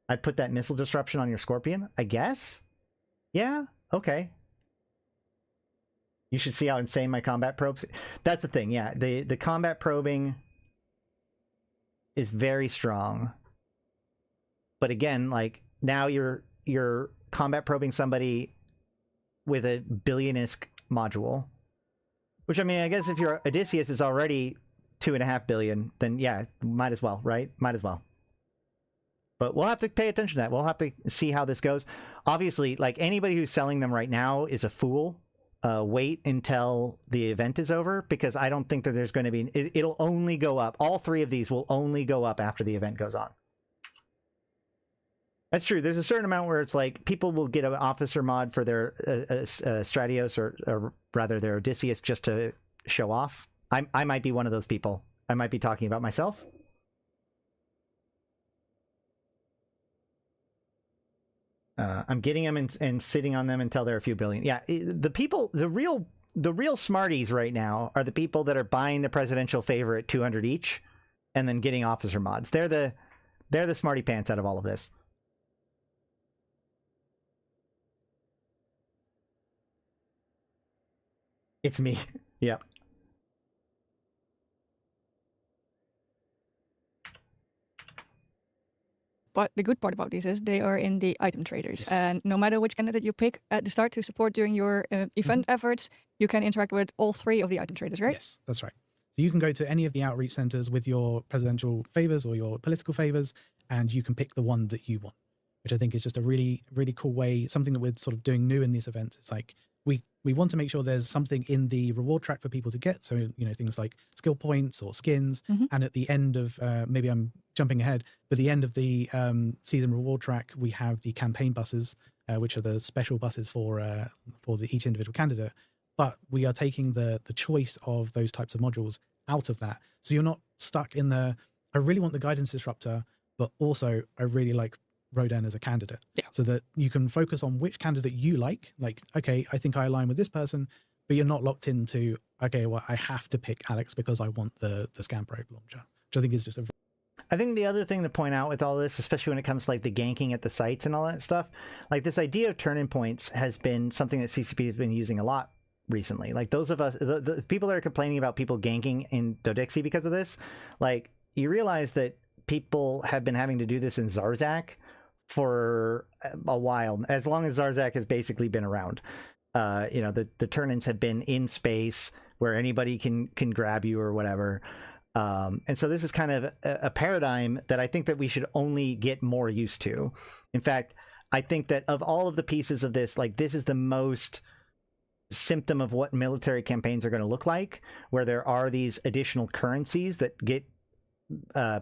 I'd put that missile disruption on your Scorpion, I guess. Yeah, okay. You should see how insane my combat probes. That's the thing, yeah. The combat probing is very strong. But again, like, now you're combat probing somebody with a billion ISK module. Which, I mean, I guess if your Odysseus is already 2.5 billion, then yeah, might as well, right? Might as well. But we'll have to pay attention to that. We'll have to see how this goes. Obviously, like, anybody who's selling them right now is a fool. Wait until the event is over, because I don't think that there's going to be... It'll only go up. All three of these will only go up after the event goes on. That's true. There's a certain amount where it's like people will get an officer mod for their Stratios, or rather their Odysseus, just to show off. I might be one of those people. I might be talking about myself. I'm getting them and sitting on them until they're a few billion. Yeah, the people, the real smarties right now are the people that are buying the presidential favor at 200 each, and then getting officer mods. They're the smarty pants out of all of this. It's me. Yep. But the good part about these is they are in the item traders. Yes. And no matter which candidate you pick at the start to support during your event efforts, you can interact with all 3 of the item traders, right? Yes, that's right. So you can go to any of the outreach centers with your presidential favors or your political favors, and you can pick the one that you want, which I think is just a really, really cool way, something that we're sort of doing new in these events. It's like we want to make sure there's something in the reward track for people to get. So, you know, things like skill points or skins. And at the end of, maybe I'm jumping ahead, but the end of the season reward track, we have the campaign buses, which are the special buses for each individual candidate. But we are taking the choice of those types of modules out of that. So you're not stuck in I really want the guidance disruptor, but also I really like Rodan as a candidate. Yeah. So that you can focus on which candidate you like, okay, I think I align with this person, but you're not locked into, okay, well, I have to pick Alex because I want the Scan Probe launcher, which I think is just I think the other thing to point out with all this, especially when it comes to like the ganking at the sites and all that stuff, like this idea of turn-in points has been something that CCP has been using a lot recently. Like those of us, the people that are complaining about people ganking in Dodexi because of this, like you realize that people have been having to do this in Zarzak for a while, as long as Zarzak has basically been around. You know, the turn-ins have been in space where anybody can grab you or whatever. And so this is kind of a paradigm that I think that we should only get more used to. In fact, I think that of all of the pieces of this, like this is the most symptom of what military campaigns are going to look like, where there are these additional currencies that get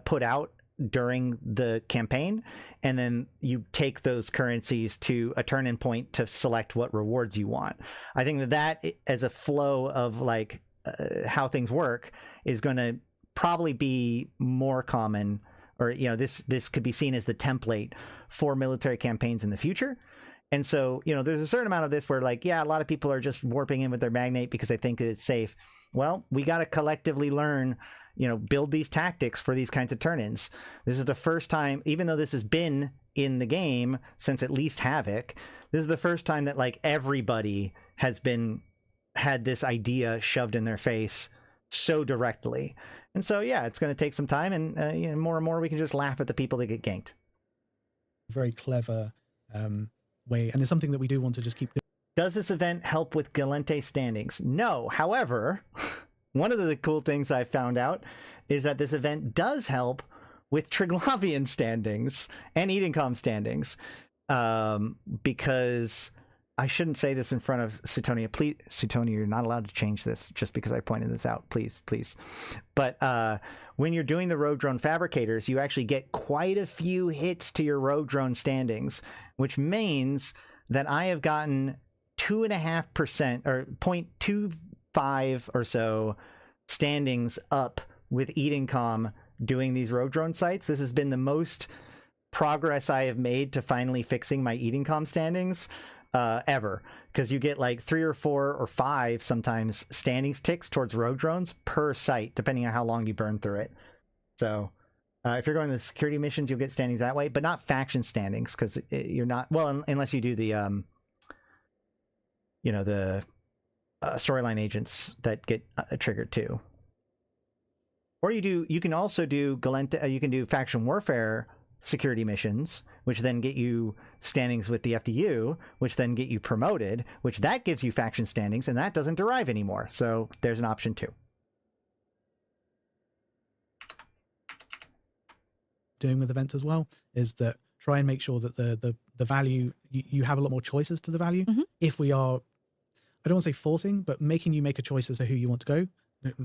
put out during the campaign, and then you take those currencies to a turn-in point to select what rewards you want. I think that as a flow of like how things work is going to probably be more common, or you know, this could be seen as the template for military campaigns in the future. And so, you know, there's a certain amount of this where like, yeah, a lot of people are just warping in with their magnate because they think that it's safe. Well, we got to collectively learn, you know, build these tactics for these kinds of turn-ins. This is the first time, even though this has been in the game since at least Havoc, this is the first time that like everybody has had this idea shoved in their face so directly. And so, yeah, it's going to take some time, and you know, more and more we can just laugh at the people that get ganked. Very clever way, and it's something that we do want to just keep doing. Does this event help with Gallente standings? No. However, one of the cool things I found out is that this event does help with Triglavian standings and Edencom standings, because I shouldn't say this in front of Suetonia. Please, Suetonia, you're not allowed to change this just because I pointed this out. Please. But when you're doing the rogue drone fabricators, you actually get quite a few hits to your rogue drone standings, which means that I have gotten 2.5% or 0.25 or so standings up with Edencom doing these rogue drone sites. This has been the most progress I have made to finally fixing my Edencom standings ever, because you get like 3 or 4 or 5 sometimes standings ticks towards rogue drones per site, depending on how long you burn through it. So if you're going to the security missions, you'll get standings that way, but not faction standings, because you're not, well, unless you do the you know, the storyline agents that get triggered too. Or you can also do Gallente, you can do faction warfare security missions, which then get you standings with the FDU, which then get you promoted, which that gives you faction standings, and that doesn't derive anymore. So there's an option too. Doing with events as well is that try and make sure that the value, you have a lot more choices to the value. If we are, I don't want to say forcing, but making you make a choice as to who you want to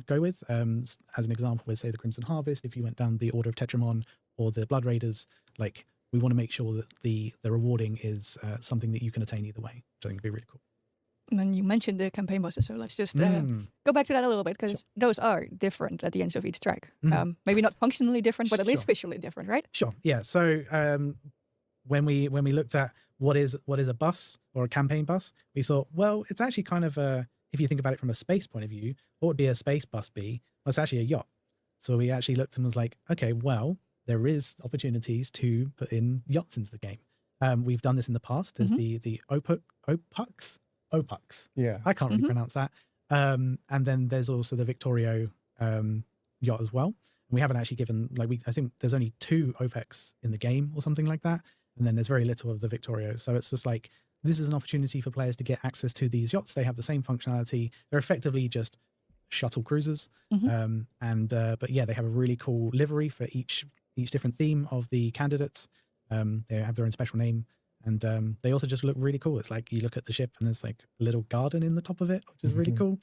go with. As an example, with say the Crimson Harvest, if you went down the Order of Tetramon or the Blood Raiders, like we want to make sure that the rewarding is something that you can attain either way, which I think would be really cool. And then you mentioned the campaign bosses, so let's just go back to that a little bit, because those are different at the ends of each track. Maybe not functionally different, but at least visually different, right? Sure, yeah. So when we looked at what is a bus or a campaign bus, we thought, well, it's actually kind of if you think about it from a space point of view, what would be a space bus be? Well, it's actually a yacht. So we actually looked and was like, okay, well, there is opportunities to put in yachts into the game. We've done this in the past. There's the Opux. Yeah. I can't really pronounce that. And then there's also the Victorio yacht as well. And we haven't actually given, I think there's only 2 OPEX in the game or something like that. And then there's very little of the Victorio. So it's just like, this is an opportunity for players to get access to these yachts. They have the same functionality. They're effectively just shuttle cruisers. But yeah, they have a really cool livery for each different theme of the candidates. They have their own special name. And they also just look really cool. It's like you look at the ship and there's like a little garden in the top of it, which is really cool.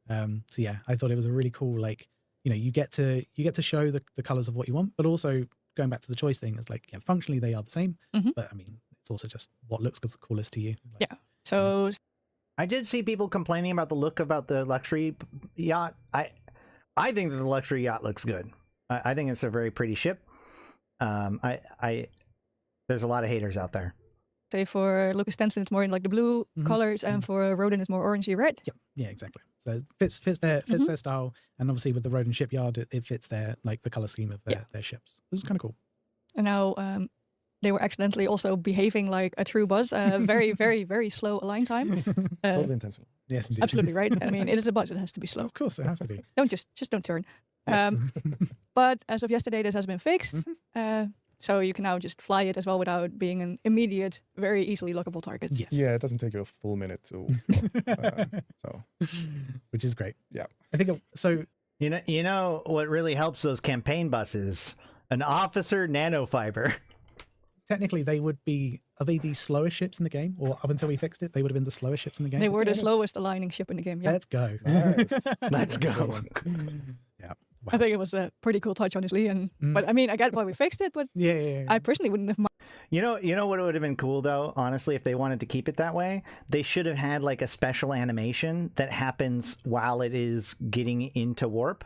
So yeah, I thought it was a really cool, like, you know, you get to show the colors of what you want, but also going back to the choice thing, it's like, yeah, functionally they are the same, but I mean, it's also just what looks the coolest to you. Like, Yeah. So I did see people complaining about the look about the luxury yacht. I think that the luxury yacht looks good. I think it's a very pretty ship. There's a lot of haters out there. say for Lucas Stenson, it's more in like the blue colors, and for Rodin, it's more orangey red. Yeah, exactly. So it fits their style, and obviously with the Rodin shipyard, it fits their like the color scheme of their ships. It was kind of cool. And now they were accidentally also behaving like a true buzz. Very, very, very slow align time. Totally intentional. Yes, indeed. Absolutely right. I mean, it is a buzz; it has to be slow. Of course, it has to be. Don't just don't turn. But as of yesterday, this has been fixed. So you can now just fly it as well without being an immediate, very easily lockable target. Yes. Yeah, it doesn't take you a full minute to. So, which is great. Yeah, I think so. You know what really helps those campaign buses? An officer nanofiber. Technically, they would be. Are they the slowest ships in the game? Or up until we fixed it, they would have been the slowest ships in the game. They were the slowest aligning ship in the game. Yeah. Let's go. nice. Let's go. Yeah. Wow. I think it was a pretty cool touch, honestly. And but I mean, I get why we fixed it, but Yeah. I personally wouldn't have. You know what would have been cool though, honestly, if they wanted to keep it that way, they should have had like a special animation that happens while it is getting into warp.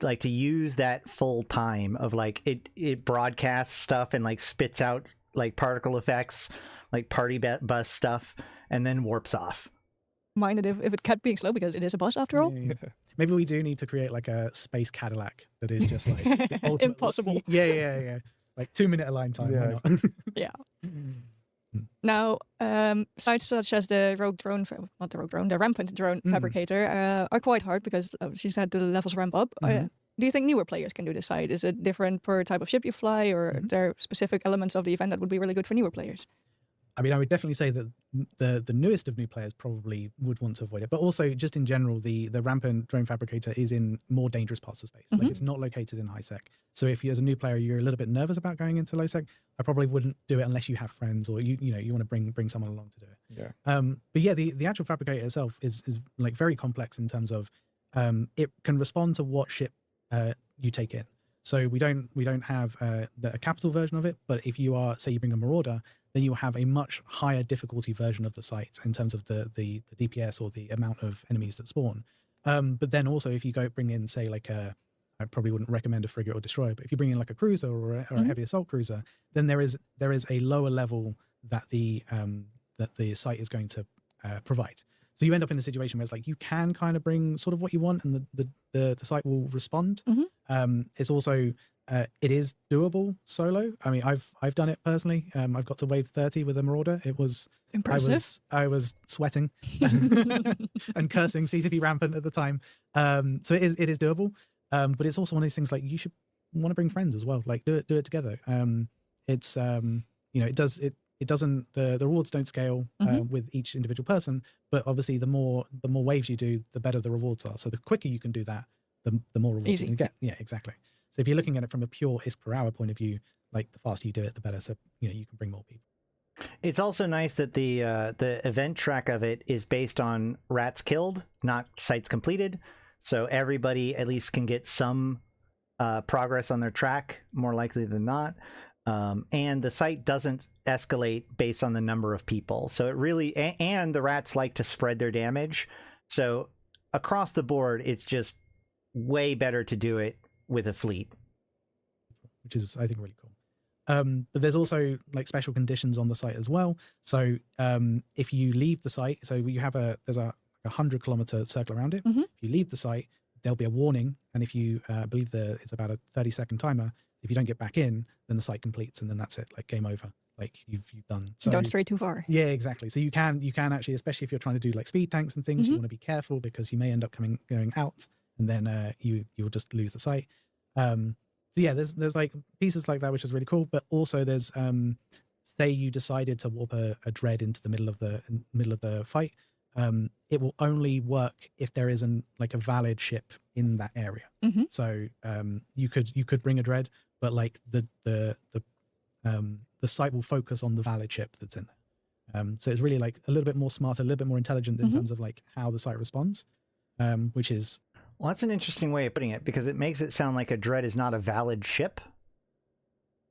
Like to use that full time of like it broadcasts stuff and like spits out like particle effects, like party bus stuff, and then warps off. Mind it if it kept being slow, because it is a bus after all. Yeah. Maybe we do need to create like a space Cadillac that is just like the ultimate. Impossible. Yeah. Like 2-minute align time. Yeah, Why not? Yeah. Now, sites such as the the rampant drone fabricator are quite hard because she said the levels ramp up. Do you think newer players can do this site? Is it different per type of ship you fly, or are there specific elements of the event that would be really good for newer players? I mean, I would definitely say that the newest of new players probably would want to avoid it. But also, just in general, the rampant drone fabricator is in more dangerous parts of space. Like it's not located in high sec. So if you, as a new player, you're a little bit nervous about going into low sec, I probably wouldn't do it unless you have friends or you want to bring someone along to do it. Yeah. But yeah, the actual fabricator itself is like very complex in terms of it can respond to what ship you take in. So we don't have a capital version of it, but if you are, say you bring a Marauder, then you have a much higher difficulty version of the site in terms of the DPS or the amount of enemies that spawn. But then also if you bring in, say, like I probably wouldn't recommend a frigate or destroyer, but if you bring in like a cruiser or a heavy assault cruiser, then there is a lower level that the site is going to provide. So you end up in a situation where it's like you can kind of bring sort of what you want, and the site will respond. It's also it is doable solo. I mean, I've done it personally. I've got to wave 30 with a Marauder. It was Impressive. I was sweating and cursing CCP rampant at the time. So it is doable. But it's also one of these things like you should want to bring friends as well. Like do it together. It's it doesn't the rewards don't scale with each individual person, but obviously the more waves you do, the better the rewards are. So the quicker you can do that, the more rewards you can get. Yeah, exactly. So if you're looking at it from a pure ISK per hour point of view, like the faster you do it, the better. So you can bring more people. It's also nice that the event track of it is based on rats killed, not sites completed. So everybody at least can get some progress on their track, more likely than not. And the site doesn't escalate based on the number of people. So it really, and the rats like to spread their damage. So across the board, it's just way better to do it with a fleet. Which is, I think, really cool. But there's also like special conditions on the site as well. So if you leave the site, so you have there's a 100-kilometer circle around it. Mhm. If you leave the site, there'll be a warning, and if you believe it's about a 30-second timer. If you don't get back in, then the site completes, and then that's it. Like game over. Like you've done. So Don't stray too far. yeah, exactly. So you can actually, especially if you're trying to do like speed tanks and things, you want to be careful because you may end up going out, and then you'll just lose the site. So yeah, there's like pieces like that which is really cool. But also there's say you decided to warp a dread into the middle of the fight. It will only work if there isn't like a valid ship in that area. So you could bring a dread, but like the site will focus on the valid ship that's in there. So it's really like a little bit more smart, a little bit more intelligent in terms of like how the site responds, which is. Well, that's an interesting way of putting it because it makes it sound like a dread is not a valid ship.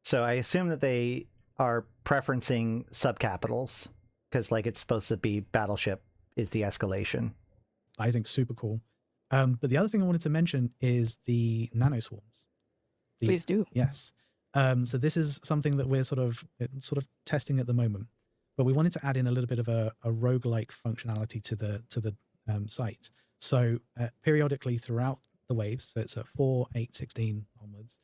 So I assume that they are preferencing subcapitals because like it's supposed to be battleship is the escalation. I think super cool. But the other thing I wanted to mention is the nanoswarms. Please do. Yes. So this is something that we're sort of testing at the moment, but we wanted to add in a little bit of a roguelike functionality to the site. So periodically throughout the waves, so it's at 4, 8, 16 onwards,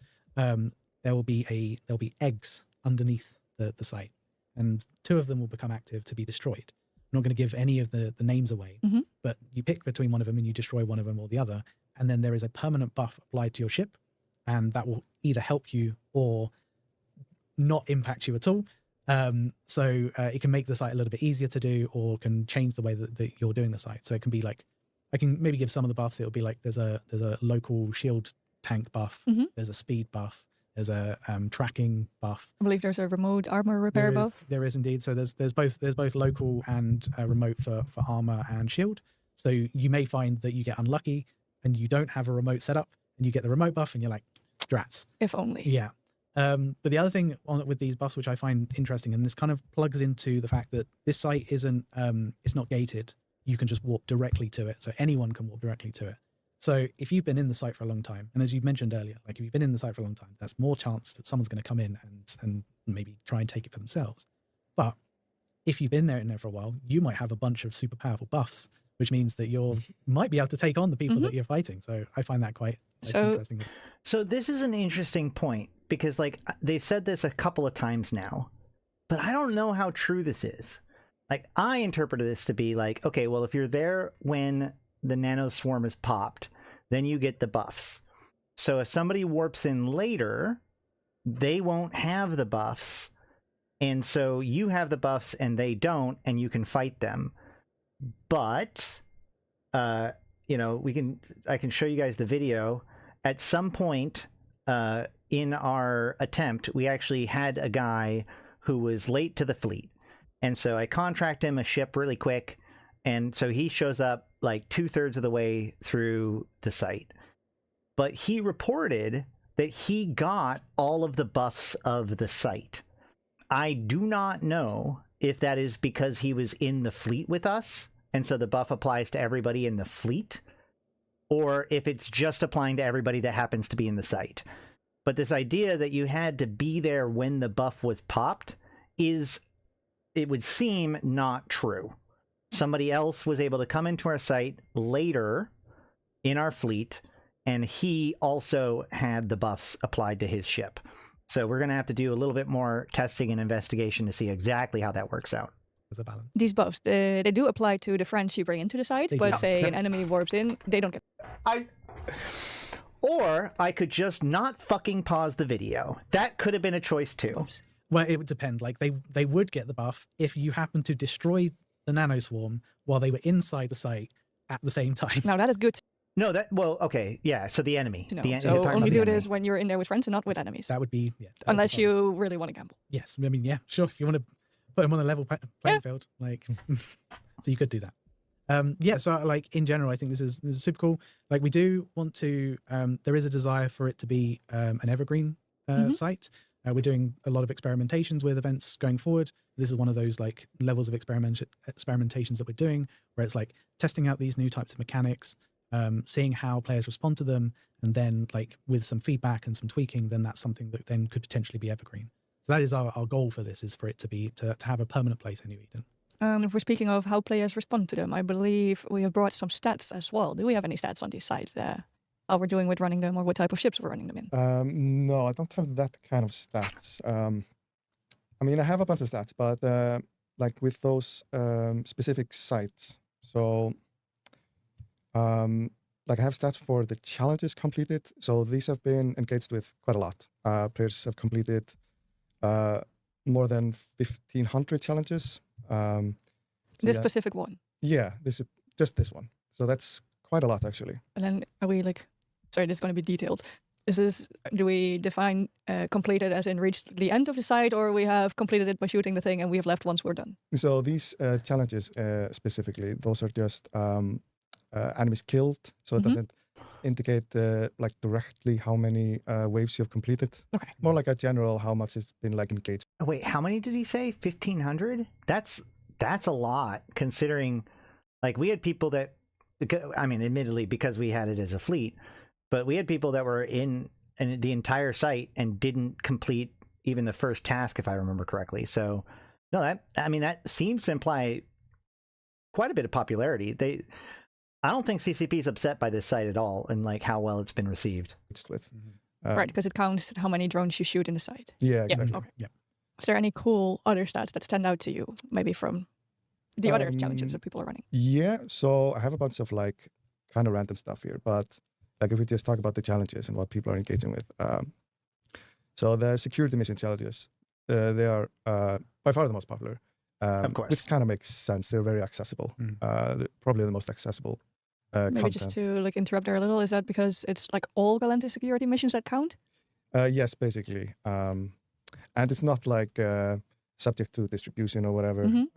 there'll be eggs underneath the site, and 2 of them will become active to be destroyed. I'm not going to give any of the names away, but you pick between one of them and you destroy one of them or the other, and then there is a permanent buff applied to your ship, and that will either help you or not impact you at all. So it can make the site a little bit easier to do, or can change the way that you're doing the site. So it can be like, I can maybe give some of the buffs. It'll be like there's a local shield tank buff, there's a speed buff, there's a tracking buff. I believe there's a remote armor repair buff. There is indeed. So there's both local and remote for armor and shield. So you may find that you get unlucky and you don't have a remote setup, and you get the remote buff, and you're like, drats. If only. Yeah. But the other thing with these buffs, which I find interesting, and this kind of plugs into the fact that this site isn't, it's not gated. You can just warp directly to it. So anyone can warp directly to it. So if you've been in the site for a long time, and as you mentioned earlier, like if you've been in the site for a long time, that's more chance that someone's going to come in and maybe try and take it for themselves. But if you've been in there for a while, you might have a bunch of super powerful buffs, which means that you might be able to take on the people that you're fighting. So I find that quite interesting. So this is an interesting point because like they've said this a couple of times now, but I don't know how true this is. Like I interpreted this to be like, okay, well, if you're there when the nanoswarm is popped, then you get the buffs. So if somebody warps in later, they won't have the buffs. And so you have the buffs and they don't, and you can fight them. But, you know, I can show you guys the video. At some point in our attempt, we actually had a guy who was late to the fleet. And so I contract him a ship really quick. And so he shows up like 2/3 of the way through the site. But he reported that he got all of the buffs of the site. I do not know if that is because he was in the fleet with us, and so the buff applies to everybody in the fleet, or if it's just applying to everybody that happens to be in the site. But this idea that you had to be there when the buff was popped is, it would seem, not true. Somebody else was able to come into our site later in our fleet, and he also had the buffs applied to his ship. So we're going to have to do a little bit more testing and investigation to see exactly how that works out. There's a balance. These buffs, they do apply to the friends you bring into the site, but say an enemy warps in, they don't get. Or I could just not fucking pause the video. That could have been a choice too. Buffs. Well, it would depend. Like they would get the buff if you happen to destroy the nanoswarm while they were inside the site at the same time. Now that is good. No, well, okay, yeah. So the enemy. No. You're So talking about only the do enemy. this when you're in there with friends and not with enemies. That would be, yeah. Unless you really want to gamble. Yes. I mean, yeah, sure. If you want to put them on a level playing field, like, so you could do that. Yeah. So like in general, I think this is super cool. Like we do want to, there is a desire for it to be an evergreen site. We're doing a lot of experimentations with events going forward. This is one of those like levels of experimentations that we're doing where it's like testing out these new types of mechanics, seeing how players respond to them, and then like with some feedback and some tweaking, then that's something that then could potentially be evergreen. So that is our goal for this, is for it to be to have a permanent place in New Eden. If we're speaking of how players respond to them, I believe we have brought some stats as well. Do we have any stats on these sites? How we're doing with running them, or what type of ships we're running them in? No, I don't have that kind of stats. I mean, I have a bunch of stats, but like with those specific sites. So, like I have stats for the challenges completed. So these have been engaged with quite a lot. Players have completed more than 1,500 challenges. This specific one? Yeah, just this one. So that's quite a lot, actually. And then are we like, sorry, this is going to be detailed. Do we define completed as in reached the end of the site, or we have completed it by shooting the thing and we have left once we're done? So these challenges specifically, those are just enemies killed. So it doesn't indicate like directly how many waves you have completed. Okay. More like a general how much it's been like engaged. Wait, how many did he say? 1,500? That's a lot, considering like we had people that, I mean, admittedly because we had it as a fleet, but we had people that were in the entire site and didn't complete even the first task, if I remember correctly. So no, that seems to imply quite a bit of popularity. I don't think CCP is upset by this site at all and like how well it's been received. With Right, because it counts how many drones you shoot in the site. yeah, exactly. Yeah, okay. Yeah. Is there any cool other stats that stand out to you, maybe from the other challenges that people are running? Yeah, so I have a bunch of like kind of random stuff here, but like if we just talk about the challenges and what people are engaging with. So the security mission challenges, they are by far the most popular. Of course. Which kind of makes sense. They're very accessible. Probably the most accessible Maybe content. just to like interrupt there a little, is that because it's like all Gallente security missions that count? Yes, basically. And it's not like subject to distribution or whatever. You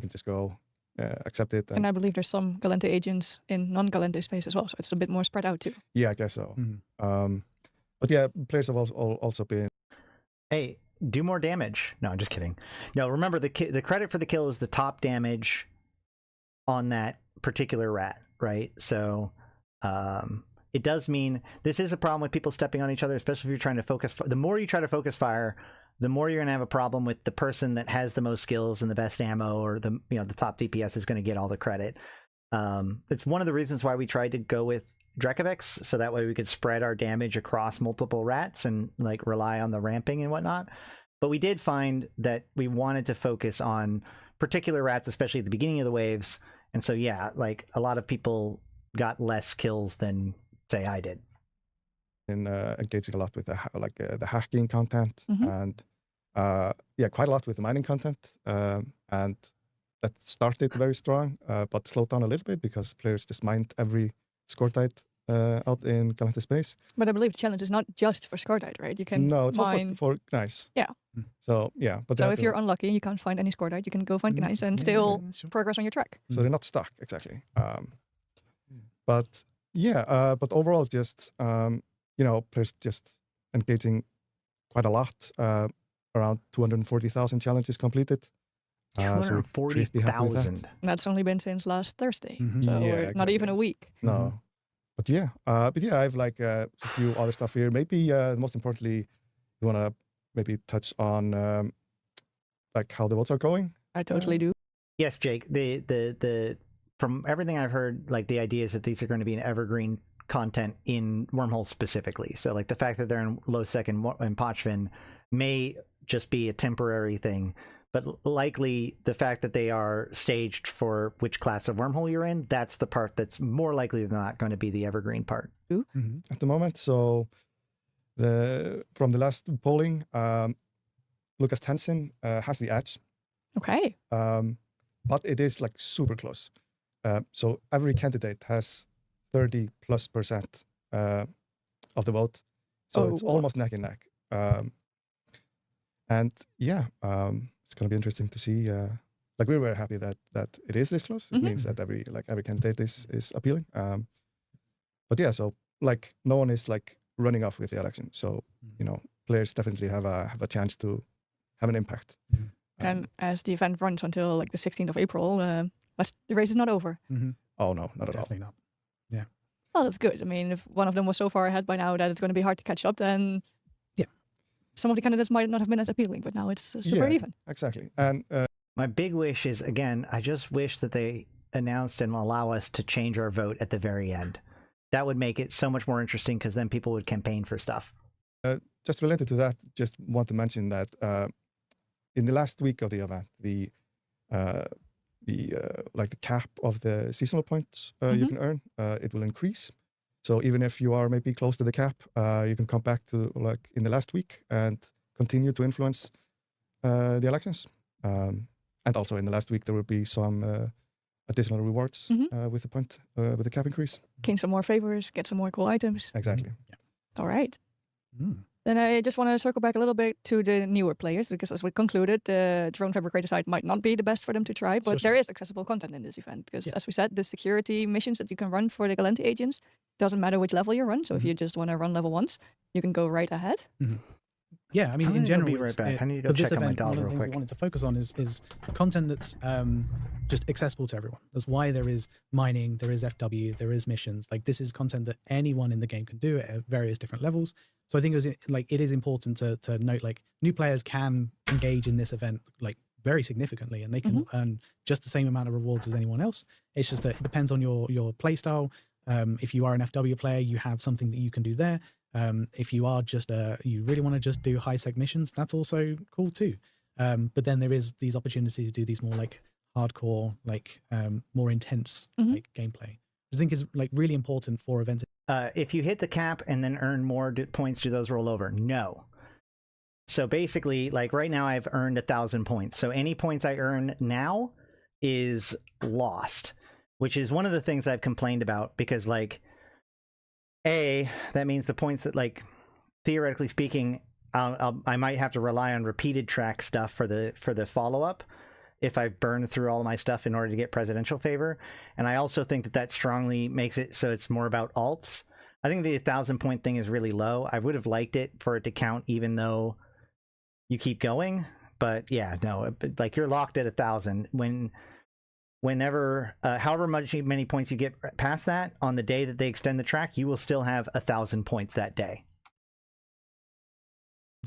can just go accept it. And I believe there's some Gallente agents in non-Gallente space as well, so it's a bit more spread out too. Yeah, I guess so. But yeah, players have also been... Hey, do more damage. No, I'm just kidding. No, remember the credit for the kill is the top damage on that particular rat, right? So it does mean this is a problem with people stepping on each other, especially if you're trying to focus. The more you try to focus fire, the more you're going to have a problem with the person that has the most skills and the best ammo, or the top DPS is going to get all the credit. It's one of the reasons why we tried to go with Drekovics, so that way we could spread our damage across multiple rats and like rely on the ramping and whatnot. But we did find that we wanted to focus on particular rats, especially at the beginning of the waves. And so, yeah, like a lot of people got less kills than say I did. In engaging a lot with the hacking content and quite a lot with the mining content. And that started very strong, but slowed down a little bit because players just mined every Scordite out in Gallente space. But I believe the challenge is not just for Scordite, right? You can it's mine... also for Gneiss. Yeah. So yeah, but so if you're unlucky and you can't find any Scordite, you can go find Gneiss and still progress on your track. So they're not stuck exactly. But yeah, but overall, just players just engaging quite a lot. Around 240,000 challenges completed. 240,000. That's only been since last Thursday, so we're not even a week. No, but yeah, I have like a few other stuff here. Maybe most importantly, you want to maybe touch on like how the votes are going. I totally do. Yes, Jake. The from everything I've heard, like the idea is that these are going to be an evergreen content in Wormhole specifically. So like the fact that they're in low sec and Pochvin may just be a temporary thing, but likely the fact that they are staged for which class of wormhole you're in, that's the part that's more likely than not going to be the evergreen part. At the moment. So from the last polling, Lucas Tensin has the edge. Okay. But it is like super close. So every candidate has 30+% of the vote. So it's almost neck and neck. And yeah, it's going to be interesting to see. Like we're very happy that it is this close. It means that every candidate is appealing. But yeah, so like no one is like running off with the election. So players definitely have a chance to have an impact. And as the event runs until like the 16th of April, the race is not over. Oh no, not at all. Definitely not. Yeah. Well, that's good. I mean, if one of them was so far ahead by now that it's going to be hard to catch up, then some of the candidates might not have been as appealing, but now it's super even. Exactly. And my big wish is, again, I just wish that they announced and allow us to change our vote at the very end. That would make it so much more interesting because then people would campaign for stuff. just related to that, just want to mention that in the last week of the event, the cap of the seasonal points you can earn, it will increase. So even if you are maybe close to the cap, you can come back to like in the last week and continue to influence the elections. And also in the last week, there will be some additional rewards with the cap increase. Gain some more favors, get some more cool items. Exactly. Yeah. All right. Then I just want to circle back a little bit to the newer players, because as we concluded, the drone fabricator site might not be the best for them to try, but there is accessible content in this event. Because as we said, the security missions that you can run for the Gallente agents, doesn't matter which level you run. So if you just want to run level 1s, you can go right ahead. Yeah, I mean, in general, be right back. I need to go check on my dollar one of the real things we quick. wanted to focus on is content that's just accessible to everyone. That's why there is mining, there is FW, there is missions. Like, this is content that anyone in the game can do at various different levels. So I think it is important to note, like, new players can engage in this event like very significantly, and they can earn just the same amount of rewards as anyone else. It's just that it depends on your play style. If you are an FW player, you have something that you can do there. If you are just you really want to just do high seg missions, that's also cool too. But then there is these opportunities to do these more like hardcore, like more intense like gameplay, which I think is like really important for events. If you hit the cap and then earn more points, do those roll over? No. So basically, like right now, I've earned 1,000 points. So any points I earn now is lost, which is one of the things I've complained about, because like, that means the points that, like, theoretically speaking, I might have to rely on repeated track stuff for the follow-up if I've burned through all of my stuff in order to get presidential favor. And I also think that strongly makes it so it's more about alts. I think the 1,000 point thing is really low. I would have liked it for it to count even though you keep going. But yeah, no, like, you're locked at 1,000 whenever, however many points you get past that, on the day that they extend the track, you will still have 1,000 points that day.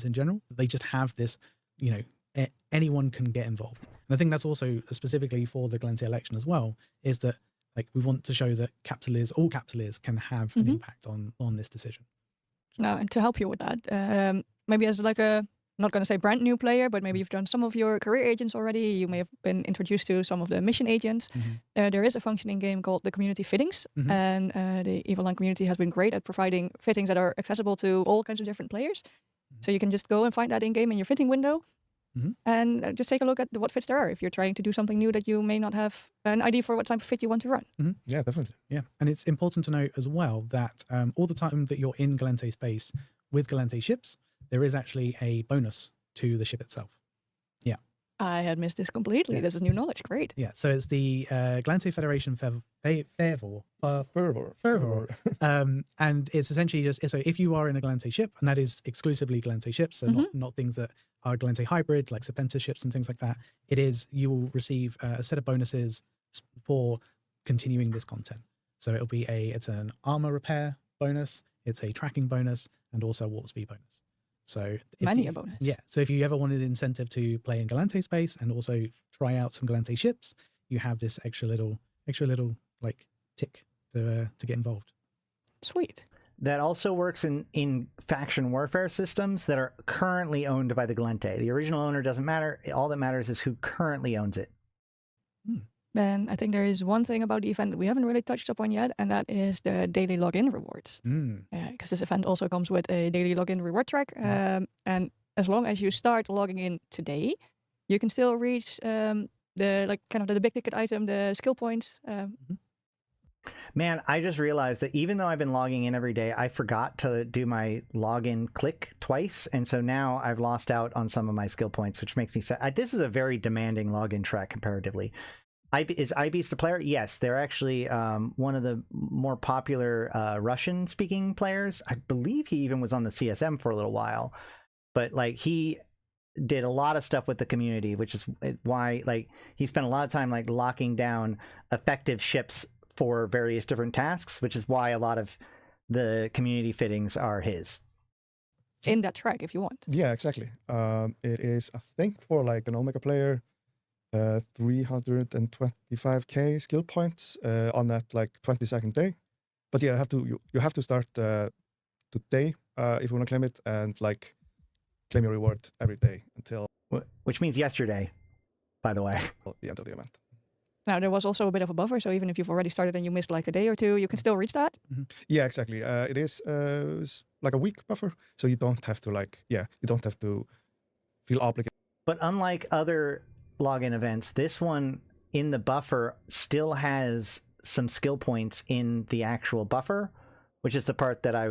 In general, they just have this, anyone can get involved. And I think that's also specifically for the Gallente election as well, is that, like, we want to show that all capitaliers can have an impact on this decision. Now, and to help you with that, maybe as like a, not going to say brand new player, but maybe you've done some of your career agents already. You may have been introduced to some of the mission agents. There is a functioning game called the Community Fittings, and the Elange community has been great at providing fittings that are accessible to all kinds of different players. So you can just go and find that in-game in your fitting window, and just take a look at what fits there are if you're trying to do something new that you may not have an idea for what type of fit you want to run. Yeah, definitely. Yeah, and it's important to note as well that all the time that you're in Gallente space with Gallente ships, there is actually a bonus to the ship itself. Yeah. I had missed this completely. This is new knowledge. Great. Yeah, so it's the Gallente Federation Fervor. And it's essentially just, so if you are in a Gallente ship, and that is exclusively Gallente ships, so not things that are Gallente hybrid, like Serpentis ships and things like that, you will receive a set of bonuses for continuing this content. So it'll be it's an armor repair bonus, it's a tracking bonus, and also a warp speed bonus. So a bonus. Yeah. So if you ever wanted incentive to play in Gallente space and also try out some Gallente ships, you have this extra little like tick to get involved. Sweet. That also works in faction warfare systems that are currently owned by the Gallente. The original owner doesn't matter. All that matters is who currently owns it. Then I think there is one thing about the event that we haven't really touched upon yet, and that is the daily login rewards. Because this event also comes with a daily login reward track, and as long as you start logging in today, you can still reach the big ticket item, the skill points. Man, I just realized that even though I've been logging in every day, I forgot to do my login click twice, and so now I've lost out on some of my skill points, which makes me sad. This is a very demanding login track comparatively. Is Abyssus the player? Yes, they're actually one of the more popular Russian-speaking players. I believe he even was on the CSM for a little while, but like he did a lot of stuff with the community, which is why like he spent a lot of time like locking down effective ships for various different tasks, which is why a lot of the community fittings are his. in that track if you want. Yeah, exactly. It is, I think, for like an Omega player, 325k skill points on that like 22nd day. But yeah, you have to start today if you want to claim it, and like claim your reward every day until Which means yesterday, by the way. the end of the event. Now, there was also a bit of a buffer, so even if you've already started and you missed like a day or two, you can still reach that? Yeah, exactly. It is like a week buffer, so you don't have to you don't have to feel obligated. But unlike other login events, this one in the buffer still has some skill points in the actual buffer, which is the part that I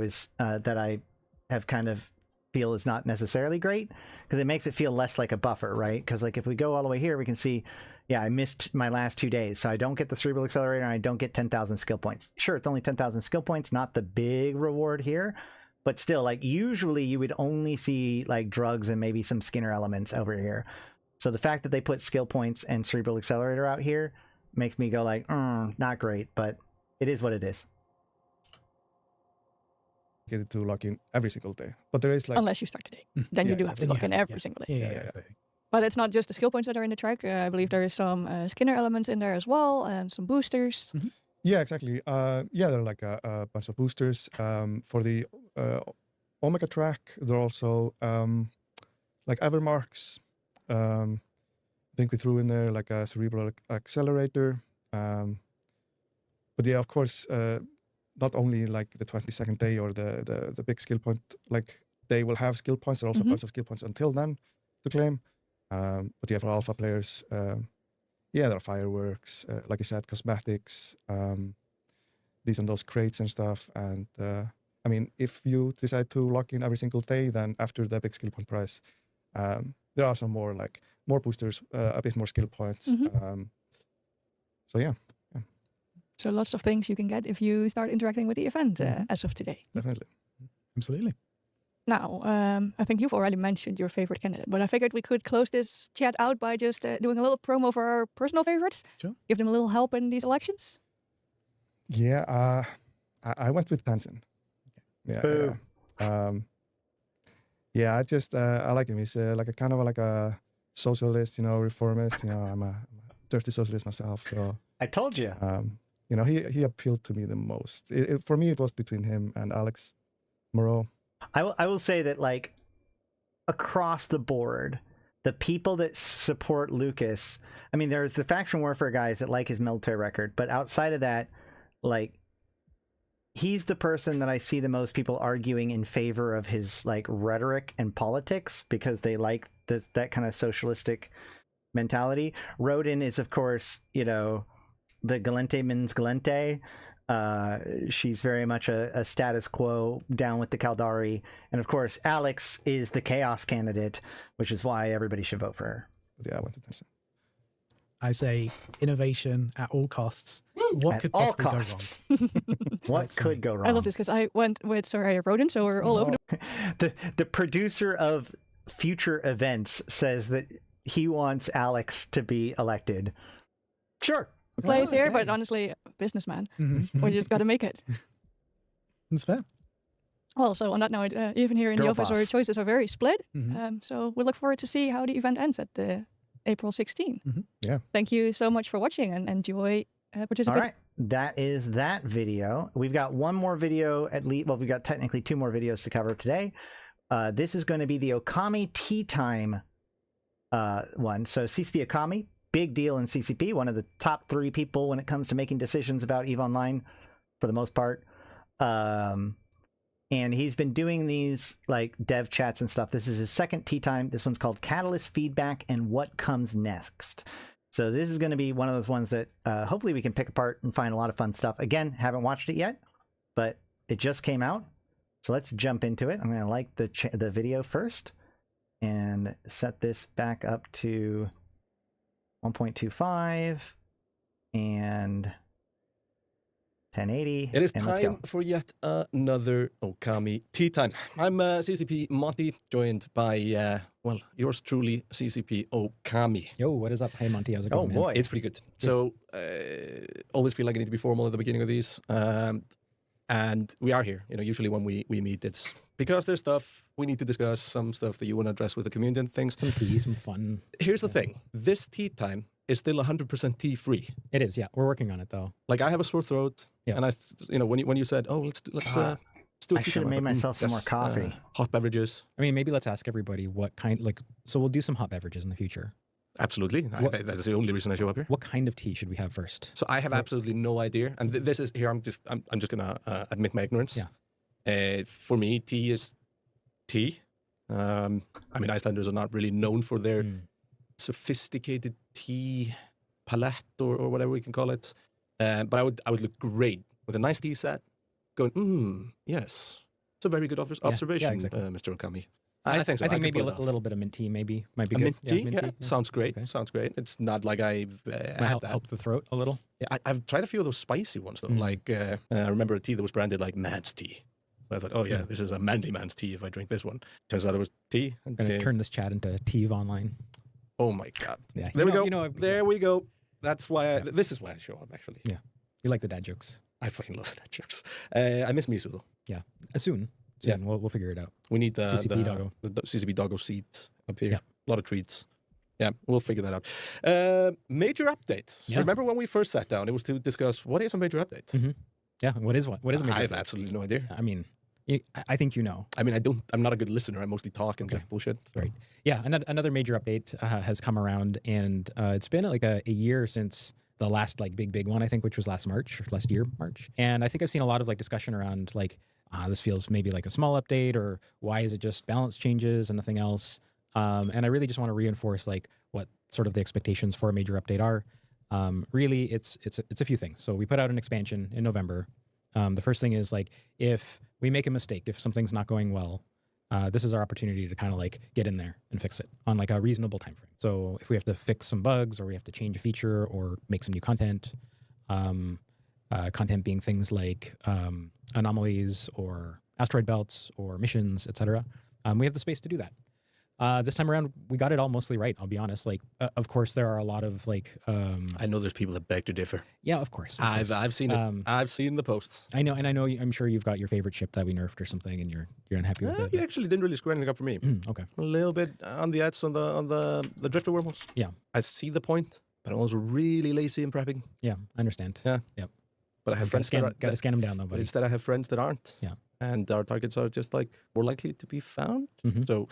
have kind of feel is not necessarily great, because it makes it feel less like a buffer, right? Because like if we go all the way here, we can see, yeah, I missed my last 2 days, so I don't get the Cerebral Accelerator and I don't get 10,000 skill points. Sure, it's only 10,000 skill points, not the big reward here, but still, like usually you would only see like drugs and maybe some Skinner elements over here. So the fact that they put skill points and Cerebral Accelerator out here makes me go like, not great, but it is what it is. Get it to log in every single day, but there is like, Unless you start today. Then you do have to log in every single day. Yeah. But it's not just the skill points that are in the track. I believe there is some Skinner elements in there as well, and some boosters. Yeah, exactly. Yeah, there are like a bunch of boosters for the Omega track. There are also like Evermarks. I think we threw in there like a Cerebral Accelerator. But yeah, of course, not only like the 22nd day or the big skill point, like they will have skill points. There are also a bunch of skill points until then to claim. But yeah, for alpha players, yeah, there are fireworks, like I said, cosmetics, these and those crates and stuff. And I mean, if you decide to lock in every single day, then after the big skill point prize, there are some more boosters, a bit more skill points. So yeah. So lots of things you can get if you start interacting with the event as of today. Definitely. Absolutely. Now, I think you've already mentioned your favorite candidate, but I figured we could close this chat out by just doing a little promo for our personal favorites. Sure. Give them a little help in these elections. Yeah, I went with Tgen. Yeah. Yeah, I just I like him. He's like a kind of like a socialist, reformist. I'm a dirty socialist myself, so I told you. He appealed to me the most. For me, it was between him and Alex Moreau. I will say that, like, across the board, the people that support Lucas, I mean, there's the faction warfare guys that like his military record, but outside of that, like, he's the person that I see the most people arguing in favor of his, like, rhetoric and politics, because they like that kind of socialistic mentality. Rodin is, of course, the Gallente means Gallente. She's very much a status quo, down with the Caldari. And of course, Alex is the chaos candidate, which is why everybody should vote for her. Yeah, I went to Tgen. I say innovation at all costs. What could possibly go wrong? What could go wrong? I love this because I went with Soraya Rodin, so we're all over the producer of future events says that he wants Alex to be elected. Sure. place here, but honestly, businessman. We just got to make it. That's fair. Also, on that note, even here in Girl the office, our boss. choices are very split. So we look forward to see how the event ends at the April 16. Yeah. Thank you so much for watching and enjoy participating. All right. That is that video. We've got one more video at least. Well, we've got technically two more videos to cover today. This is going to be the Okami Tea Time one. So CCP Okami, big deal in CCP. One of the top 3 people when it comes to making decisions about EVE Online for the most part. And he's been doing these like dev chats and stuff. This is his second tea time. This one's called Catalyst Feedback and What Comes Next. So this is going to be one of those ones that hopefully we can pick apart and find a lot of fun stuff. Again, haven't watched it yet, but it just came out. So let's jump into it. I'm going to like the video first and set this back up to 1.25 and 1080. It is and let's time go. for yet another Okami Tea Time. I'm CCP Monty, joined by, well, yours truly, CCP Okami. Yo, what is up? Hey, Monty, how's it going, Oh man? boy. It's pretty good. So, always feel like I need to be formal at the beginning of these. And we are here. Usually when we meet, it's because there's stuff we need to discuss, some stuff that you want to address with the community and things. Some tea, some fun. Here's the thing. This tea time is still 100% tea free. It is, yeah. We're working on it though. Like I have a sore throat, Yeah. and when you said, "Oh, let's do a I tea should time," have made thought, myself some more yes, coffee. hot beverages. I mean, maybe let's ask everybody what kind, so we'll do some hot beverages in the future. Absolutely. That is the only reason I show up here. What kind of tea should we have first? So I have absolutely no idea, and this is here. I'm just gonna admit my ignorance. Yeah. For me, tea is tea. I mean, Icelanders are not really known for their sophisticated tea palette or whatever we can call it. But I would look great with a nice tea set, going, yes, it's a very good observation, exactly. Mr. Okami. I think so. I think could maybe pull a it off. little bit of mint tea might be A good. mint tea, mint yeah, tea, sounds great. Okay. Sounds great. It's not like I've had Might that. help the throat a little. Yeah, I've tried a few of those spicy ones though. Like I remember a tea that was branded like man's tea. So I thought, oh yeah, this is a manly man's tea if I drink this one. Turns out it was tea. I'm going to turn this chat into Tea of Online. Oh my god. Yeah. There we go. There we go. That's why this is why I show up actually. Yeah. You like the dad jokes. I fucking love that jokes. I miss Misu though. Yeah. Soon. Yeah. We'll figure it out. We need the CCP doggo. the CCP doggo seat up here. Yeah. A lot of treats. Yeah, we'll figure that out. Major updates. Yeah. Remember when we first sat down? It was to discuss what is a major update. Mm-hmm. Yeah. What is a major I have update? absolutely no idea. I mean, I think you know. I mean, I'm not a good listener. I mostly talk and just bullshit. So. Right. Yeah. Another major update has come around, and it's been like a year since the last like big one, I think, which was last year, March. And I think I've seen a lot of like discussion around like, this feels maybe like a small update, or why is it just balance changes and nothing else? And I really just want to reinforce like what sort of the expectations for a major update are. Really, it's a few things. So we put out an expansion in November. The first thing is like, if we make a mistake, if something's not going well, this is our opportunity to kind of like get in there and fix it on like a reasonable time frame. So if we have to fix some bugs, or we have to change a feature, or make some new content, content being things like anomalies or asteroid belts or missions, etc., we have the space to do that. This time around, we got it all mostly right. I'll be honest. Like, of course, there are a lot of like. I know there's people that beg to differ. Yeah, of course. I've seen it. I've seen the posts. I know, and I know. I'm sure you've got your favorite ship that we nerfed or something, and you're unhappy with it. You actually didn't really screw anything up for me. Okay. A little bit on the edge on the drifter wormholes. Yeah. I see the point, but I'm also really lazy in prepping. Yeah, I understand. Yeah. Yep. But I have friends Got to scan them down though, but buddy. instead I have friends that aren't. Yeah. And our targets are just like more likely to be found. Mhm. So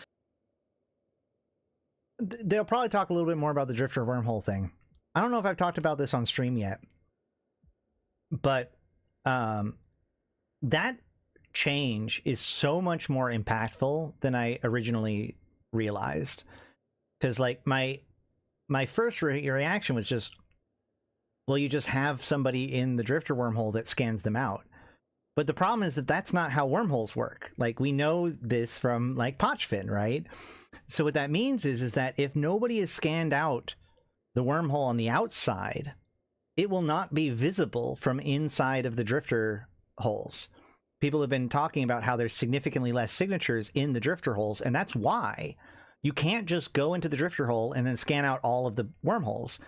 They'll probably talk a little bit more about the drifter wormhole thing. I don't know if I've talked about this on stream yet, but that change is so much more impactful than I originally realized. Because like my first reaction was just, well, you just have somebody in the drifter wormhole that scans them out. But the problem is that that's not how wormholes work. Like, we know this from like Potchfin, right? So what that means is that if nobody has scanned out the wormhole on the outside, it will not be visible from inside of the drifter holes. People have been talking about how there's significantly less signatures in the drifter holes, and that's why you can't just go into the drifter hole and then scan out all of the wormholes,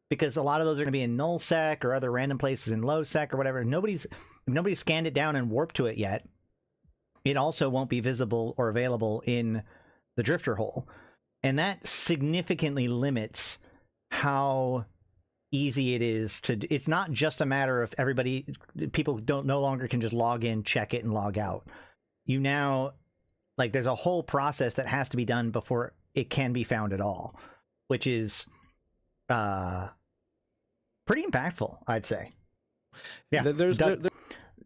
because a lot of those are going to be in nullsec or other random places in lowsec or whatever. If nobody's scanned it down and warped to it yet, it also won't be visible or available in the drifter hole. And that significantly limits how easy it is to. It's not just a matter of people no longer can just log in, check it, and log out. You now, like, there's a whole process that has to be done before it can be found at all, which is pretty impactful, I'd say. Yeah,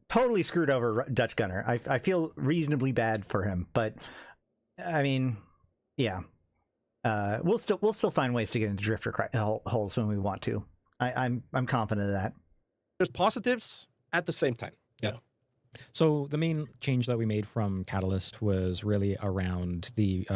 totally screwed over Dutch Gunner. I feel reasonably bad for him, but I mean, yeah, we'll still find ways to get into drifter holes when we want to. I'm confident of that. there's positives at the same time. Yeah. So the main change that we made from Catalyst was really around the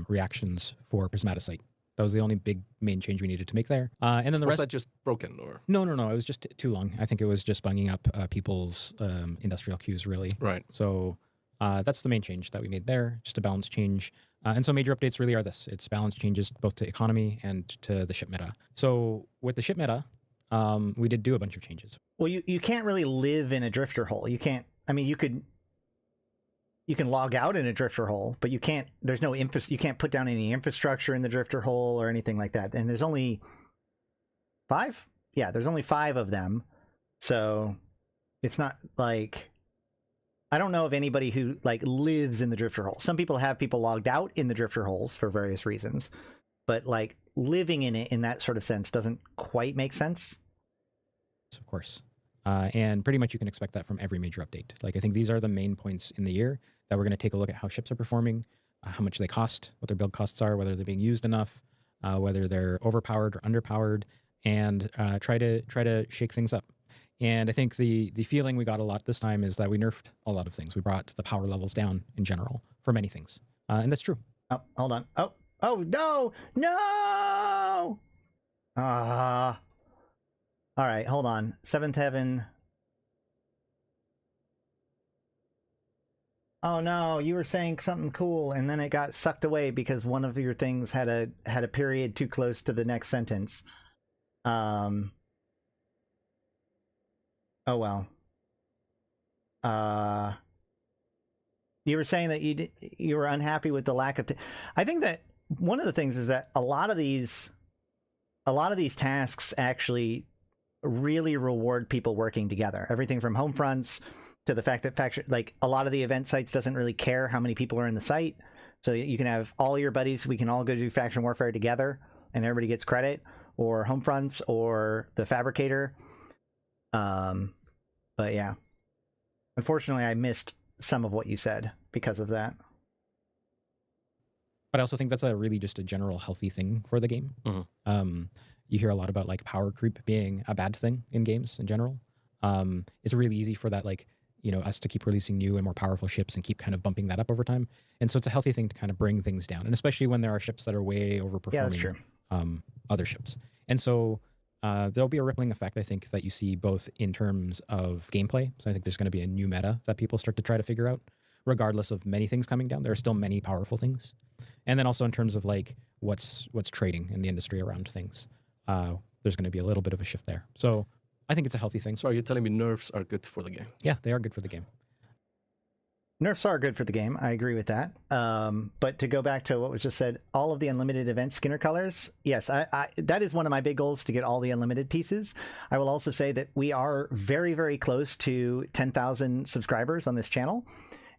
reactions for Prismaticite. That was the only big main change we needed to make there. And then the Was rest... that just broken or? No. It was just too long. I think it was just bunging up people's industrial queues, really. Right. So that's the main change that we made there, just a balance change. And so major updates really are this. It's balance changes both to economy and to the ship meta. So with the ship meta, we did do a bunch of changes. Well, you can't really live in a drifter hole. You can't I mean, you can log out in a drifter hole, but you can't. There's no you can't put down any infrastructure in the drifter hole or anything like that. And there's only 5. Yeah, there's only 5 of them, so it's not like, I don't know of anybody who like lives in the drifter hole. Some people have people logged out in the drifter holes for various reasons, but like living in it in that sort of sense doesn't quite make sense. Of course. And pretty much you can expect that from every major update. Like, I think these are the main points in the year that we're going to take a look at how ships are performing, how much they cost, what their build costs are, whether they're being used enough, whether they're overpowered or underpowered, and try to shake things up. And I think the feeling we got a lot this time is that we nerfed a lot of things. We brought the power levels down in general for many things. And that's true. Oh, hold on. Oh, no! No! All right, hold on. 7th Heaven. Oh no, you were saying something cool and then it got sucked away because one of your things had a period too close to the next sentence. Oh well. You were saying that you were unhappy with the lack of. I think that one of the things is that a lot of these tasks actually really reward people working together. Everything from home fronts to the fact that like a lot of the event sites doesn't really care how many people are in the site, so you can have all your buddies. We can all go do faction warfare together, and everybody gets credit. Or home fronts or the fabricator. But yeah, unfortunately I missed some of what you said because of that. But I also think that's really just a general healthy thing for the game. Mm-hmm. You hear a lot about like power creep being a bad thing in games in general. It's really easy for that, like, us to keep releasing new and more powerful ships and keep kind of bumping that up over time. And so it's a healthy thing to kind of bring things down, and especially when there are ships that are way overperforming. Yeah, that's true. Other ships. And so there'll be a rippling effect, I think, that you see both in terms of gameplay. So I think there's going to be a new meta that people start to try to figure out, regardless of many things coming down. There are still many powerful things. And then also in terms of like what's trading in the industry around things, there's going to be a little bit of a shift there. So I think it's a healthy thing. So are you telling me nerfs are good for the game? Yeah, they are good for the game. Nerfs are good for the game. I agree with that. But to go back to what was just said, all of the unlimited event Skinner colors, yes, I that is one of my big goals, to get all the unlimited pieces. I will also say that we are very, very close to 10,000 subscribers on this channel,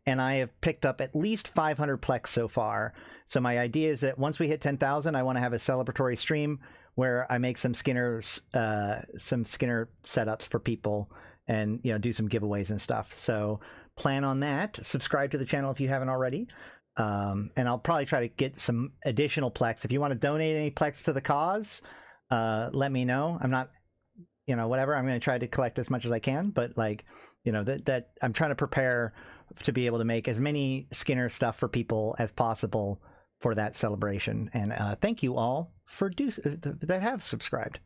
and I have picked up at least 500 plex so far. So my idea is that once we hit 10,000, I want to have a celebratory stream where I make some Skinner setups for people, and do some giveaways and stuff. So plan on that. Subscribe to the channel if you haven't already. And I'll probably try to get some additional plex. If you want to donate any plex to the cause, let me know. I'm not, whatever. I'm going to try to collect as much as I can, but like, that I'm trying to prepare to be able to make as many Skinner stuff for people as possible for that celebration. And thank you all for that have subscribed.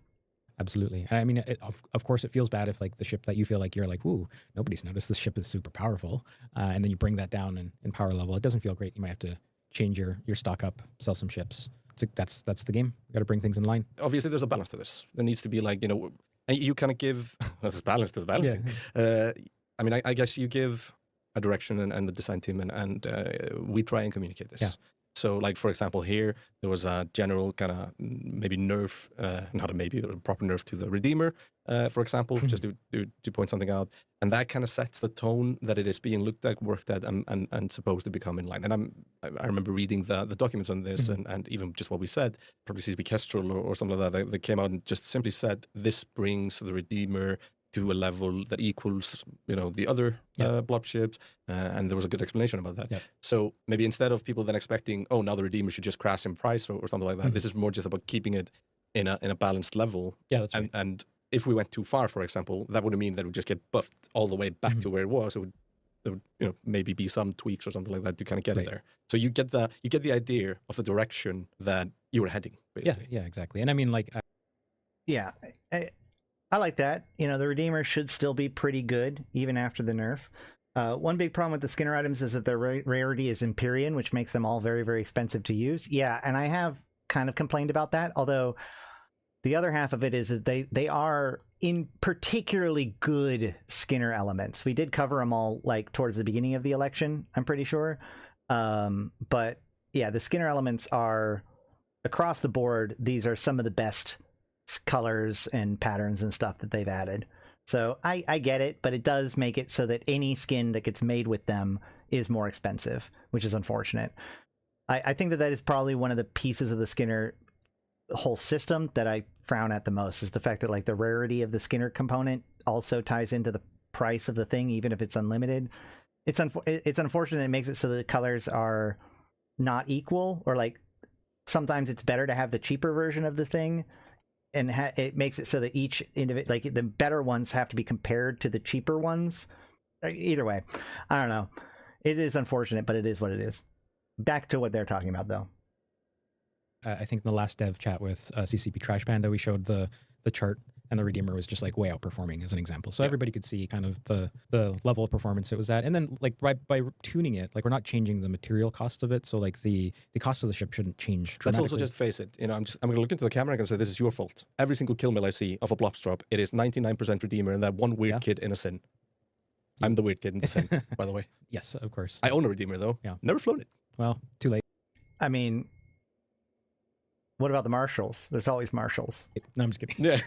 Absolutely. I mean, of course, it feels bad if like the ship that you feel like you're like, ooh, nobody's noticed this ship is super powerful. And then you bring that down in power level. It doesn't feel great. You might have to change your stock up, sell some ships. It's like, that's the game. You got to bring things in line. Obviously, there's a balance to this. There needs to be like, and you kind of give, there's balance to the balancing. Yeah. I mean, I guess you give a direction and the design team and we try and communicate this. Yeah. So, like, for example, here, there was a general kind of maybe nerf, not a maybe, there was a proper nerf to the Redeemer, for example, just to point something out. And that kind of sets the tone that it is being looked at, worked at, and supposed to become in line. And I remember reading the documents on this and even just what we said, probably CSB Kestrel or something like that, they came out and just simply said, this brings the Redeemer to a level that equals, the other blob ships, and there was a good explanation about that. Yep. So maybe instead of people then expecting, oh, now the Redeemer should just crash in price or something like that, this is more just about keeping it in a balanced level. Yeah, that's right. And if we went too far, for example, that would mean that it would just get buffed all the way back to where it was. So there would, maybe be some tweaks or something like that to kind of get it there. So you get the idea of the direction that you were heading, basically. Yeah, exactly. And I mean, like, yeah. I like that. The Redeemer should still be pretty good even after the nerf. One big problem with the Skinner items is that their rarity is Empyrean, which makes them all very, very expensive to use. Yeah, and I have kind of complained about that, although the other half of it is that they are in particularly good Skinner elements. We did cover them all like towards the beginning of the election, I'm pretty sure. But yeah, the Skinner elements are across the board. These are some of the best colors and patterns and stuff that they've added. So I get it, but it does make it so that any skin that gets made with them is more expensive, which is unfortunate. I think that is probably one of the pieces of the Skinner whole system that I frown at the most, is the fact that like the rarity of the Skinner component also ties into the price of the thing, even if it's unlimited. It's unfortunate. It makes it so that the colors are not equal, or like sometimes it's better to have the cheaper version of the thing, and it makes it so that each individual, like the better ones have to be compared to the cheaper ones. Either way, I don't know. It is unfortunate, but it is what it is. Back to what they're talking about, though. I think in the last dev chat with CCP Trash Panda, we showed the chart, and the Redeemer was just like way outperforming as an example. So everybody could see kind of the level of performance it was at. And then like by tuning it, like we're not changing the material cost of it. So like the cost of the ship shouldn't change dramatically. Let's also just face it. You know, I'm going to look into the camera and I'm going to say, this is your fault. Every single kill mill I see of a Blops drop, it is 99% Redeemer and that one weird kid in a Sin. I'm the weird kid in the Sin, by the way. Yes, of course. I own a Redeemer though. Yeah. Never flown it. Well, too late. I mean, what about the marshals? There's always marshals. No, I'm just kidding. Yeah.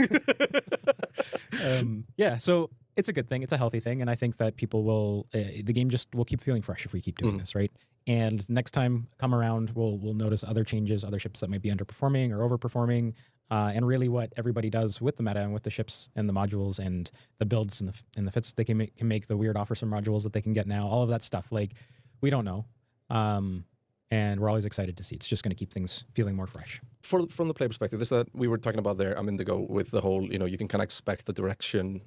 Yeah, so it's a good thing. It's a healthy thing. And I think that people will, the game just will keep feeling fresh if we keep doing this, right? And next time come around, we'll notice other changes, other ships that might be underperforming or overperforming. And really what everybody does with the meta and with the ships and the modules and the builds and the fits they can make the weird offers from modules that they can get now, all of that stuff. Like, we don't know. And we're always excited to see. It's just going to keep things feeling more fresh. From the player perspective, this that we were talking about there, I'm in the go with the whole, you know, you can kind of expect the direction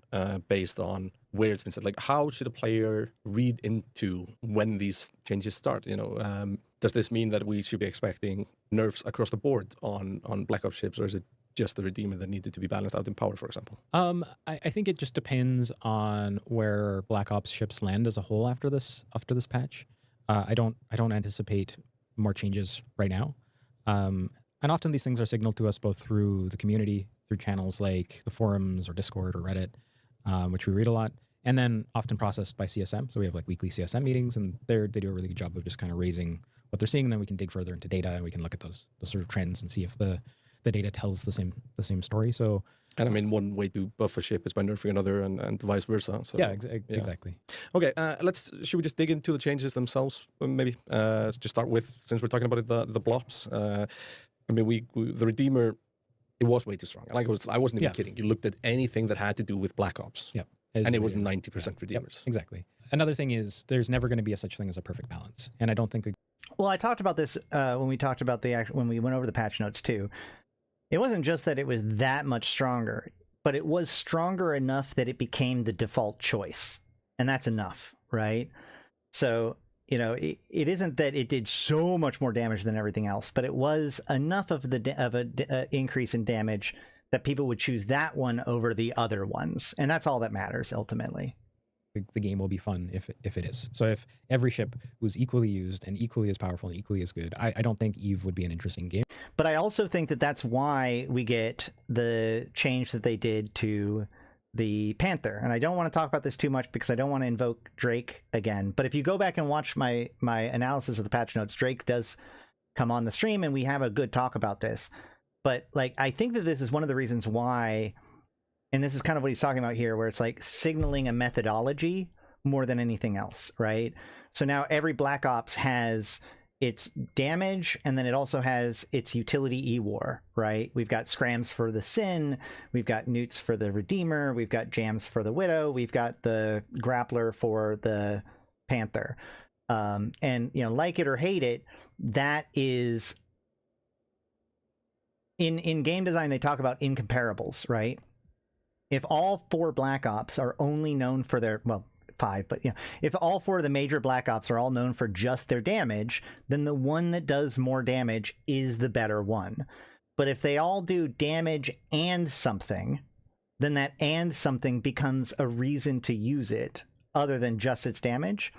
based on where it's been said. Like, how should a player read into when these changes start? You know, does this mean that we should be expecting nerfs across the board on Black Ops ships, or is it just the Redeemer that needed to be balanced out in power, for example? I think it just depends on where Black Ops ships land as a whole after this patch. I don't anticipate more changes right now. And often these things are signaled to us both through the community, through channels like the forums or Discord or Reddit, which we read a lot, and then often processed by CSM. So we have like weekly CSM meetings, and they do a really good job of just kind of raising what they're seeing, and then we can dig further into data and we can look at those sort of trends and see if the data tells the same story. So, and I mean, one way to buff a ship is by nerfing another, and vice versa. So, yeah, exactly. Okay, should we just dig into the changes themselves? Maybe just start with, since we're talking about it, the blops. I mean, we the Redeemer, it was way too strong. Like I wasn't even kidding. You looked at anything that had to do with Black Ops, and it was 90% Redeemers. Yep, exactly. Another thing is, there's never going to be such thing as a perfect balance, and I don't think. Well, I talked about this when we talked about when we went over the patch notes too. It wasn't just that it was that much stronger, but it was stronger enough that it became the default choice. And that's enough, right? So, you know, it isn't that it did so much more damage than everything else, but it was enough of an increase in damage that people would choose that one over the other ones. And that's all that matters, ultimately. The game will be fun if it is. So if every ship was equally used and equally as powerful and equally as good, I don't think EVE would be an interesting game. But I also think that that's why we get the change that they did to the Panther. And I don't want to talk about this too much because I don't want to invoke Drake again. But if you go back and watch my analysis of the patch notes, Drake does come on the stream and we have a good talk about this. But like, I think that this is one of the reasons why, and this is kind of what he's talking about here, where it's like signaling a methodology more than anything else, right? So now every Black Ops has its damage, and then it also has its utility E-War, right? We've got scrams for the Sin, we've got newts for the Redeemer, we've got jams for the Widow, we've got the grappler for the Panther. And, you know, like it or hate it, that is... In game design, they talk about incomparables, right? If all 4 Black Ops are only known for their, well, 5, but if all 4 of the major Black Ops are all known for just their damage, then the one that does more damage is the better one. But if they all do damage and something, then that and something becomes a reason to use it other than just its damage.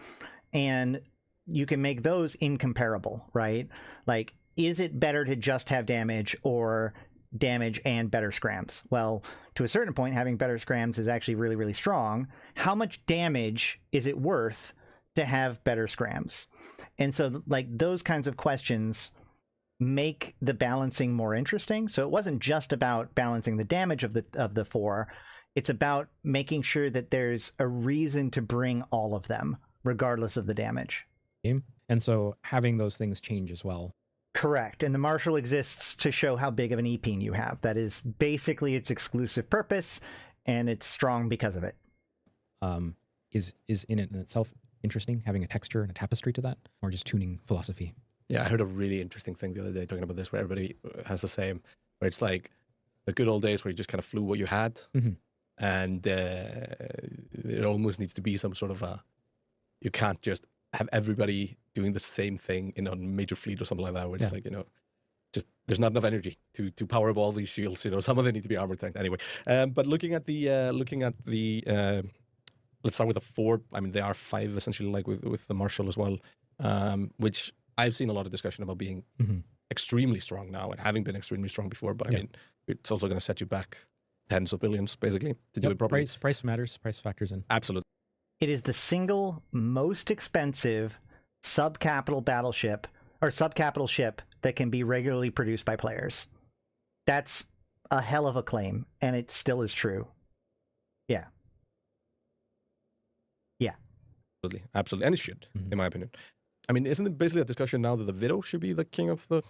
And you can make those incomparable, right? Like, is it better to just have damage, or damage and better scrams. Well, to a certain point, having better scrams is actually really, really strong. How much damage is it worth to have better scrams? And so, like, those kinds of questions make the balancing more interesting. So it wasn't just about balancing the damage of the 4. It's about making sure that there's a reason to bring all of them, regardless of the damage. And so having those things change as well. Correct. And the Marshal exists to show how big of an EP you have. That is basically its exclusive purpose, and it's strong because of it. Is in it in itself interesting, having a texture and a tapestry to that, or just tuning philosophy? Yeah, I heard a really interesting thing the other day talking about this, where everybody has the same, where it's like the good old days where you just kind of flew what you had, and it almost needs to be some sort of you can't just have everybody doing the same thing in a major fleet or something like that, where it's like, just there's not enough energy to power up all these shields. Some of them need to be armor tanked anyway. But looking at the let's start with the 4. I mean, they are 5 essentially, like with the Marshal as well, which I've seen a lot of discussion about being extremely strong now and having been extremely strong before. But I mean, it's also going to set you back tens of billions basically to do it properly. Price matters. Price factors in. Absolutely. It is the single most expensive subcapital battleship or subcapital ship that can be regularly produced by players. That's a hell of a claim, and it still is true. Yeah. Absolutely. And it should, in my opinion. I mean, isn't it basically a discussion now that the Widow should be the king of the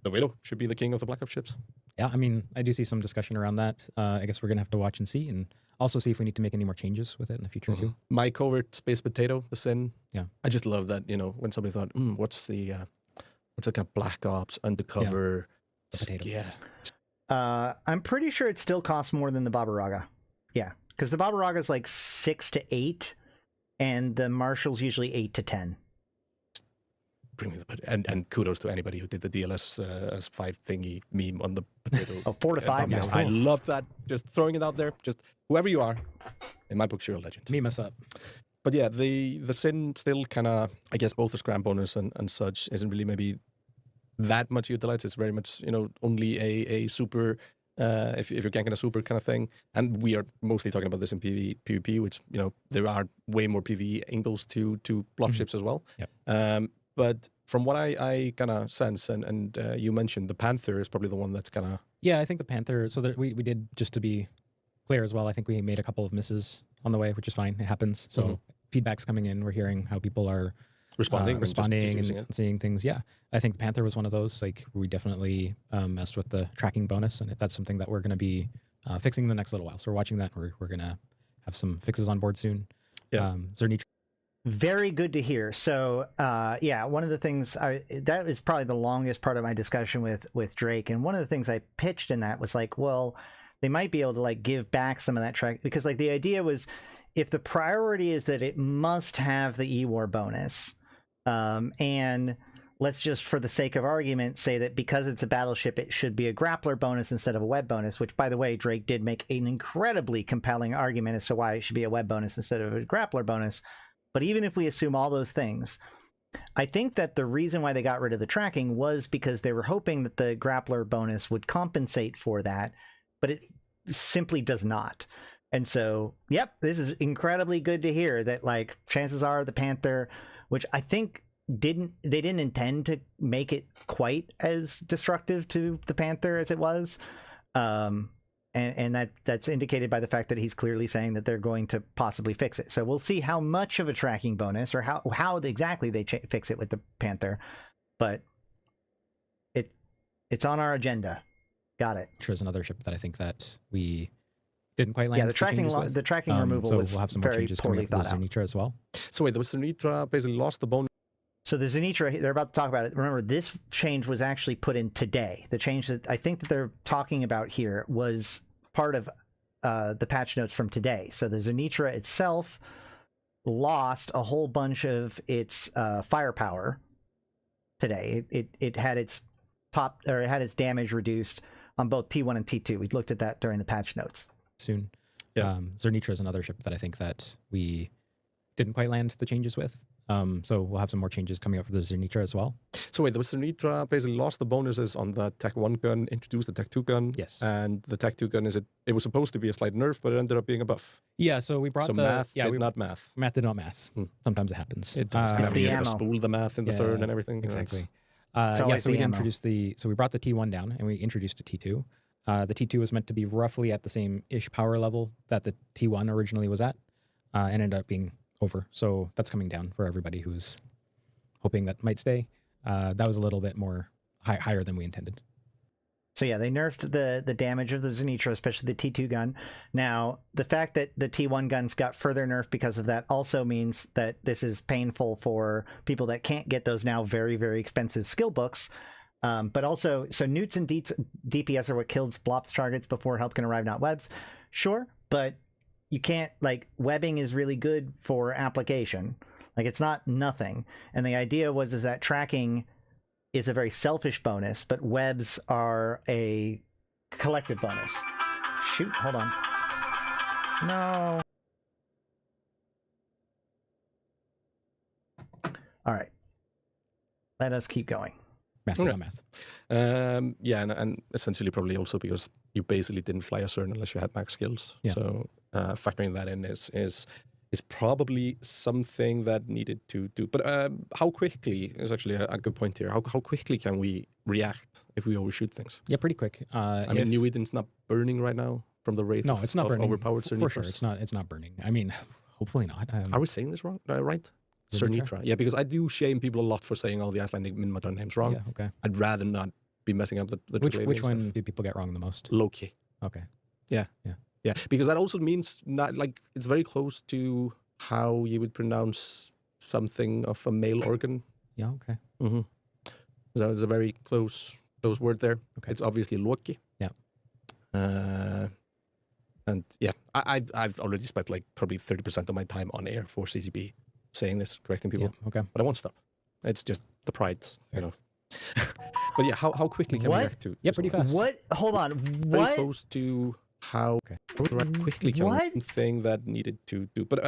Widow should be the king of the Black Ops ships? Yeah, I mean, I do see some discussion around that. I guess we're going to have to watch and see, and also see if we need to make any more changes with it in the future too. My covert space potato, the Sin. Yeah. I just love that, when somebody thought, what's the kind of Black Ops undercover? The potato. Yeah. I'm pretty sure it still costs more than the Babaraga. Yeah, because the Babaraga is like 6 to 8, and the Marshal's usually 8 to 10. Bring me the and kudos to anybody who did the DLS as 5 thingy meme on the potato. 4 to 5 now. I love that. Just throwing it out there. Just whoever you are, in my book, you're a legend. Meme us up. But yeah, the Sin still kind of, I guess, both the scram bonus and such isn't really maybe that much utilized. It's very much, only a super, if you're ganking a super kind of thing. And we are mostly talking about this in PvP, which, there are way more PvE angles to blob ships as well. Yep. But from what I kind of sense, and you mentioned, the Panther is probably the one that's kind of... Yeah, I think the Panther, so that we did, just to be clear as well, I think we made a couple of misses on the way, which is fine. It happens. So feedback's coming in. We're hearing how people are responding and seeing things. Yeah, I think the Panther was one of those. Like, we definitely messed with the tracking bonus, and if that's something that we're going to be fixing in the next little while. So we're watching that. We're going to have some fixes on board soon. Yeah. Zernitra. Very good to hear. So, yeah, one of the things that is probably the longest part of my discussion with Drake. And one of the things I pitched in that was like, well, they might be able to like give back some of that track, because like the idea was, if the priority is that it must have the E-War bonus, and let's just, for the sake of argument, say that because it's a battleship, it should be a grappler bonus instead of a web bonus, which, by the way, Drake did make an incredibly compelling argument as to why it should be a web bonus instead of a grappler bonus. But even if we assume all those things, I think that the reason why they got rid of the tracking was because they were hoping that the grappler bonus would compensate for that, but it simply does not. And so, yep, this is incredibly good to hear that, like, chances are the Panther, which I think they didn't intend to make it quite as destructive to the Panther as it was. And that's indicated by the fact that he's clearly saying that they're going to possibly fix it. So we'll see how much of a tracking bonus or how exactly they fix it with the Panther. But it's on our agenda. Got it. Which was another ship that I think that we didn't quite land. Yeah, the tracking removal so was we'll have some more very changes poorly coming up thought with out. Zernitra as well. So wait, the Zernitra basically lost the bonus. So the Zernitra, they're about to talk about it. Remember, this change was actually put in today. The change that I think that they're talking about here was part of the patch notes from today. So the Zernitra itself lost a whole bunch of its firepower today. It had its it had its damage reduced on both T1 and T2. We looked at that during the patch notes. Soon. Yeah. Zernitra is another ship that I think that we didn't quite land the changes with. So we'll have some more changes coming up for the Zenitra as well. So wait, the Zenitra basically lost the bonuses on the Tech 1 gun, introduced the Tech 2 gun. Yes. And the Tech 2 gun, it was supposed to be a slight nerf, but it ended up being a buff. Yeah, so we brought So math did not math. Math did not math. Sometimes it happens. It does. It's the You gotta ammo. spool the math in the CERN and everything. Exactly. It's Yeah, always so we the ammo. introduced so we brought the T1 down and we introduced a T2. The T2 was meant to be roughly at the same-ish power level that the T1 originally was at, and ended up being over. So that's coming down for everybody who's hoping that might stay. That was a little bit more higher than we intended. So yeah, they nerfed the damage of the Zenitra, especially the T2 gun. Now, the fact that the T1 guns got further nerfed because of that also means that this is painful for people that can't get those now very, very expensive skill books. But also, so newts and DPS are what kills blops targets before help can arrive, not webs. Sure, but you can't, like, webbing is really good for application. Like, it's not nothing. And the idea is that tracking is a very selfish bonus, but webs are a collective bonus. Shoot, hold on. No. All right. Let us keep going. Math, Okay. not math. Yeah, and essentially probably also because you basically didn't fly a CERN unless you had max skills. Yeah. So factoring that in is probably something that needed to do. But how quickly is actually a good point here. How quickly can we react if we overshoot things? Yeah, pretty quick. I mean, New Eden's not burning right now from the wraith. No, it's not of burning. Overpowered For Cernitras. sure, it's not burning. I mean, hopefully not. Are we saying this wrong? Right? Cernitra? Cernitra. Yeah, because I do shame people a lot for saying all the Icelandic Minmatar names wrong. Yeah, okay. I'd rather not be messing up the Which Draculavian one stuff. do people get wrong the most? Loki. Okay. Yeah, because that also means not like it's very close to how you would pronounce something of a male organ. Yeah, okay. Mm-hmm. So it's a very close word there. Okay. It's obviously Loki. Yeah. And yeah, I've already spent like probably 30% of my time on air for CCP saying this, correcting people. Yeah, okay. But I won't stop. It's just the pride, you know. But yeah, how quickly can we What? react to? Yeah, this pretty one? fast. What? Hold on. Very What? close to how quickly can What? we thing that needed to do. But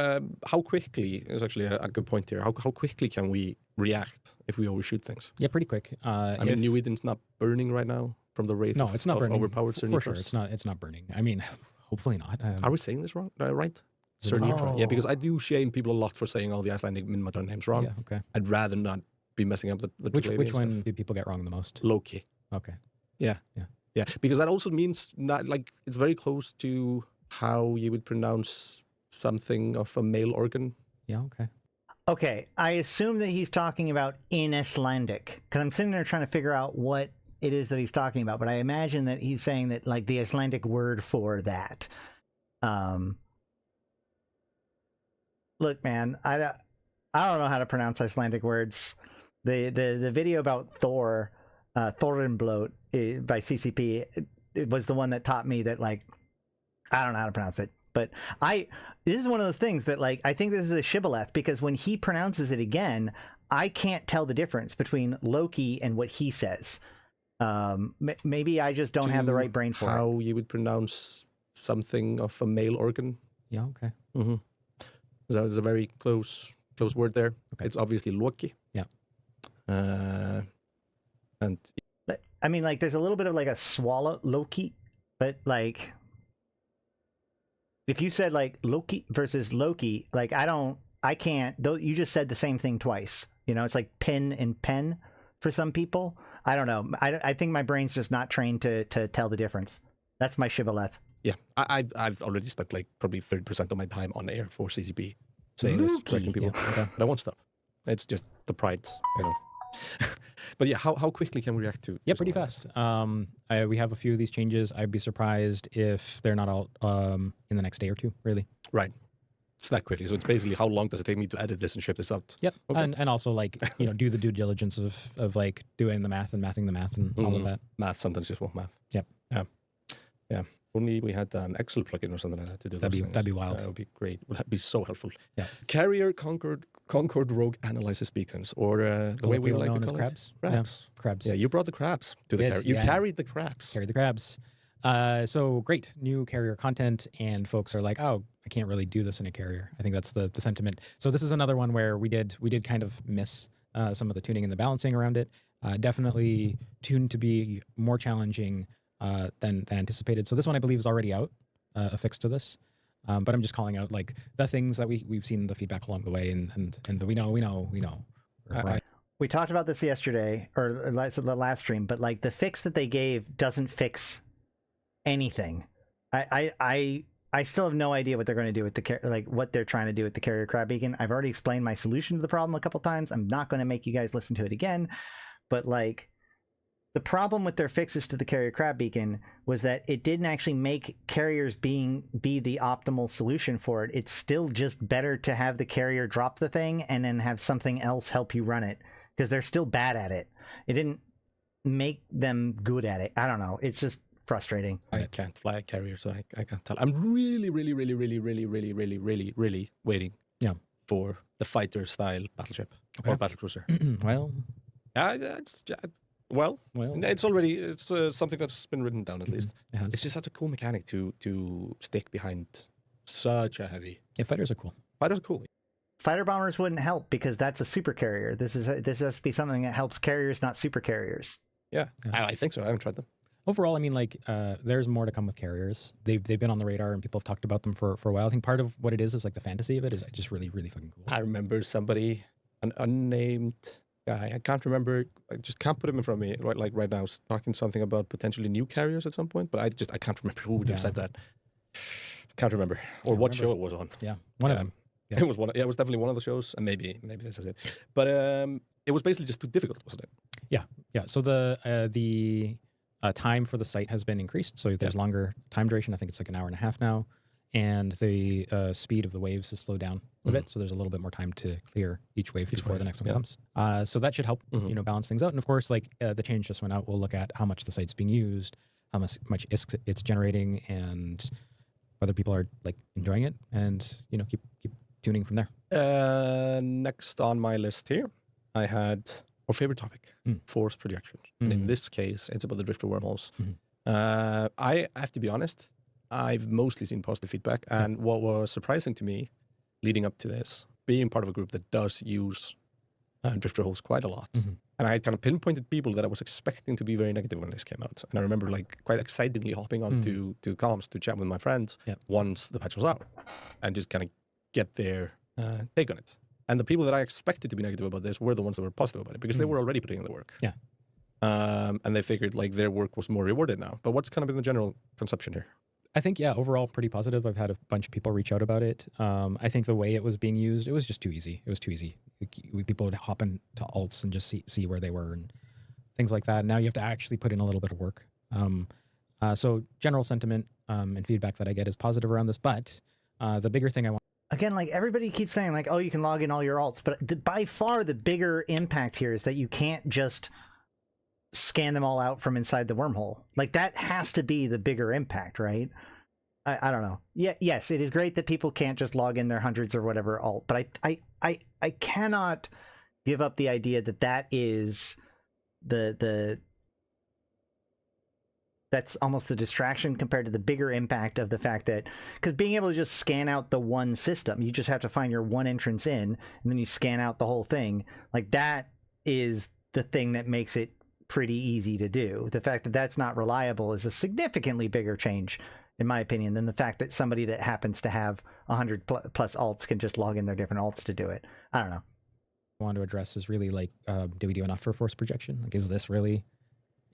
how quickly is actually a good point here. How quickly can we react if we overshoot things? Yeah, pretty quick. I mean, New Eden's not burning right now from the wraith. No, it's not of burning. Overpowered For sure, Cernitras. it's not burning. I mean, hopefully not. Are we saying this wrong? Right? Cernitra. Cernitra. Yeah, because I do shame people a lot for saying all the Icelandic Minmatar names wrong. Yeah, okay. I'd rather not be messing up the Which Draculavian one stuff. do people get wrong the most? Loki. Okay. Yeah, because that also means not like it's very close to how you would pronounce something of a male organ. Yeah, okay. Okay, I assume that he's talking about in Icelandic, because I'm sitting there trying to figure out what it is that he's talking about, but I imagine that he's saying that, like, the Icelandic word for that. Look, man, I don't know how to pronounce Icelandic words. The video about Thor, Thorinblot by CCP, it was the one that taught me that, like, I don't know how to pronounce it. But this is one of those things that, like, I think this is a shibboleth, because when he pronounces it again, I can't tell the difference between Loki and what he says. Maybe I just don't have the right brain for how you would pronounce something of a male organ. Yeah, okay. Mm-hmm. So it's a very close word there. Okay. It's obviously Loki. Yeah. And But I mean, like, there's a little bit of like a swallow Loki, but like, if you said like Loki versus Loki, like I can't. Though you just said the same thing twice. You know, it's like pin and pen for some people. I don't know. I think my brain's just not trained to tell the difference. That's my shibboleth. yeah, I've already spent like probably 30% of my time on air for CCP saying this, Loki. correcting people. Yeah, okay. But I won't stop. It's just the pride, you know. But yeah, how quickly can we react to? Yeah, to pretty something like fast. We have a few of these changes. I'd be surprised if they're not out in the next day or two, really. this? Right. It's that quickly. So it's basically how long does it take me to edit this and ship this out? Yep. Okay. And also, like, you know, do the due diligence of like doing the math and mathing the math and all of Mhm. that. Math sometimes just won't math. Yep. Yeah. Only we had an Excel plugin or something like that to do That'd those be- things. that'd be wild. That would be great. Would that be so helpful? Yeah. Carrier Concord Rogue analyzes beacons, or the way we Colloquially like to known as call crabs. it, crabs. Yeah, crabs. Yeah, you brought the crabs to the Did, carrier. You yeah. carried the crabs. Carry the crabs. So great new carrier content, and folks are like, oh, I can't really do this in a carrier. I think that's the sentiment. So this is another one where we did kind of miss some of the tuning and the balancing around it. Definitely tuned to be more challenging than anticipated. So this one I believe is already out, a fix to this. But I'm just calling out like the things that we've seen the feedback along the way, and we know. Right. We talked about this yesterday or the last stream, but like the fix that they gave doesn't fix anything. I still have no idea what they're going to do with what they're trying to do with the carrier crab beacon. I've already explained my solution to the problem a couple times. I'm not going to make you guys listen to it again, but like the problem with their fixes to the carrier crab beacon was that it didn't actually make carriers be the optimal solution for it. It's still just better to have the carrier drop the thing and then have something else help you run it, because they're still bad at it. It didn't make them good at it. I don't know. It's just frustrating. I can't fly a carrier, so I can't tell. I'm really waiting for the fighter style battleship or battlecruiser. It's already something that's been written down at least. It's just such a cool mechanic to stick behind such a heavy. Yeah, fighters are cool. Fighters are cool. Fighter bombers wouldn't help because that's a super carrier. This has to be something that helps carriers, not super carriers. Yeah. I think so. I haven't tried them. Overall, I mean, like, there's more to come with carriers. They've been on the radar and people have talked about them for a while. I think part of what it is like the fantasy of it is just really, really fucking cool. I remember somebody, an unnamed guy, I can't remember, I just can't put him in front of me right now, talking something about potentially new carriers at some point, but I can't remember who would have said that. Can't remember. Or what show it was on. Yeah, one of them. Yeah. It was it was definitely one of the shows, and maybe this is it. But it was basically just too difficult, wasn't it? Yeah. So the time for the site has been increased, so there's longer time duration. I think it's like an hour and a half now, and the speed of the waves has slowed down a bit, so there's a little bit more time to clear each wave before the next one comes. So that should help, balance things out. And of course, like the change just went out, we'll look at how much the site's being used, how much ISK it's generating, and whether people are like enjoying it, and keep tuning from there. Next on my list here, I had our favorite topic, force projections. And in this case, it's about the drifter wormholes. I have to be honest, I've mostly seen positive feedback. And what was surprising to me leading up to this, being part of a group that does use drifter holes quite a lot. And I had kind of pinpointed people that I was expecting to be very negative when this came out. And I remember like quite excitingly hopping on to comms to chat with my friends once the patch was out and just kind of get their take on it. And the people that I expected to be negative about this were the ones that were positive about it because they were already putting in the work. Yeah. And they figured like their work was more rewarded now. But what's kind of been the general conception here? I think, overall pretty positive. I've had a bunch of people reach out about it. I think the way it was being used, it was just too easy. It was too easy. People would hop into alts and just see where they were and things like that. Now you have to actually put in a little bit of work. So general sentiment and feedback that I get is positive around this. But the bigger thing I want. Again, like everybody keeps saying like, oh, you can log in all your alts. But by far the bigger impact here is that you can't just scan them all out from inside the wormhole. Like that has to be the bigger impact, right? I don't know. Yeah, yes, it is great that people can't just log in their hundreds or whatever alt, but I cannot give up the idea that is that's almost the distraction compared to the bigger impact of the fact that, because being able to just scan out the one system, you just have to find your one entrance in and then you scan out the whole thing. Like that is the thing that makes it pretty easy to do. The fact that that's not reliable is a significantly bigger change, in my opinion, than the fact that somebody that happens to have 100 plus alts can just log in their different alts to do it. I don't know. I want to address is really like, do we do enough for force projection? Like, is this really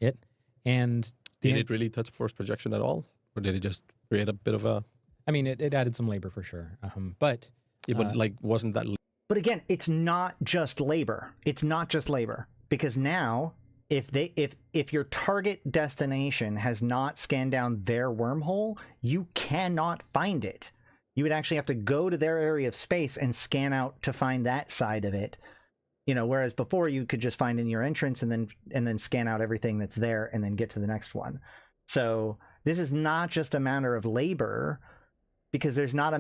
it? And did it really touch force projection at all? Or did it just create a bit of a... I mean, it added some labor for sure. But like, wasn't that... But again, it's not just labor. It's not just labor. Because now, if your target destination has not scanned down their wormhole, you cannot find it. You would actually have to go to their area of space and scan out to find that side of it. Whereas before you could just find in your entrance and then scan out everything that's there and then get to the next one. So this is not just a matter of labor, because there's not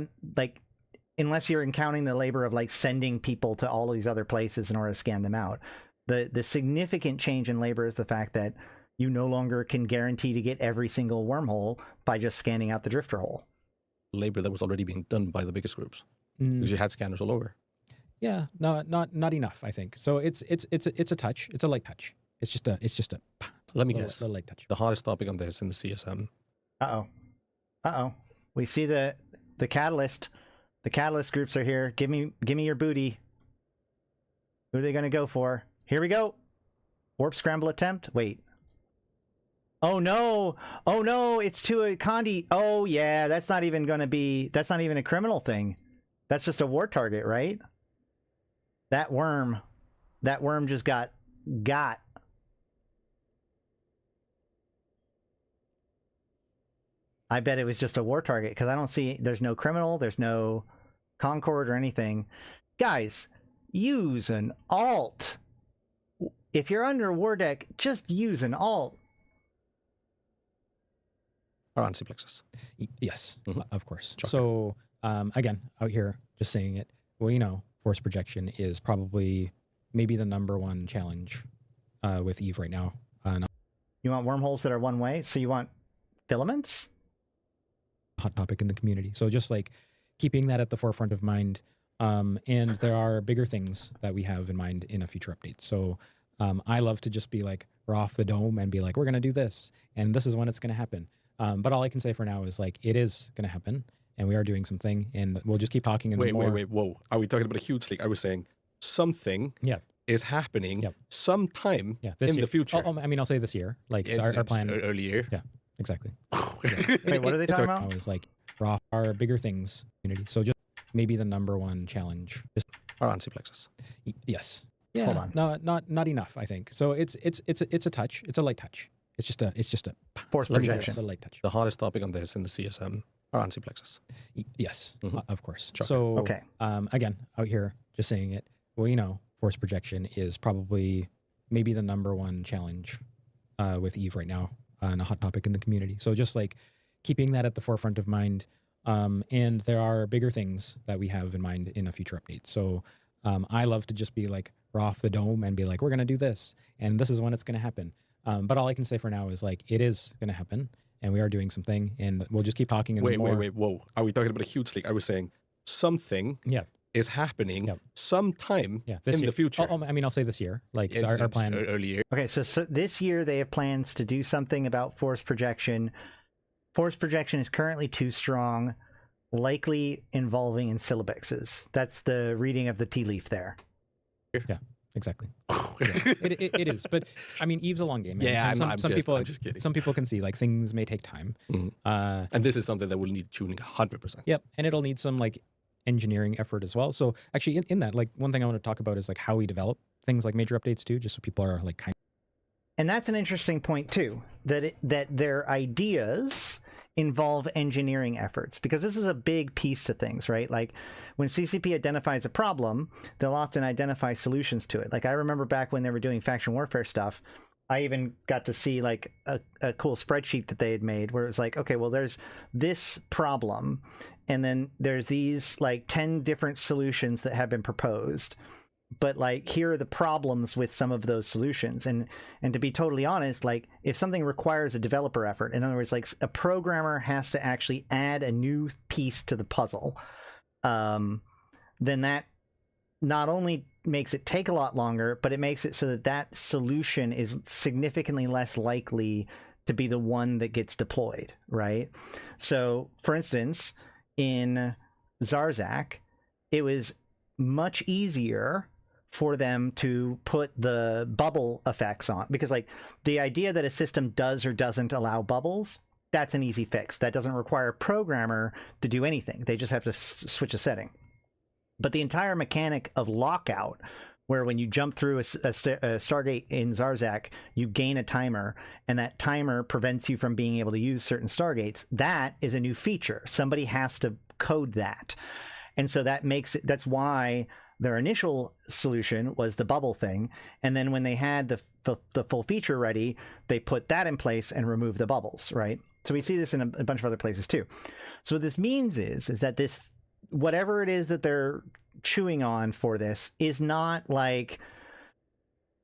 unless you're counting the labor of like sending people to all these other places in order to scan them out. The significant change in labor is the fact that you no longer can guarantee to get every single wormhole by just scanning out the drifter hole. labor that was already being done by the biggest groups. Mm, Because you had scanners all over. yeah, no, not enough. I think so. It's a touch. It's a light touch. It's just a Let me little, guess. little light touch. The hottest topic on this in the CSM. Uh-oh. We see the catalyst. The catalyst groups are here. Give me your booty. Who are they going to go for? Here we go. Warp scramble attempt. Wait. Oh no. Oh no, it's to a Condi. Oh yeah, that's not even a criminal thing. That's just a war target, right? That worm just got. I bet it was just a war target because I don't see, there's no criminal, there's no Concord or anything. Guys, use an alt. If you're under war deck, just use an alt. Or Ansiplexus. Yes, of course. Shocker. So again, out here, just saying it. Well, force projection is probably maybe the #1 challenge with Eve right now. You want wormholes that are one way? So you want filaments? Hot topic in the community. So just like keeping that at the forefront of mind. And there are bigger things that we have in mind in a future update. So I love to just be like, we're off the dome and be like, we're going to do this. And this is when it's going to happen. But all I can say for now is like, it is going to happen. And we are doing something. And we'll just keep talking. And Wait, whoa. Are we talking about a huge leak? I was saying something is happening sometime in year. the future. I mean, I'll say this year. Like our plan. Early year. Yeah, exactly. Wait, what are they talking I about? was like, we're our bigger things community. So just maybe the #1 challenge. Just Or Ansiplexus. yes. Yeah. Hold on. No, not enough. I think so. It's a touch. It's a light touch. It's just a Force Let me projection. guess. a light touch. The hottest topic on this in the CSM. Or Ansiplexus. Yes, of course. Shocker. So Okay. again, out here, just saying it. Well, force projection is probably maybe the #1 challenge with Eve right now and a hot topic in the community. So just like keeping that at the forefront of mind. And there are bigger things that we have in mind in a future update. So I love to just be like, we're off the dome and be like, we're going to do this. And this is when it's going to happen. But all I can say for now is like, it is going to happen. And we are doing something. And we'll just keep talking. And Wait, whoa. Are we talking about a huge leak? I was saying something is happening sometime this in year. the future. I mean, I'll say this year. Like It's our plan. early year. Okay, so this year they have plans to do something about force projection. Force projection is currently too strong, likely involving in syllabixes. That's the reading of the tea leaf there. Yeah, exactly. It is. But I mean, Eve's a long game. Yeah, and I'm just kidding. Some people can see like things may take time. And this is something that will need tuning 100%. Yep. And it'll need some like engineering effort as well. So actually in that, like one thing I want to talk about is like how we develop things like major updates too, just so people are like kind of. And that's an interesting point too, that their ideas involve engineering efforts, because this is a big piece to things, right? Like when CCP identifies a problem, they'll often identify solutions to it. Like I remember back when they were doing faction warfare stuff, I even got to see like a cool spreadsheet that they had made where it was like, okay, well, there's this problem, and then there's these like 10 different solutions that have been proposed. But like, here are the problems with some of those solutions. And to be totally honest, like if something requires a developer effort, in other words, like a programmer has to actually add a new piece to the puzzle, then that not only makes it take a lot longer, but it makes it so that that solution is significantly less likely to be the one that gets deployed, right? So for instance, in Zarzak, it was much easier for them to put the bubble effects on, because like the idea that a system does or doesn't allow bubbles, that's an easy fix. That doesn't require a programmer to do anything. They just have to switch a setting. But the entire mechanic of lockout, where when you jump through a Stargate in Zarzak, you gain a timer, and that timer prevents you from being able to use certain Stargates, that is a new feature. Somebody has to code that. And so that makes it, that's why their initial solution was the bubble thing. And then when they had the full feature ready, they put that in place and removed the bubbles, right? So we see this in a bunch of other places too. So what this means is that this, whatever it is that they're chewing on for this, is not like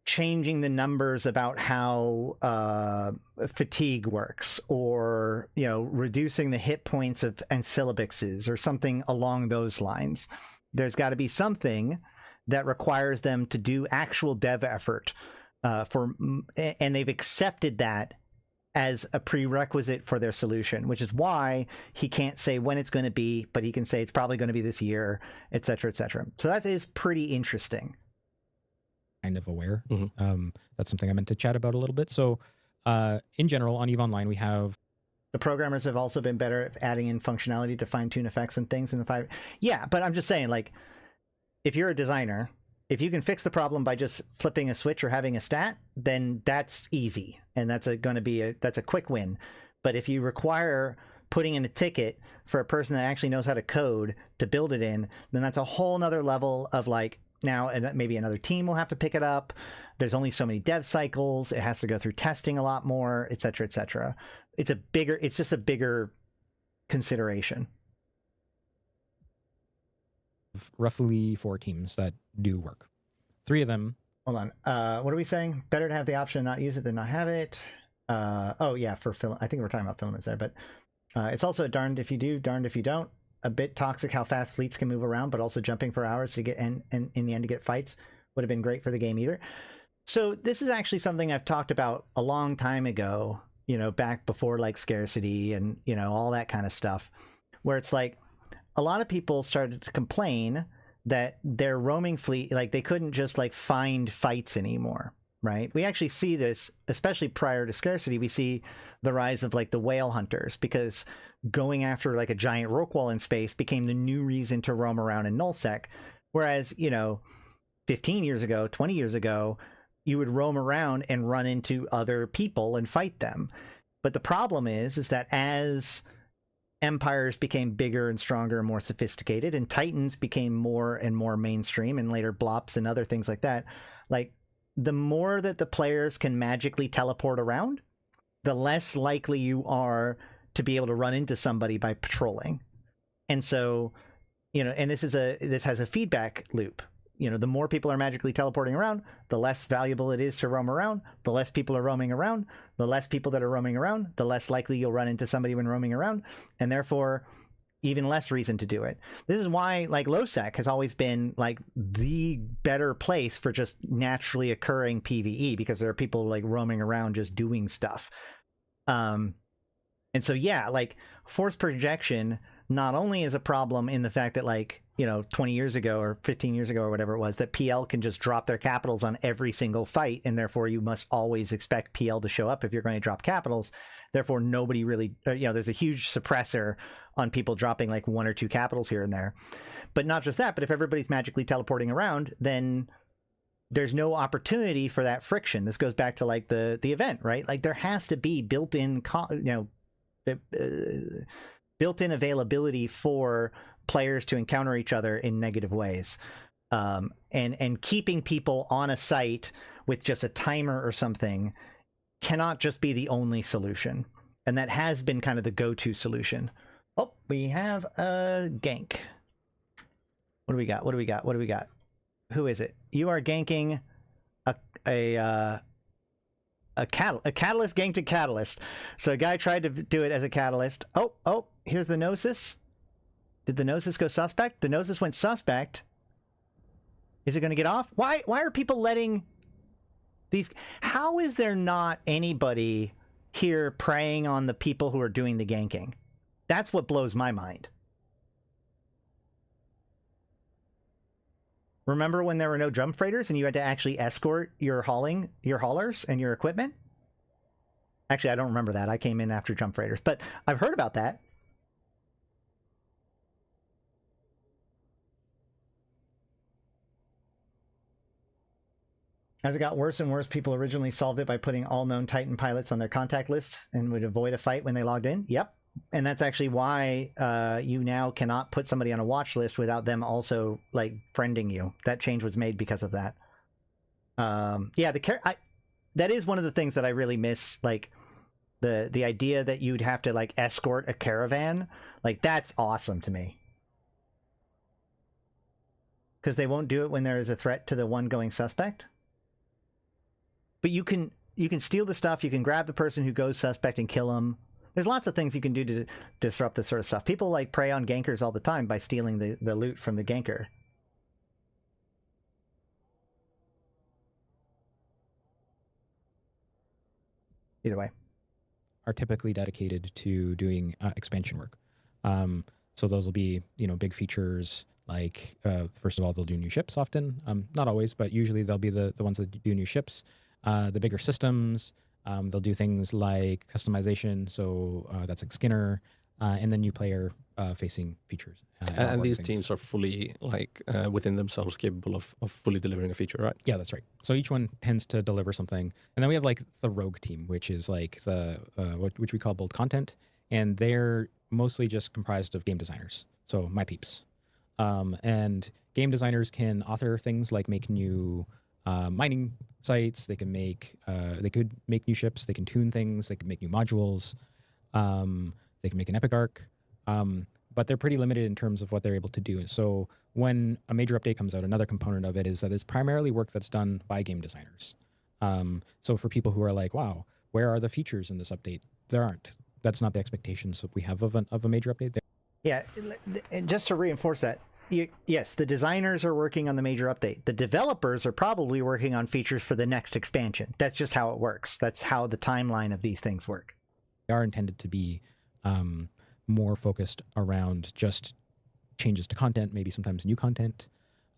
changing the numbers about how fatigue works, or reducing the hit points of syllabixes or something along those lines. There's got to be something that requires them to do actual dev effort and they've accepted that as a prerequisite for their solution, which is why he can't say when it's going to be, but he can say it's probably going to be this year, et cetera, et cetera. So that is pretty interesting. Kind of aware. That's something I meant to chat about a little bit. So in general, on EVE Online, we have... The programmers have also been better at adding in functionality to fine-tune effects and things in the 5. Yeah, but I'm just saying, like, if you're a designer, if you can fix the problem by just flipping a switch or having a stat, then that's easy. And that's a quick win. But if you require putting in a ticket for a person that actually knows how to code to build it in, then that's a whole nother level of like, now, and maybe another team will have to pick it up. There's only so many dev cycles. It has to go through testing a lot more, et cetera, et cetera. It's just a bigger consideration. Roughly 4 teams that do work. 3 of them. Hold on. What are we saying? Better to have the option to not use it than not have it. Oh yeah, for film. I think we're talking about filaments there, but it's also darned if you do, darned if you don't. A bit toxic how fast fleets can move around, but also jumping for hours to get and in the end to get fights would have been great for the game either. So this is actually something I've talked about a long time ago, back before like scarcity and, all that kind of stuff, where it's like a lot of people started to complain that their roaming fleet, like they couldn't just like find fights anymore, right? We actually see this, especially prior to scarcity, we see the rise of like the whale hunters, because going after like a giant roqual in space became the new reason to roam around in nullsec. Whereas, 15 years ago, 20 years ago, you would roam around and run into other people and fight them. But the problem is that as empires became bigger and stronger and more sophisticated, and titans became more and more mainstream, and later blops and other things like that, like the more that the players can magically teleport around, the less likely you are to be able to run into somebody by patrolling. And so, and this has a feedback loop. The more people are magically teleporting around, the less valuable it is to roam around. The less people are roaming around, the less people that are roaming around, the less likely you'll run into somebody when roaming around, and therefore even less reason to do it. This is why like lowsec has always been like the better place for just naturally occurring PvE, because there are people like roaming around just doing stuff. And so, yeah, like force projection not only is a problem in the fact that like, 20 years ago or 15 years ago or whatever it was, that PL can just drop their capitals on every single fight, and therefore you must always expect PL to show up if you're going to drop capitals. Therefore, nobody really, there's a huge suppressor on people dropping like 1 or 2 capitals here and there. But not just that, but if everybody's magically teleporting around, then there's no opportunity for that friction. This goes back to like the event, right? Like there has to be built-in, built-in availability for players to encounter each other in negative ways, and keeping people on a site with just a timer or something cannot just be the only solution, and that has been kind of the go-to solution. Oh, we have a gank. What do we got? Who is it? You are ganking a catalyst ganked a catalyst. So a guy tried to do it as a catalyst. Oh, here's the Gnosis. Did the Gnosis go suspect? The Gnosis went suspect. Is it going to get off? Why are people letting these... How is there not anybody here preying on the people who are doing the ganking? That's what blows my mind. Remember when there were no jump freighters and you had to actually escort your haulers and your equipment? Actually, I don't remember that. I came in after jump freighters, but I've heard about that. As it got worse and worse, people originally solved it by putting all known Titan pilots on their contact list and would avoid a fight when they logged in. Yep. And that's actually why you now cannot put somebody on a watch list without them also like friending you. That change was made because of that. Yeah, that is one of the things that I really miss. Like the idea that you'd have to like escort a caravan, like that's awesome to me. Because they won't do it when there is a threat to the one going suspect. but you can steal the stuff. You can grab the person who goes suspect and kill them. There's lots of things you can do to disrupt this sort of stuff. People like prey on gankers all the time by stealing the loot from the ganker. Either way. Are typically dedicated to doing expansion work. So those will be, big features like, first of all, they'll do new ships often. Not always, but usually they'll be the ones that do new ships. The bigger systems, they'll do things like customization. So that's like Skinner, and then new player facing features. And these teams are fully within themselves capable of fully delivering a feature, right? Yeah, that's right. So each one tends to deliver something. And then we have like the rogue team, which is like which we call bold content. And they're mostly just comprised of game designers. So my peeps. And game designers can author things like make new mining sites. They could make new ships. They can tune things. They can make new modules. They can make an epic arc. But they're pretty limited in terms of what they're able to do. So when a major update comes out, another component of it is that it's primarily work that's done by game designers. So for people who are like, wow, where are the features in this update? There aren't. That's not the expectations that we have of a major update. Yeah, and just to reinforce that, yes, the designers are working on the major update. The developers are probably working on features for the next expansion. That's just how it works. That's how the timeline of these things work. They are intended to be more focused around just changes to content, maybe sometimes new content,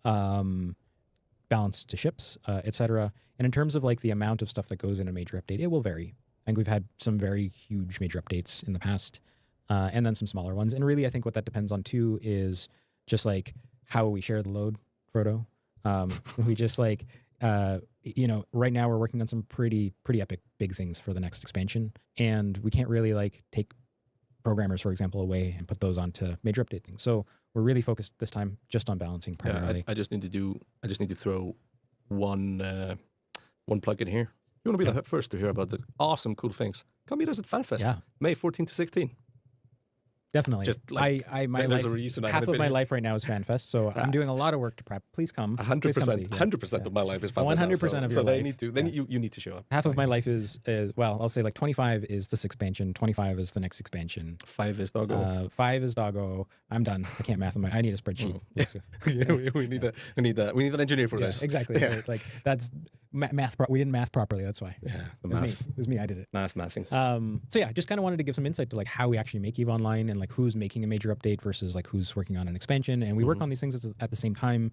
balance to ships, etc. And in terms of like the amount of stuff that goes in a major update, it will vary. I think we've had some very huge major updates in the past, and then some smaller ones. And really, I think what that depends on too is just like how we share the load, Frodo. We just like, right now we're working on some pretty epic big things for the next expansion, and we can't really like take programmers, for example, away and put those onto major update things. So we're really focused this time just on balancing primarily. I just need to throw one plug in here. You want to be the first to hear about the awesome, cool things. Come meet us at FanFest, May 14 to 16. Definitely. Just like, there's a reason half of my life right now is FanFest, so I'm doing a lot of work to prep. Please come. 100% of my life is FanFest. 100% of your life. So they need to. Then you need to show up. Half of my life is well, I'll say like 25 is this expansion, 25 is the next expansion. 5 is doggo. 5 is doggo. I'm done. I can't math on I need a spreadsheet. We need an engineer for this. Exactly. Yeah. Like that's math. We didn't math properly. That's why. Yeah, it was me. I did it. Mathing. So yeah, just kind of wanted to give some insight to like how we actually make EVE Online and like who's making a major update versus like who's working on an expansion. And we work on these things at the same time.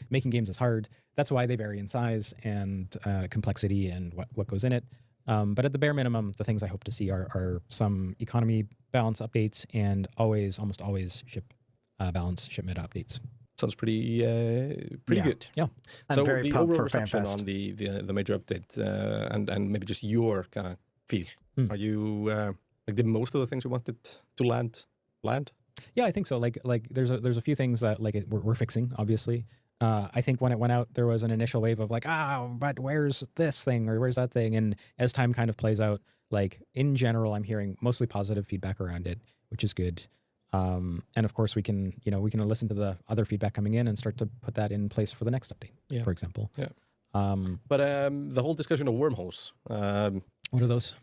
Making games is hard. That's why they vary in size and complexity and what goes in it. But at the bare minimum, the things I hope to see are some economy balance updates and almost always ship balance, ship meta updates. Sounds pretty good. Yeah. So the overall reception on the major update and maybe just your kind of feel. Are you like did most of the things you wanted to land? Yeah, I think so. Like there's a few things that like we're fixing. Obviously, I think when it went out, there was an initial wave of like, but where's this thing or where's that thing? And as time kind of plays out, like in general, I'm hearing mostly positive feedback around it, which is good. And of course, we can listen to the other feedback coming in and start to put that in place for the next update, for example. Yeah. But the whole discussion of wormholes. What are those?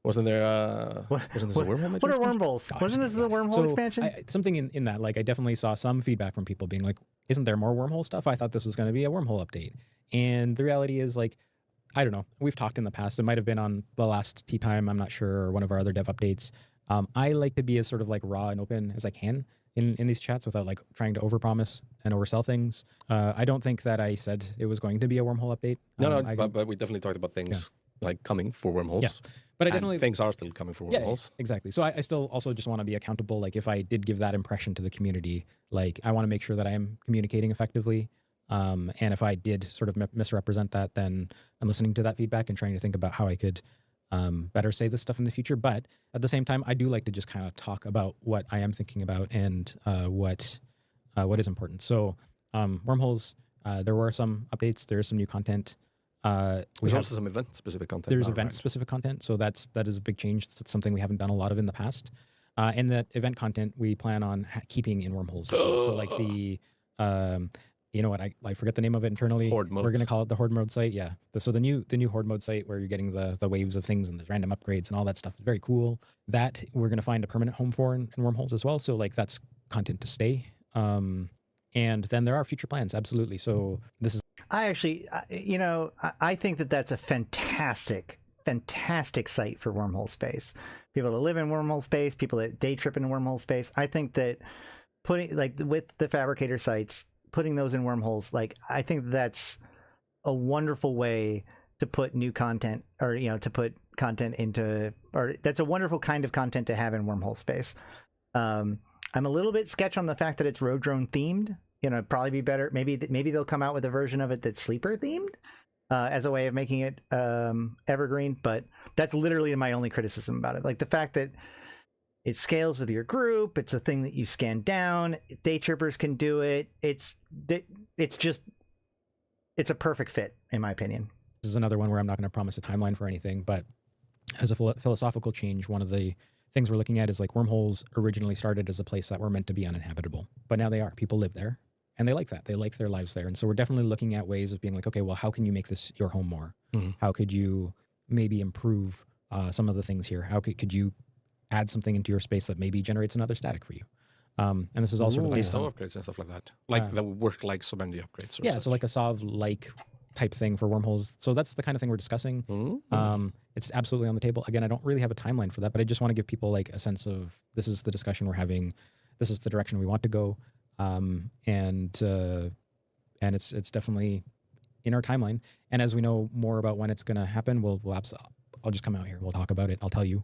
Wasn't there a wormhole? What are wormholes? Wasn't this the wormhole expansion? Something in that, like I definitely saw some feedback from people being like, isn't there more wormhole stuff? I thought this was going to be a wormhole update. And the reality is like, I don't know. We've talked in the past. It might have been on the last Tea Time, I'm not sure, or one of our other dev updates. I like to be as sort of like raw and open as I can in these chats without like trying to overpromise and oversell things. I don't think that I said it was going to be a wormhole update. But we definitely talked about things like coming for wormholes. Yeah. But I definitely things are still coming for wormholes. Yeah, exactly. So I still also just want to be accountable. Like if I did give that impression to the community, like I want to make sure that I am communicating effectively. And if I did sort of misrepresent that, then I'm listening to that feedback and trying to think about how I could better say this stuff in the future. But at the same time, I do like to just kind of talk about what I am thinking about and what is important. So wormholes, there were some updates. There is some new content. There's also some event-specific content. There's event-specific content, so that is a big change. It's something we haven't done a lot of in the past. And that event content we plan on keeping in wormholes. So like the you know what? I forget the name of it internally. Horde mode. We're going to call it the Horde mode site. Yeah. So the new Horde mode site where you're getting the waves of things and the random upgrades and all that stuff is very cool. That we're going to find a permanent home for in wormholes as well. So like that's content to stay. And then there are future plans. Absolutely. So this is. I actually, I think that that's a fantastic site for wormhole space. People that live in wormhole space, people that day trip in wormhole space. I think that putting, like, with the fabricator sites, putting those in wormholes, like, I think that's a wonderful way to put new content, or, to put content into, or that's a wonderful kind of content to have in wormhole space. I'm a little bit sketch on the fact that it's road drone themed. It'd probably be better. Maybe they'll come out with a version of it that's sleeper themed as a way of making it evergreen. But that's literally my only criticism about it. Like the fact that it scales with your group. It's a thing that you scan down. Day trippers can do it. It's a perfect fit, in my opinion. This is another one where I'm not going to promise a timeline for anything, but as a philosophical change, one of the things we're looking at is like wormholes originally started as a place that were meant to be uninhabitable, but now they are. People live there and they like that. They like their lives there. And so we're definitely looking at ways of being like, okay, well, how can you make this your home more? Mm-hmm. How could you maybe improve some of the things here? How could you add something into your space that maybe generates another static for you? And this is all sort of based on upgrades and stuff like that. Like that would work like so many upgrades. Yeah, so like a SOV-like type thing for wormholes. So that's the kind of thing we're discussing. Mm-hmm. It's absolutely on the table. Again, I don't really have a timeline for that, but I just want to give people like a sense of this is the discussion we're having. This is the direction we want to go. And it's definitely in our timeline. And as we know more about when it's going to happen, I'll just come out here. We'll talk about it. I'll tell you.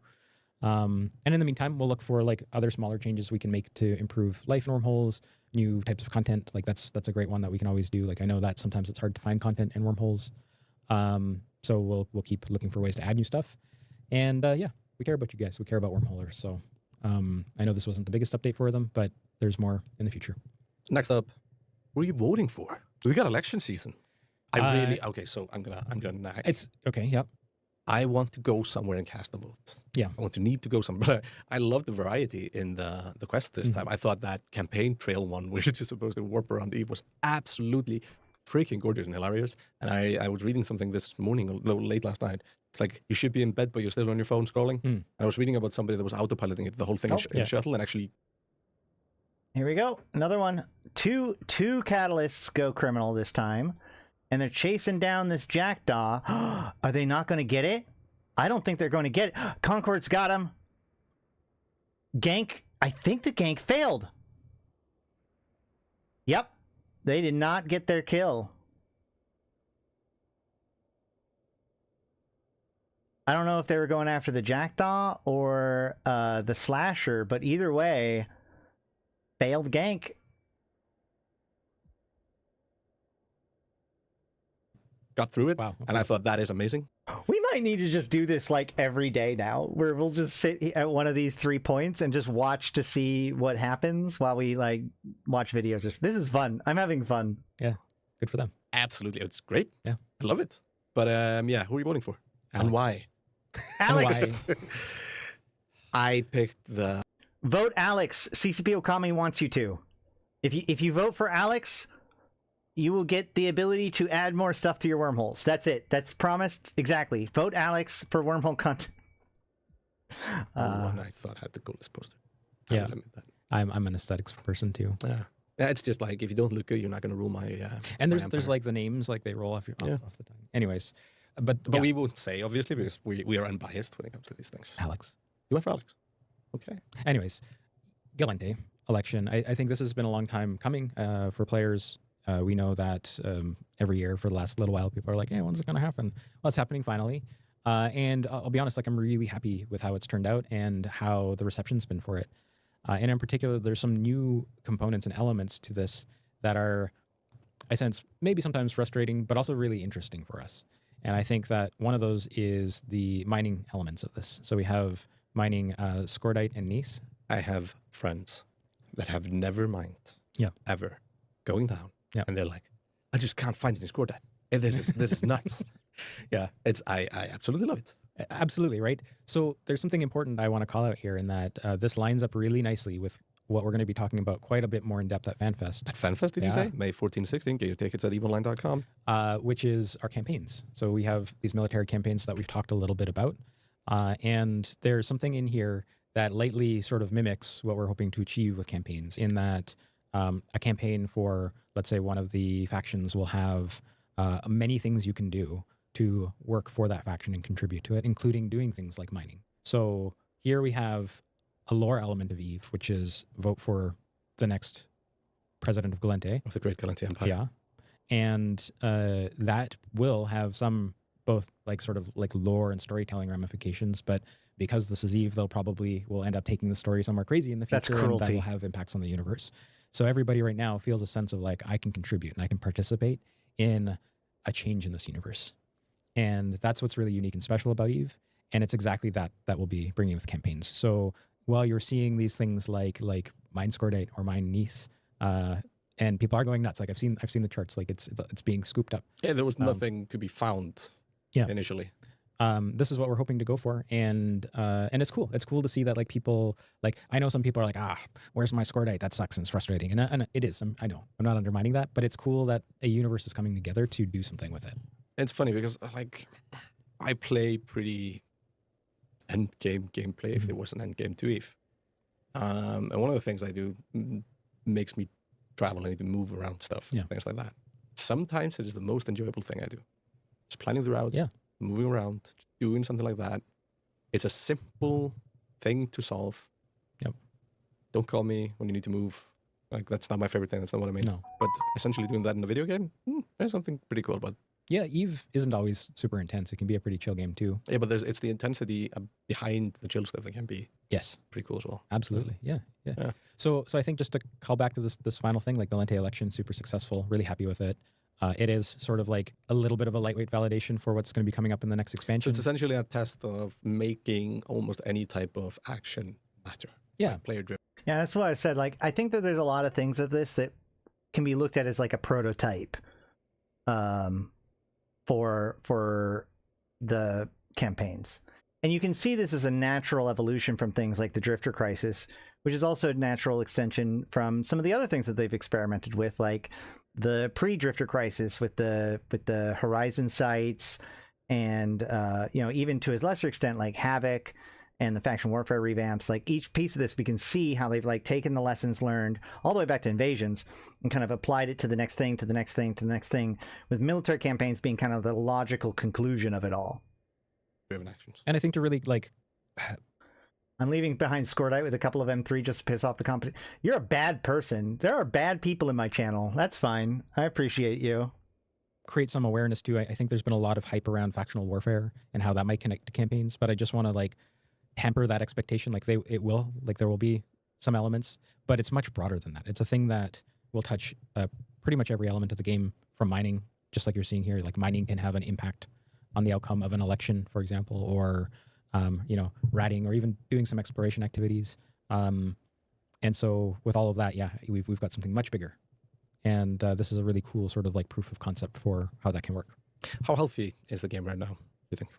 And in the meantime, we'll look for like other smaller changes we can make to improve life in wormholes, new types of content. Like that's a great one that we can always do. Like I know that sometimes it's hard to find content in wormholes. So we'll keep looking for ways to add new stuff. And we care about you guys. We care about wormholers. So I know this wasn't the biggest update for them, but there's more in the future. Next up, what are you voting for? We got election season. Okay, so I'm gonna nag. It's okay. Yep. I want to go somewhere and cast a vote. Yeah. I need to go somewhere. But I love the variety in the quest this time. I thought that campaign trail one, where you're just supposed to warp around Eve, was absolutely freaking gorgeous and hilarious. And I was reading something this morning, late last night. It's like, you should be in bed, but you're still on your phone scrolling. And I was reading about somebody that was autopiloting it, the whole thing in shuttle, and actually... Here we go. Another one. Two catalysts go criminal this time. And they're chasing down this jackdaw. Are they not going to get it? I don't think they're going to get it. Concord's got him. Gank. I think the gank failed. Yep. They did not get their kill. I don't know if they were going after the jackdaw or the slasher, but either way, failed gank. Got through it, wow, okay. And I thought that is amazing. We might need to just do this like every day now, where we'll just sit at one of these 3 points and just watch to see what happens while we like watch videos. This is fun. I'm having fun. Yeah, good for them. Absolutely, it's great. Yeah, I love it. But who are you voting for, Alex. and why? Alex. And why? I picked the vote Alex. CCP Okami wants you to. If you vote for Alex, you will get the ability to add more stuff to your wormholes. That's it. That's promised. Exactly. Vote Alex for wormhole content. one I thought had the coolest poster. Yeah, I'm an aesthetics person too. Yeah, it's just like, if you don't look good, you're not going to rule my. And there's like the names, like they roll off off the tongue. Anyways, but we won't say, obviously, because we are unbiased when it comes to these things. Alex, you went for Alex. Okay. Anyways, Gallente election. I think this has been a long time coming for players. We know that every year for the last little while, people are like, hey, when's it going to happen? Well, it's happening finally. And I'll be honest, like I'm really happy with how it's turned out and how the reception's been for it. And in particular, there's some new components and elements to this that are, I sense, maybe sometimes frustrating, but also really interesting for us. And I think that one of those is the mining elements of this. So we have mining scordite and gneiss. I have friends that have never mined ever going down. Yeah. And they're like, I just can't find any scordite. This is nuts. Yeah. I absolutely love it. Absolutely, right? So there's something important I want to call out here in that this lines up really nicely with what we're going to be talking about quite a bit more in depth at FanFest. At FanFest, did you say? May 14 16. Get your tickets at eveonline.com. Which is our campaigns. So we have these military campaigns that we've talked a little bit about. And there's something in here that lightly sort of mimics what we're hoping to achieve with campaigns, in that a campaign for, let's say, one of the factions will have many things you can do to work for that faction and contribute to it, including doing things like mining. So here we have a lore element of EVE, which is vote for the next president of Gallente. Of the Great Gallente Empire. Yeah. And that will have some both like sort of like lore and storytelling ramifications, but because this is EVE, will end up taking the story somewhere crazy in the future. That's cruelty. And that will have impacts on the universe. So everybody right now feels a sense of like, I can contribute and I can participate in a change in this universe. And that's what's really unique and special about EVE. And it's exactly that we'll be bringing with campaigns. So while you're seeing these things like Mine Scordite or Mine Nice, and people are going nuts. Like I've seen the charts. Like it's being scooped up. Yeah, there was nothing to be found initially. This is what we're hoping to go for, and it's cool. It's cool to see that like people, like I know some people are like, where's my Scordite? That sucks and it's frustrating, and it is. I know I'm not undermining that, but it's cool that a universe is coming together to do something with it. It's funny because like I play pretty end game gameplay if there was an end game to EVE, and one of the things I do makes me travel. I need to move around stuff, things like that. Sometimes it is the most enjoyable thing I do. Just planning the route, moving around, doing something like that. It's a simple thing to solve. Yep. Don't call me when you need to move. Like that's not my favorite thing. That's not what I mean. No. But essentially doing that in a video game, there's something pretty cool about it. Yeah, EVE isn't always super intense. It can be a pretty chill game too. Yeah, but it's the intensity behind the chill stuff that can be pretty cool as well. Absolutely. Yeah. So I think just to call back to this final thing, like the Gallente election, super successful, really happy with it. It is sort of like a little bit of a lightweight validation for what's going to be coming up in the next expansion. So it's essentially a test of making almost any type of action matter. Yeah. Like player driven. Yeah, that's what I said. Like, I think that there's a lot of things of this that can be looked at as like a prototype for the campaigns. And you can see this as a natural evolution from things like the Drifter Crisis, which is also a natural extension from some of the other things that they've experimented with, like the pre-Drifter Crisis with the Horizon sites, and even to a lesser extent like Havoc and the faction warfare revamps. Like each piece of this, we can see how they've like taken the lessons learned all the way back to Invasions and kind of applied it to the next thing, to the next thing, to the next thing, with military campaigns being kind of the logical conclusion of it all. Driven actions. And I think to really like, I'm leaving behind Scordite with a couple of M3 just to piss off the company. You're a bad person. There are bad people in my channel. That's fine. I appreciate you. Create some awareness too. I think there's been a lot of hype around factional warfare and how that might connect to campaigns, but I just want to like temper that expectation. Like there will be some elements, but it's much broader than that. It's a thing that will touch pretty much every element of the game, from mining, just like you're seeing here. Like mining can have an impact on the outcome of an election, for example, or ratting, or even doing some exploration activities. And so with all of that, we've got something much bigger. And this is a really cool sort of like proof of concept for how that can work. How healthy is the game right now, do you think?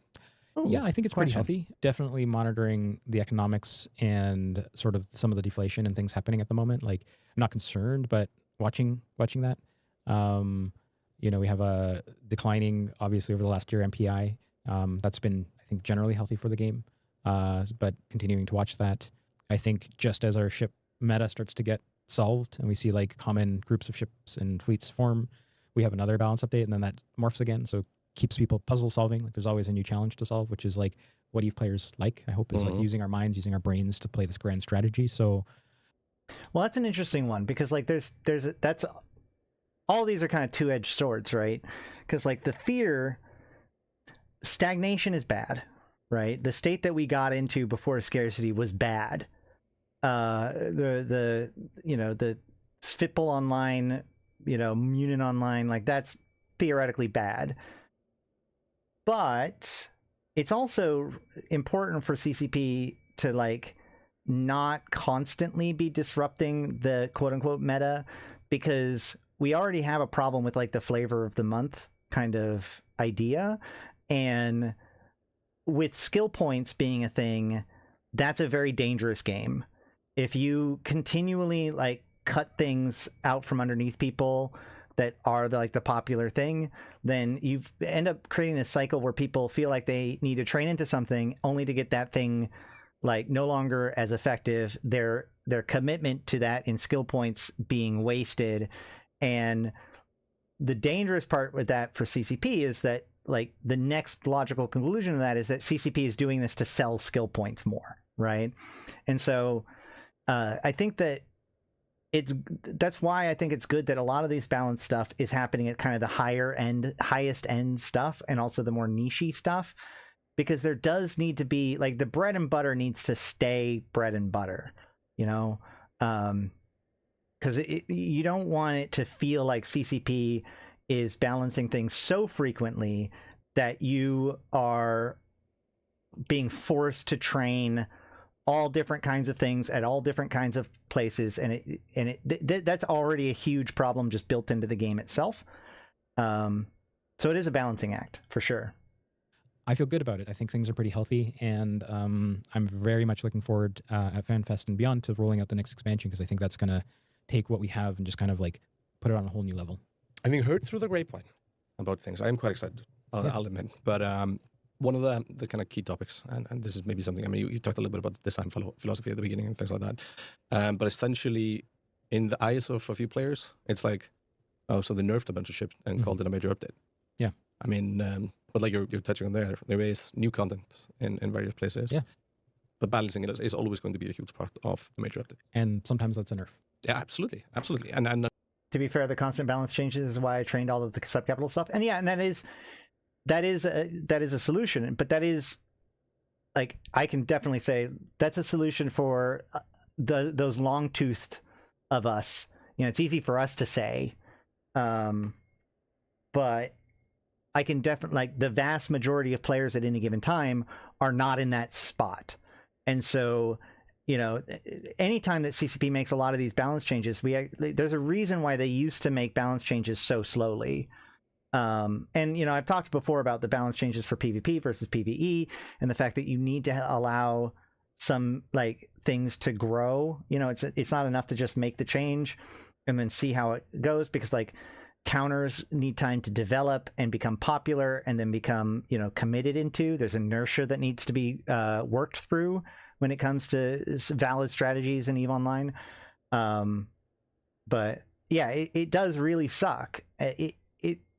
Yeah, I think it's pretty healthy. Definitely monitoring the economics and sort of some of the deflation and things happening at the moment. Like, I'm not concerned, but watching that. We have a declining, obviously, over the last year MPI. That's been, I think, generally healthy for the game. But continuing to watch that. I think just as our ship meta starts to get solved and we see like common groups of ships and fleets form, we have another balance update, and then that morphs again. So keeps people puzzle solving. Like there's always a new challenge to solve, which is like what EVE players like, I hope, is like using our minds, using our brains to play this grand strategy. So well, that's an interesting one, because like that's all these are kind of two-edged swords, right? Because like the fear, stagnation is bad, right? The state that we got into before scarcity was bad. The Svitpol online, Munin online, like that's theoretically bad. But it's also important for CCP to like not constantly be disrupting the quote unquote meta, because we already have a problem with like the flavor of the month kind of idea. And with skill points being a thing, that's a very dangerous game. if you continually like cut things out from underneath people that are the popular thing, then you end up creating this cycle where people feel like they need to train into something only to get that thing like no longer as effective. Their commitment to that in skill points being wasted. And the dangerous part with that for CCP is that like the next logical conclusion of that is that CCP is doing this to sell skill points more, right? And so I think that that's why I think it's good that a lot of these balance stuff is happening at kind of the highest end stuff, and also the more niche-y stuff, because there does need to be like the bread and butter needs to stay bread and butter, you know, because you don't want it to feel like CCP is balancing things so frequently that you are being forced to train all different kinds of things at all different kinds of places, and that's already a huge problem just built into the game itself. So it is a balancing act for sure. I feel good about it. I think things are pretty healthy, and I'm very much looking forward at FanFest and beyond to rolling out the next expansion, because I think that's going to take what we have and just kind of like put it on a whole new level. I think heard through the grapevine about things. I am quite excited, I'll admit. But one of the kind of key topics, and this is maybe something, I mean, you talked a little bit about the design philosophy at the beginning and things like that. But essentially, in the eyes of a few players, it's like, oh, so they nerfed a bunch of shit and called it a major update. Yeah. I mean, but like you're touching on there is new content in various places. Yeah. But balancing it is always going to be a huge part of the major update. And sometimes that's a nerf. Yeah, absolutely. Absolutely. And to be fair, the constant balance changes is why I trained all of the subcapital stuff. And yeah, and that is a solution, but that is like, I can definitely say that's a solution for those long-toothed of us. You know, it's easy for us to say, but I can definitely, like, the vast majority of players at any given time are not in that spot. And so, you know, anytime that CCP makes a lot of these balance changes, there's a reason why they used to make balance changes so slowly. And, you know, I've talked before about the balance changes for PvP versus PvE, and the fact that you need to allow some like things to grow. You know, it's not enough to just make the change and then see how it goes, because like counters need time to develop and become popular and then become, you know, committed into. There's inertia that needs to be worked through when it comes to valid strategies in EVE Online. But yeah, it does really suck.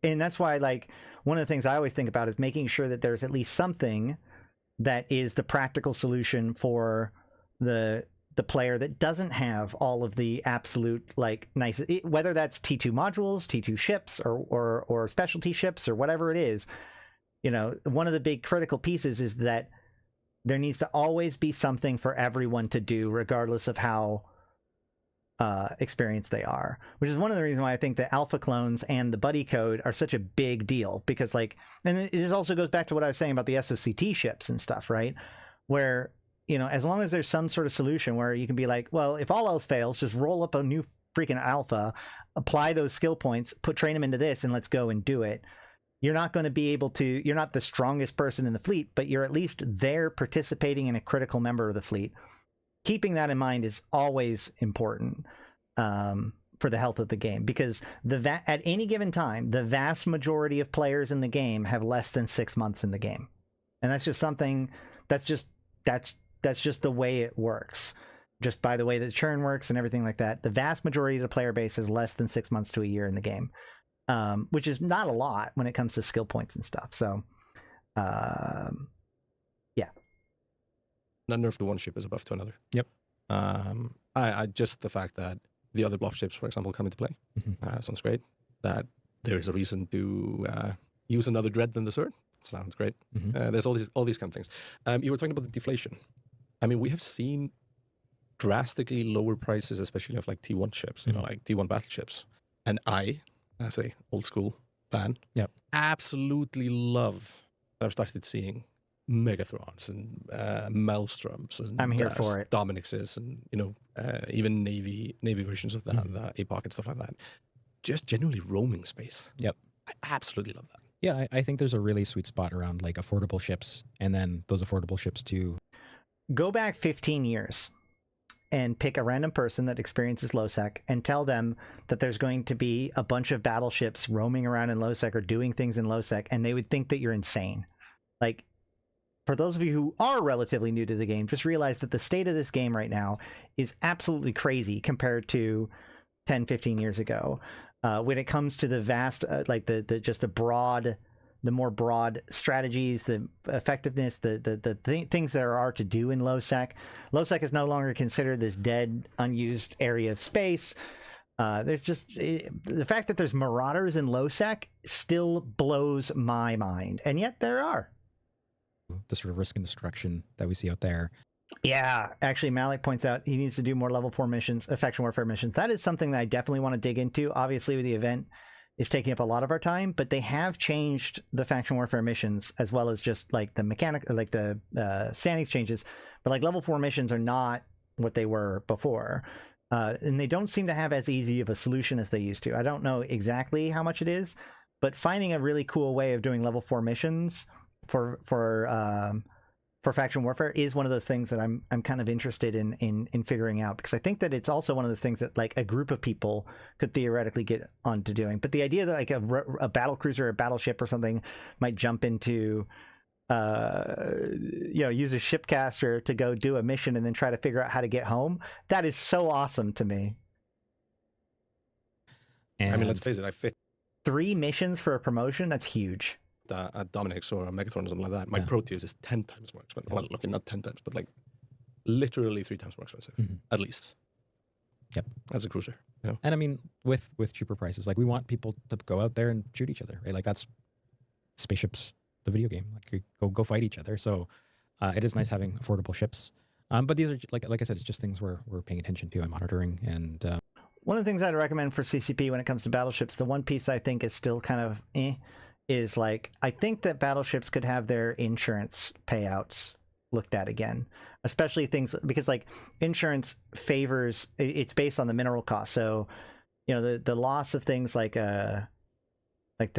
And that's why, like, one of the things I always think about is making sure that there's at least something that is the practical solution for the player that doesn't have all of the absolute, like, nice, whether that's T2 modules, T2 ships, or specialty ships, or whatever it is. You know, one of the big critical pieces is that there needs to always be something for everyone to do, regardless of how experienced they are, which is one of the reasons why I think the alpha clones and the buddy code are such a big deal, because like, and it just also goes back to what I was saying about the SOCT ships and stuff, right? Where, you know, as long as there's some sort of solution where you can be like, well, if all else fails, just roll up a new freaking alpha, apply those skill points, train them into this, and let's go and do it. You're not going to be able to, you're not the strongest person in the fleet, but you're at least there participating in a critical member of the fleet. Keeping that in mind is always important for the health of the game, because at any given time, the vast majority of players in the game have less than 6 months in the game, and that's just something that's just the way it works. Just by the way that churn works and everything like that, the vast majority of the player base is less than 6 months to a year in the game, which is not a lot when it comes to skill points and stuff. So, yeah. Not nerf the one ship is above to another. Yep. I just the fact that the other blob ships, for example, come into play sounds great. That there is a reason to use another dread than the sword sounds great. There's all these kind of things. You were talking about the deflation. I mean, we have seen drastically lower prices, especially of like T1 ships, you know, like T1 battleships. And I, as a old school fan, absolutely love that I've started seeing Megathrons and Maelstroms and I'm here for it. Dominixes and, you know, even Navy versions of the APOC and stuff like that. Just genuinely roaming space. Yep. I absolutely love that. Yeah, I think there's a really sweet spot around like affordable ships, and then those affordable ships to go back 15 years and pick a random person that experiences LowSec and tell them that there's going to be a bunch of battleships roaming around in LowSec or doing things in LowSec, and they would think that you're insane. Like, for those of you who are relatively new to the game, just realize that the state of this game right now is absolutely crazy compared to 10, 15 years ago. When it comes to the vast, like the more broad strategies, the effectiveness, the things there are to do in LowSec. LowSec is no longer considered this dead, unused area of space. There's just the fact that there's marauders in LowSec still blows my mind, and yet there are. The sort of risk and destruction that we see out there. Yeah, actually, Malak points out he needs to do more level 4 missions, faction warfare missions. That is something that I definitely want to dig into. Obviously, the event is taking up a lot of our time, but they have changed the faction warfare missions as well as just like the mechanic, like the standings changes. But like level 4 missions are not what they were before, and they don't seem to have as easy of a solution as they used to. I don't know exactly how much it is, but finding a really cool way of doing level 4 missions for faction warfare is one of those things that I'm kind of interested in figuring out, because I think that it's also one of those things that like a group of people could theoretically get onto doing. But the idea that like a battle cruiser or a battleship or something might jump into use a shipcaster to go do a mission and then try to figure out how to get home, that is so awesome to me. And I mean, let's face it, I fit 3 missions for a promotion, that's huge. at Dominic's or a Megathron or something like that. My Proteus is 10 times more expensive. Well, okay, not 10 times, but like literally 3 times more expensive, at least. Yep. As a cruiser. You know? And I mean, with cheaper prices, like we want people to go out there and shoot each other, right? Like that's Spaceships, the video game. Like you go fight each other. So it is nice having affordable ships. But these are like I said, it's just things we're paying attention to and monitoring. And one of the things I'd recommend for CCP when it comes to battleships, the one piece I think is still kind of is like, I think that battleships could have their insurance payouts looked at again, especially things because like insurance favors, it's based on the mineral cost. So, you know, the loss of things like the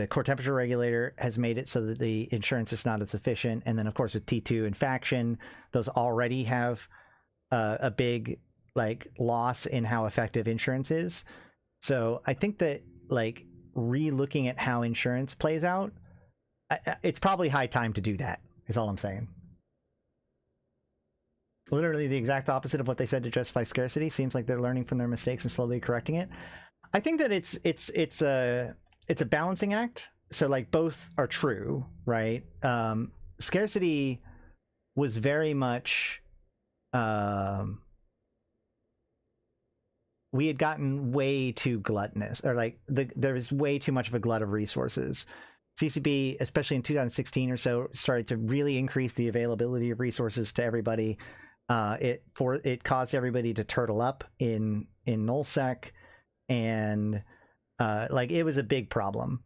core temperature regulator has made it so that the insurance is not as efficient. And then of course with T2 and faction, those already have a big like loss in how effective insurance is. So I think that like re-looking at how insurance plays out, it's probably high time to do that, is all I'm saying. Literally the exact opposite of what they said to justify scarcity. Seems like they're learning from their mistakes and slowly correcting it. I think that it's a balancing act. So like both are true, right? Scarcity was very much we had gotten way too gluttonous, or like there was way too much of a glut of resources. CCP, especially in 2016 or so, started to really increase the availability of resources to everybody. It caused everybody to turtle up in nullsec, and like it was a big problem.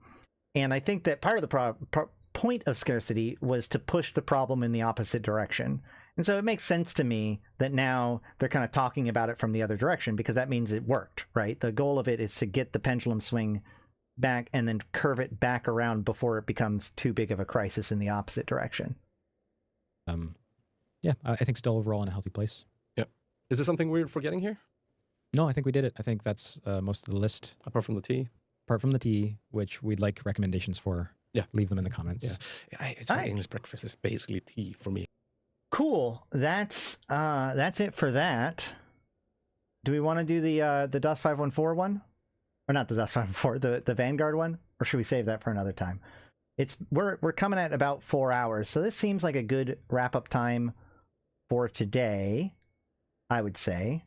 And I think that part of the point of scarcity was to push the problem in the opposite direction. And so it makes sense to me that now they're kind of talking about it from the other direction, because that means it worked, right? The goal of it is to get the pendulum swing back and then curve it back around before it becomes too big of a crisis in the opposite direction. Yeah, I think still overall in a healthy place. Yeah. Is there something we're forgetting here? No, I think we did it. I think that's most of the list. Apart from the T? Apart from the T, which we'd like recommendations for. Yeah. Leave them in the comments. Yeah. It's like English breakfast is basically tea for me. Cool. That's it for that. Do we want to do the DOS 514 one? Or not the DOS 514, the Vanguard one? Or should we save that for another time? We're coming at about 4 hours, so this seems like a good wrap-up time for today, I would say.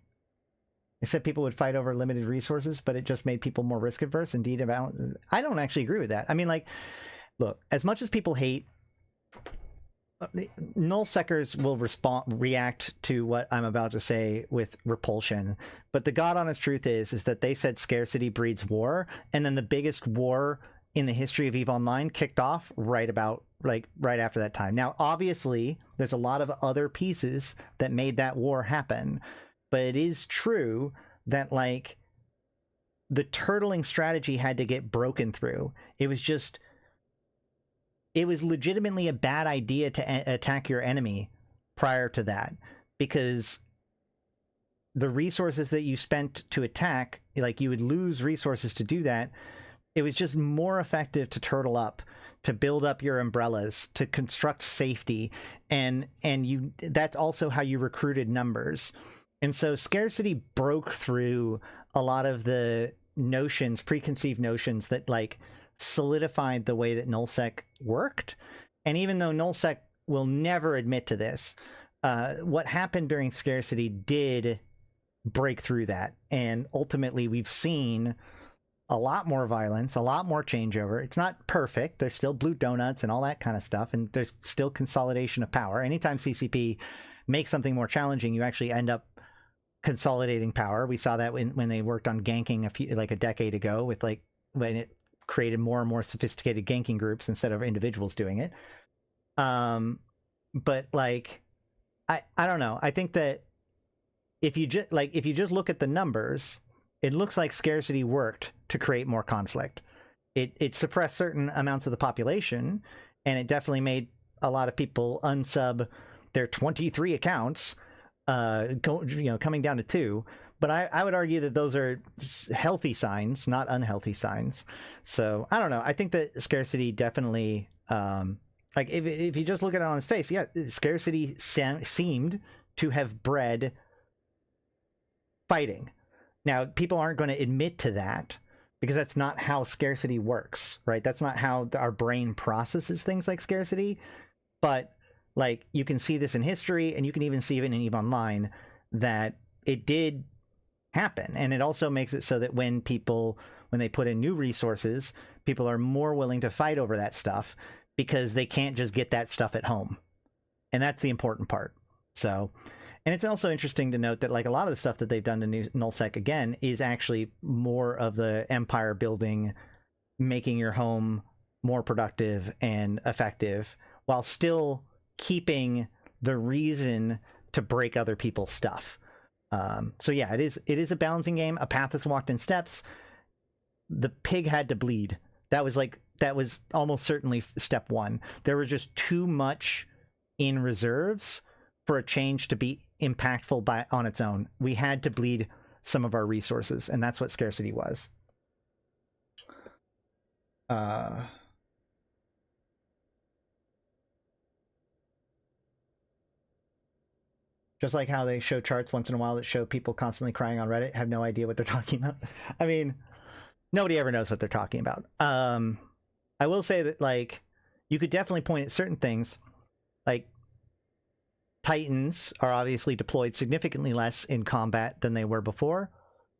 I said people would fight over limited resources, but it just made people more risk-averse. Indeed, I don't actually agree with that. I mean, like, look, as much as people hate, nullsecers will react to what I'm about to say with repulsion. But the God honest truth is that they said scarcity breeds war, and then the biggest war in the history of EVE Online kicked off right after that time. Now, obviously, there's a lot of other pieces that made that war happen, but it is true that like the turtling strategy had to get broken through. It was legitimately a bad idea to attack your enemy prior to that, because the resources that you spent to attack, like you would lose resources to do that. It was just more effective to turtle up, to build up your umbrellas, to construct safety, and that's also how you recruited numbers. And so scarcity broke through a lot of the notions, preconceived notions that like solidified the way that nullsec worked. And even though nullsec will never admit to this, what happened during scarcity did break through that. And ultimately we've seen a lot more violence, a lot more changeover. It's not perfect. There's still blue donuts and all that kind of stuff. And there's still consolidation of power. Anytime CCP makes something more challenging, you actually end up consolidating power. We saw that when they worked on ganking a decade ago, with like when it created more and more sophisticated ganking groups instead of individuals doing it. But like, I don't know. I think that if you just look at the numbers, it looks like scarcity worked to create more conflict. It suppressed certain amounts of the population, and it definitely made a lot of people unsub their 23 accounts, coming down to 2. But I would argue that those are healthy signs, not unhealthy signs. So I don't know. I think that scarcity definitely, like if you just look at it on its face, yeah, scarcity seemed to have bred fighting. Now, people aren't going to admit to that because that's not how scarcity works, right? That's not how our brain processes things like scarcity. But like, you can see this in history, and you can even see it in EVE Online, that it did happen. And it also makes it so that when they put in new resources, people are more willing to fight over that stuff because they can't just get that stuff at home. And that's the important part. So, and it's also interesting to note that like a lot of the stuff that they've done to nullsec again is actually more of the empire building, making your home more productive and effective, while still keeping the reason to break other people's stuff. So yeah, it is a balancing game. A path is walked in steps. The pig had to bleed. That was almost certainly step 1. There was just too much in reserves for a change to be impactful on its own. We had to bleed some of our resources, and that's what scarcity was. Just like how they show charts once in a while that show people constantly crying on Reddit, have no idea what they're talking about. I mean, nobody ever knows what they're talking about. I will say that, like, you could definitely point at certain things. Like, Titans are obviously deployed significantly less in combat than they were before.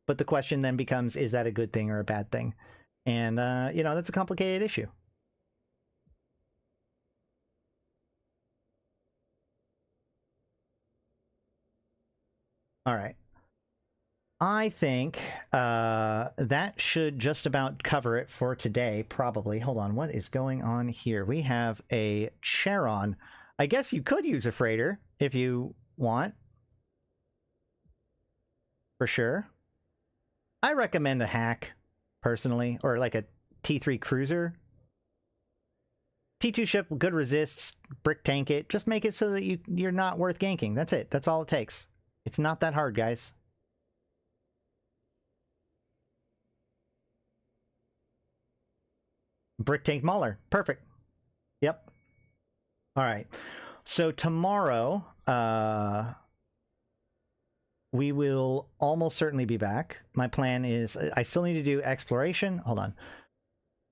But the question then becomes, is that a good thing or a bad thing? And, that's a complicated issue. All right. I think that should just about cover it for today, probably. Hold on, what is going on here? We have a Charon. I guess you could use a freighter if you want. For sure. I recommend a hack, personally, or like a T3 cruiser. T2 ship, good resists, brick tank it. Just make it so that you're not worth ganking. That's it. That's all it takes. It's not that hard, guys. Brick tank Mauler. Perfect. Yep. All right. So tomorrow, we will almost certainly be back. My plan is, I still need to do exploration. Hold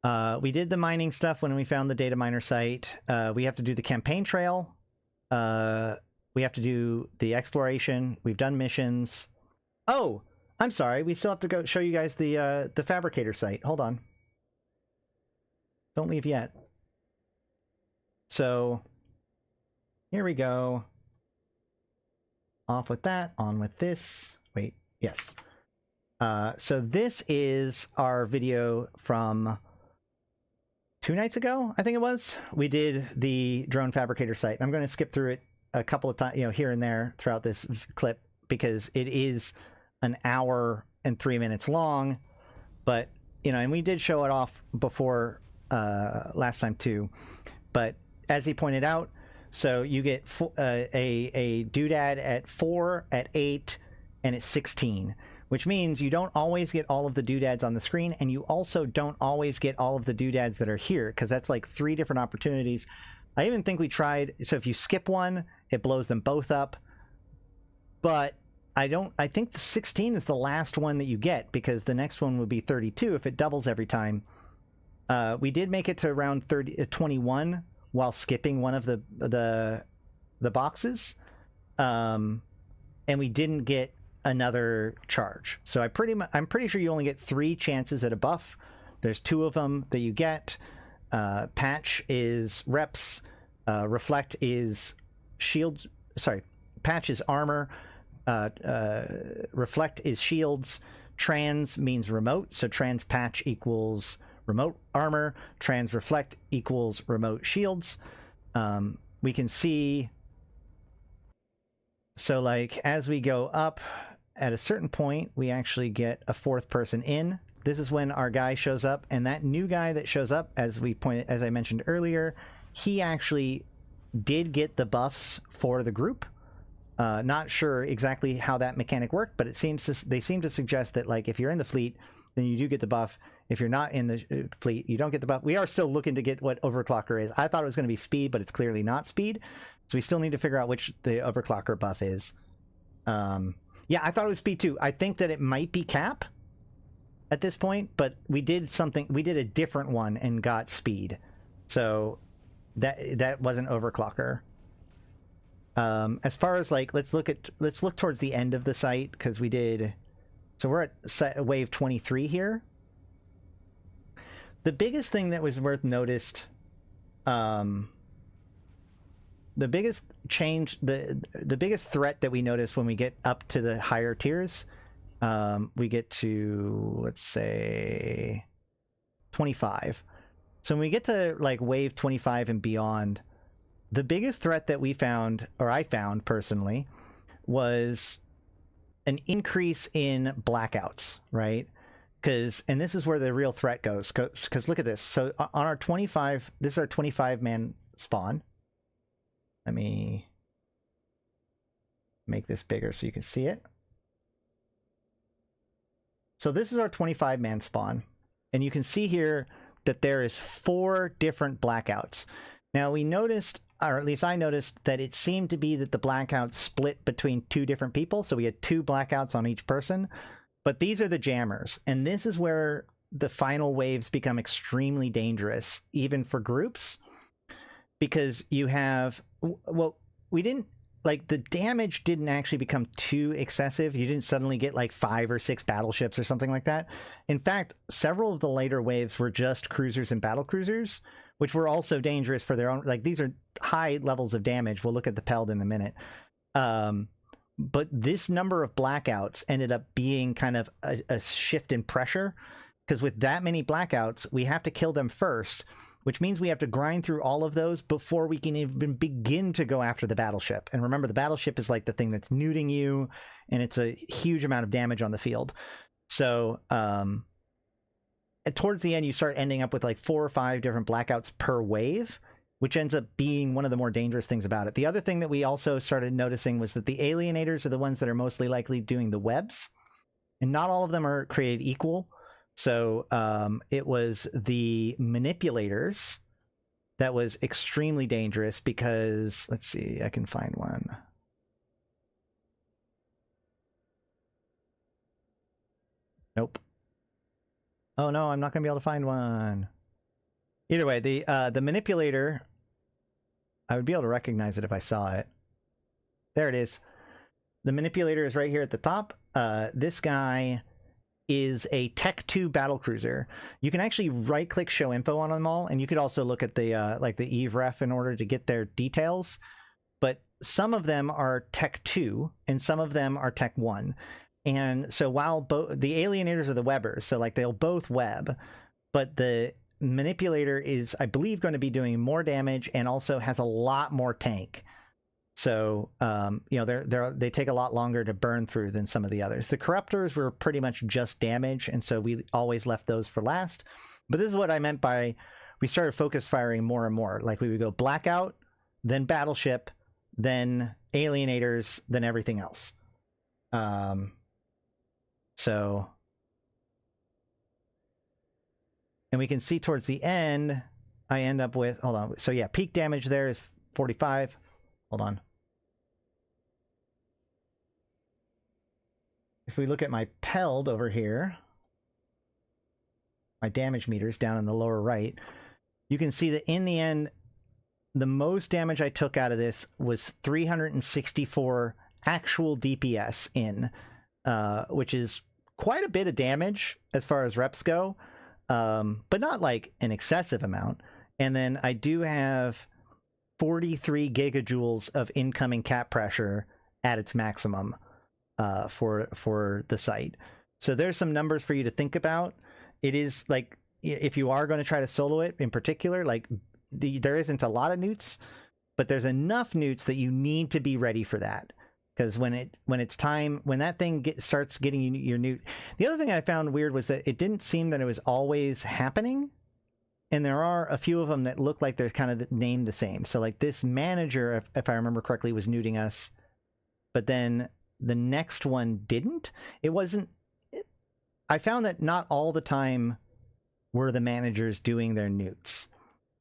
on. We did the mining stuff when we found the data miner site. We have to do the campaign trail. We have to do the exploration. We've done missions. Oh, I'm sorry. We still have to go show you guys the fabricator site. Hold on. Don't leave yet. So here we go. Off with that, on with this. Wait, yes. So this is our video from 2 nights ago, I think it was. We did the drone fabricator site. I'm going to skip through it a couple of times, here and there throughout this clip, because it is an hour and 3 minutes long. But, and we did show it off before last time too. But as he pointed out, so you get a doodad at 4, at 8, and it's 16, which means you don't always get all of the doodads on the screen, and you also don't always get all of the doodads that are here, because that's like 3 different opportunities. I even think we tried, so if you skip one, it blows them both up, but I think the 16 is the last one that you get, because the next one would be 32 if it doubles every time. We did make it to around 21 while skipping one of the boxes, and we didn't get another charge. So I'm pretty sure you only get 3 chances at a buff. There's 2 of them that you get. Patch is reps, reflect is shields. Sorry, patch is armor. Reflect is shields. Trans means remote, so trans patch equals remote armor. Trans reflect equals remote shields. We can see, so like as we go up at a certain point, we actually get a 4th person in. This is when our guy shows up, and that new guy that shows up, as I mentioned earlier, he actually did get the buffs for the group. Not sure exactly how that mechanic worked, but they seem to suggest that like if you're in the fleet, then you do get the buff. If you're not in the fleet, you don't get the buff. We are still looking to get what overclocker is. I thought it was going to be speed, but it's clearly not speed. So we still need to figure out which the overclocker buff is. Yeah, I thought it was speed too. I think that it might be cap at this point, but we did a different one and got speed. So that wasn't overclocker. As far as like, let's look towards the end of the site, because we did, so we're at wave 23 here. The biggest thing that was worth noticed, the biggest change, the biggest threat that we notice when we get up to the higher tiers, we get to, let's say 25. So when we get to like wave 25 and beyond, the biggest threat that we found, or I found personally, was an increase in blackouts, right? And this is where the real threat goes, because look at this. So on our 25, this is our 25-man spawn. Let me make this bigger so you can see it. So this is our 25-man spawn, and you can see here that there is 4 different blackouts. Now we noticed, or at least I noticed, that it seemed to be that the blackouts split between 2 different people. So we had 2 blackouts on each person, but these are the jammers. And this is where the final waves become extremely dangerous, even for groups, because you have, well, we didn't, like, the damage didn't actually become too excessive. You didn't suddenly get like 5 or 6 battleships or something like that. In fact, several of the later waves were just cruisers and battle cruisers, which were also dangerous for their own, like, these are high levels of damage. We'll look at the Peld in a minute. But this number of blackouts ended up being kind of a shift in pressure, because with that many blackouts, we have to kill them first, which means we have to grind through all of those before we can even begin to go after the battleship. And remember, the battleship is like the thing that's nuding you, and it's a huge amount of damage on the field. So towards the end, you start ending up with like 4 or 5 different blackouts per wave, which ends up being one of the more dangerous things about it. The other thing that we also started noticing was that the alienators are the ones that are mostly likely doing the webs, and not all of them are created equal. So it was the manipulators that was extremely dangerous, because, let's see, I can find one. Nope. Oh no, I'm not gonna be able to find one. Either way, the manipulator, I would be able to recognize it if I saw it. There it is. The manipulator is right here at the top. This guy is a Tech 2 battlecruiser. You can actually right-click show info on them all, and you could also look at the like the Eve ref in order to get their details. But some of them are Tech 2, and some of them are Tech 1. And so while the alienators are the webbers, so like they'll both web, but the manipulator is, I believe, going to be doing more damage and also has a lot more tank. So you know, they take a lot longer to burn through than some of the others. The corruptors were pretty much just damage, and so we always left those for last. But this is what I meant by we started focus firing more and more. Like we would go blackout, then battleship, then alienators, then everything else. So, and we can see towards the end, I end up with, hold on. So yeah, peak damage there is 45. Hold on. If we look at my Peld over here, my damage meters down in the lower right, you can see that in the end, the most damage I took out of this was 364 actual DPS in, which is quite a bit of damage as far as reps go, but not like an excessive amount. And then I do have 43 gigajoules of incoming cap pressure at its maximum for the site. So there's some numbers for you to think about. It is like, if you are going to try to solo it in particular, like there isn't a lot of newts, but there's enough newts that you need to be ready for that. Because when it's time, when that thing starts getting your newt, the other thing I found weird was that it didn't seem that it was always happening. And there are a few of them that look like they're kind of named the same. So like this manager, if I remember correctly, was newting us, but then the next one didn't. It wasn't. I found that not all the time were the managers doing their newts.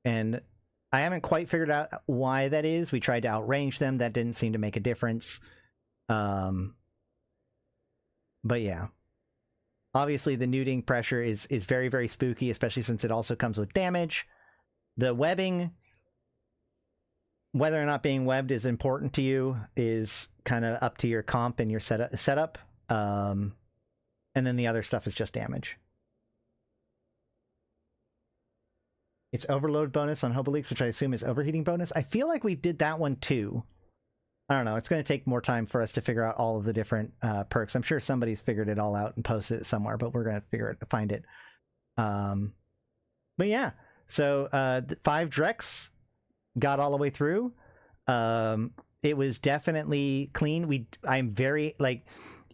And I haven't quite figured out why that is. We tried to outrange them. That didn't seem to make a difference. But yeah. Obviously, the newting pressure is very, very spooky, especially since it also comes with damage. The webbing, whether or not being webbed is important to you, is kind of up to your comp and your setup. And then the other stuff is just damage. It's overload bonus on Hobo Leaks, which I assume is overheating bonus. I feel like we did that one too. I don't know. It's going to take more time for us to figure out all of the different perks. I'm sure somebody's figured it all out and posted it somewhere, but we're going to find it. But yeah, so 5 Drex got all the way through. It was definitely clean. I'm very, like,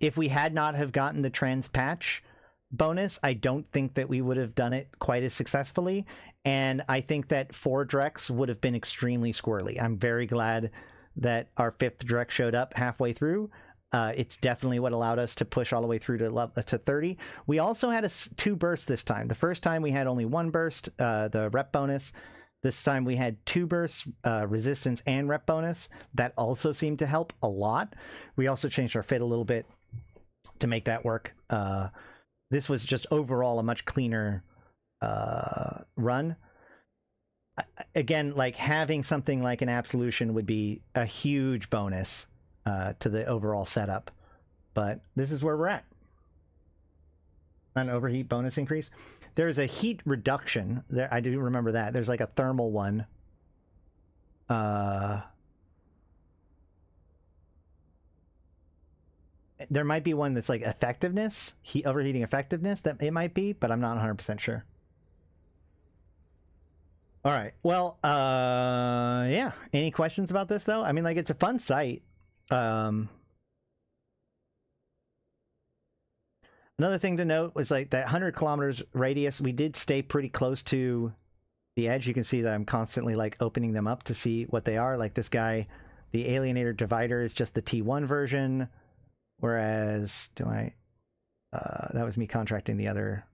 if we had not have gotten the trans patch bonus, I don't think that we would have done it quite as successfully. And I think that 4 Drex would have been extremely squirrely. I'm very glad that our 5th Drex showed up halfway through. It's definitely what allowed us to push all the way through to 30. We also had 2 bursts this time. The first time we had only 1 burst, the rep bonus. This time we had 2 bursts, resistance and rep bonus. That also seemed to help a lot. We also changed our fit a little bit to make that work. This was just overall a much cleaner run. Again, like having something like an absolution would be a huge bonus to the overall setup, but this is where we're at. An overheat bonus increase. There's a heat reduction there. I do remember that. There's like a thermal one. There might be one that's like effectiveness, overheating effectiveness. That it might be, but I'm not 100% sure. All right. Well, yeah. Any questions about this though? I mean, like, it's a fun site. Another thing to note was like that 100 kilometers radius. We did stay pretty close to the edge. You can see that I'm constantly like opening them up to see what they are. Like this guy, the Alienator Divider is just the T1 version. Whereas, that was me contracting the other.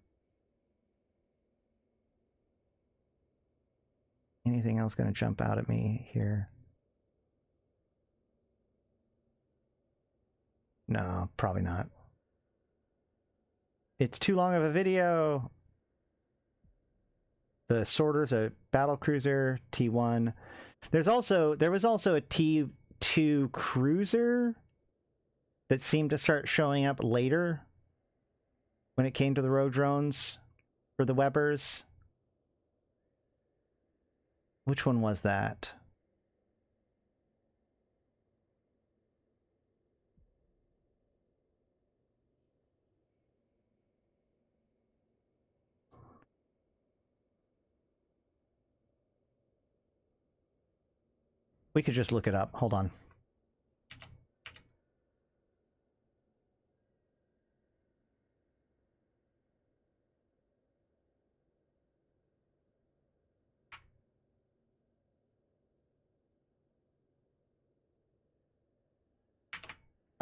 Anything else going to jump out at me here? No, probably not. It's too long of a video. The Sorter's a battle cruiser, T1. There was also a T2 cruiser that seemed to start showing up later when it came to the road drones for the Webbers. Which one was that? We could just look it up. Hold on.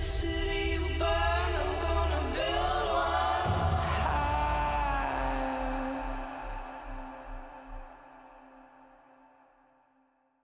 city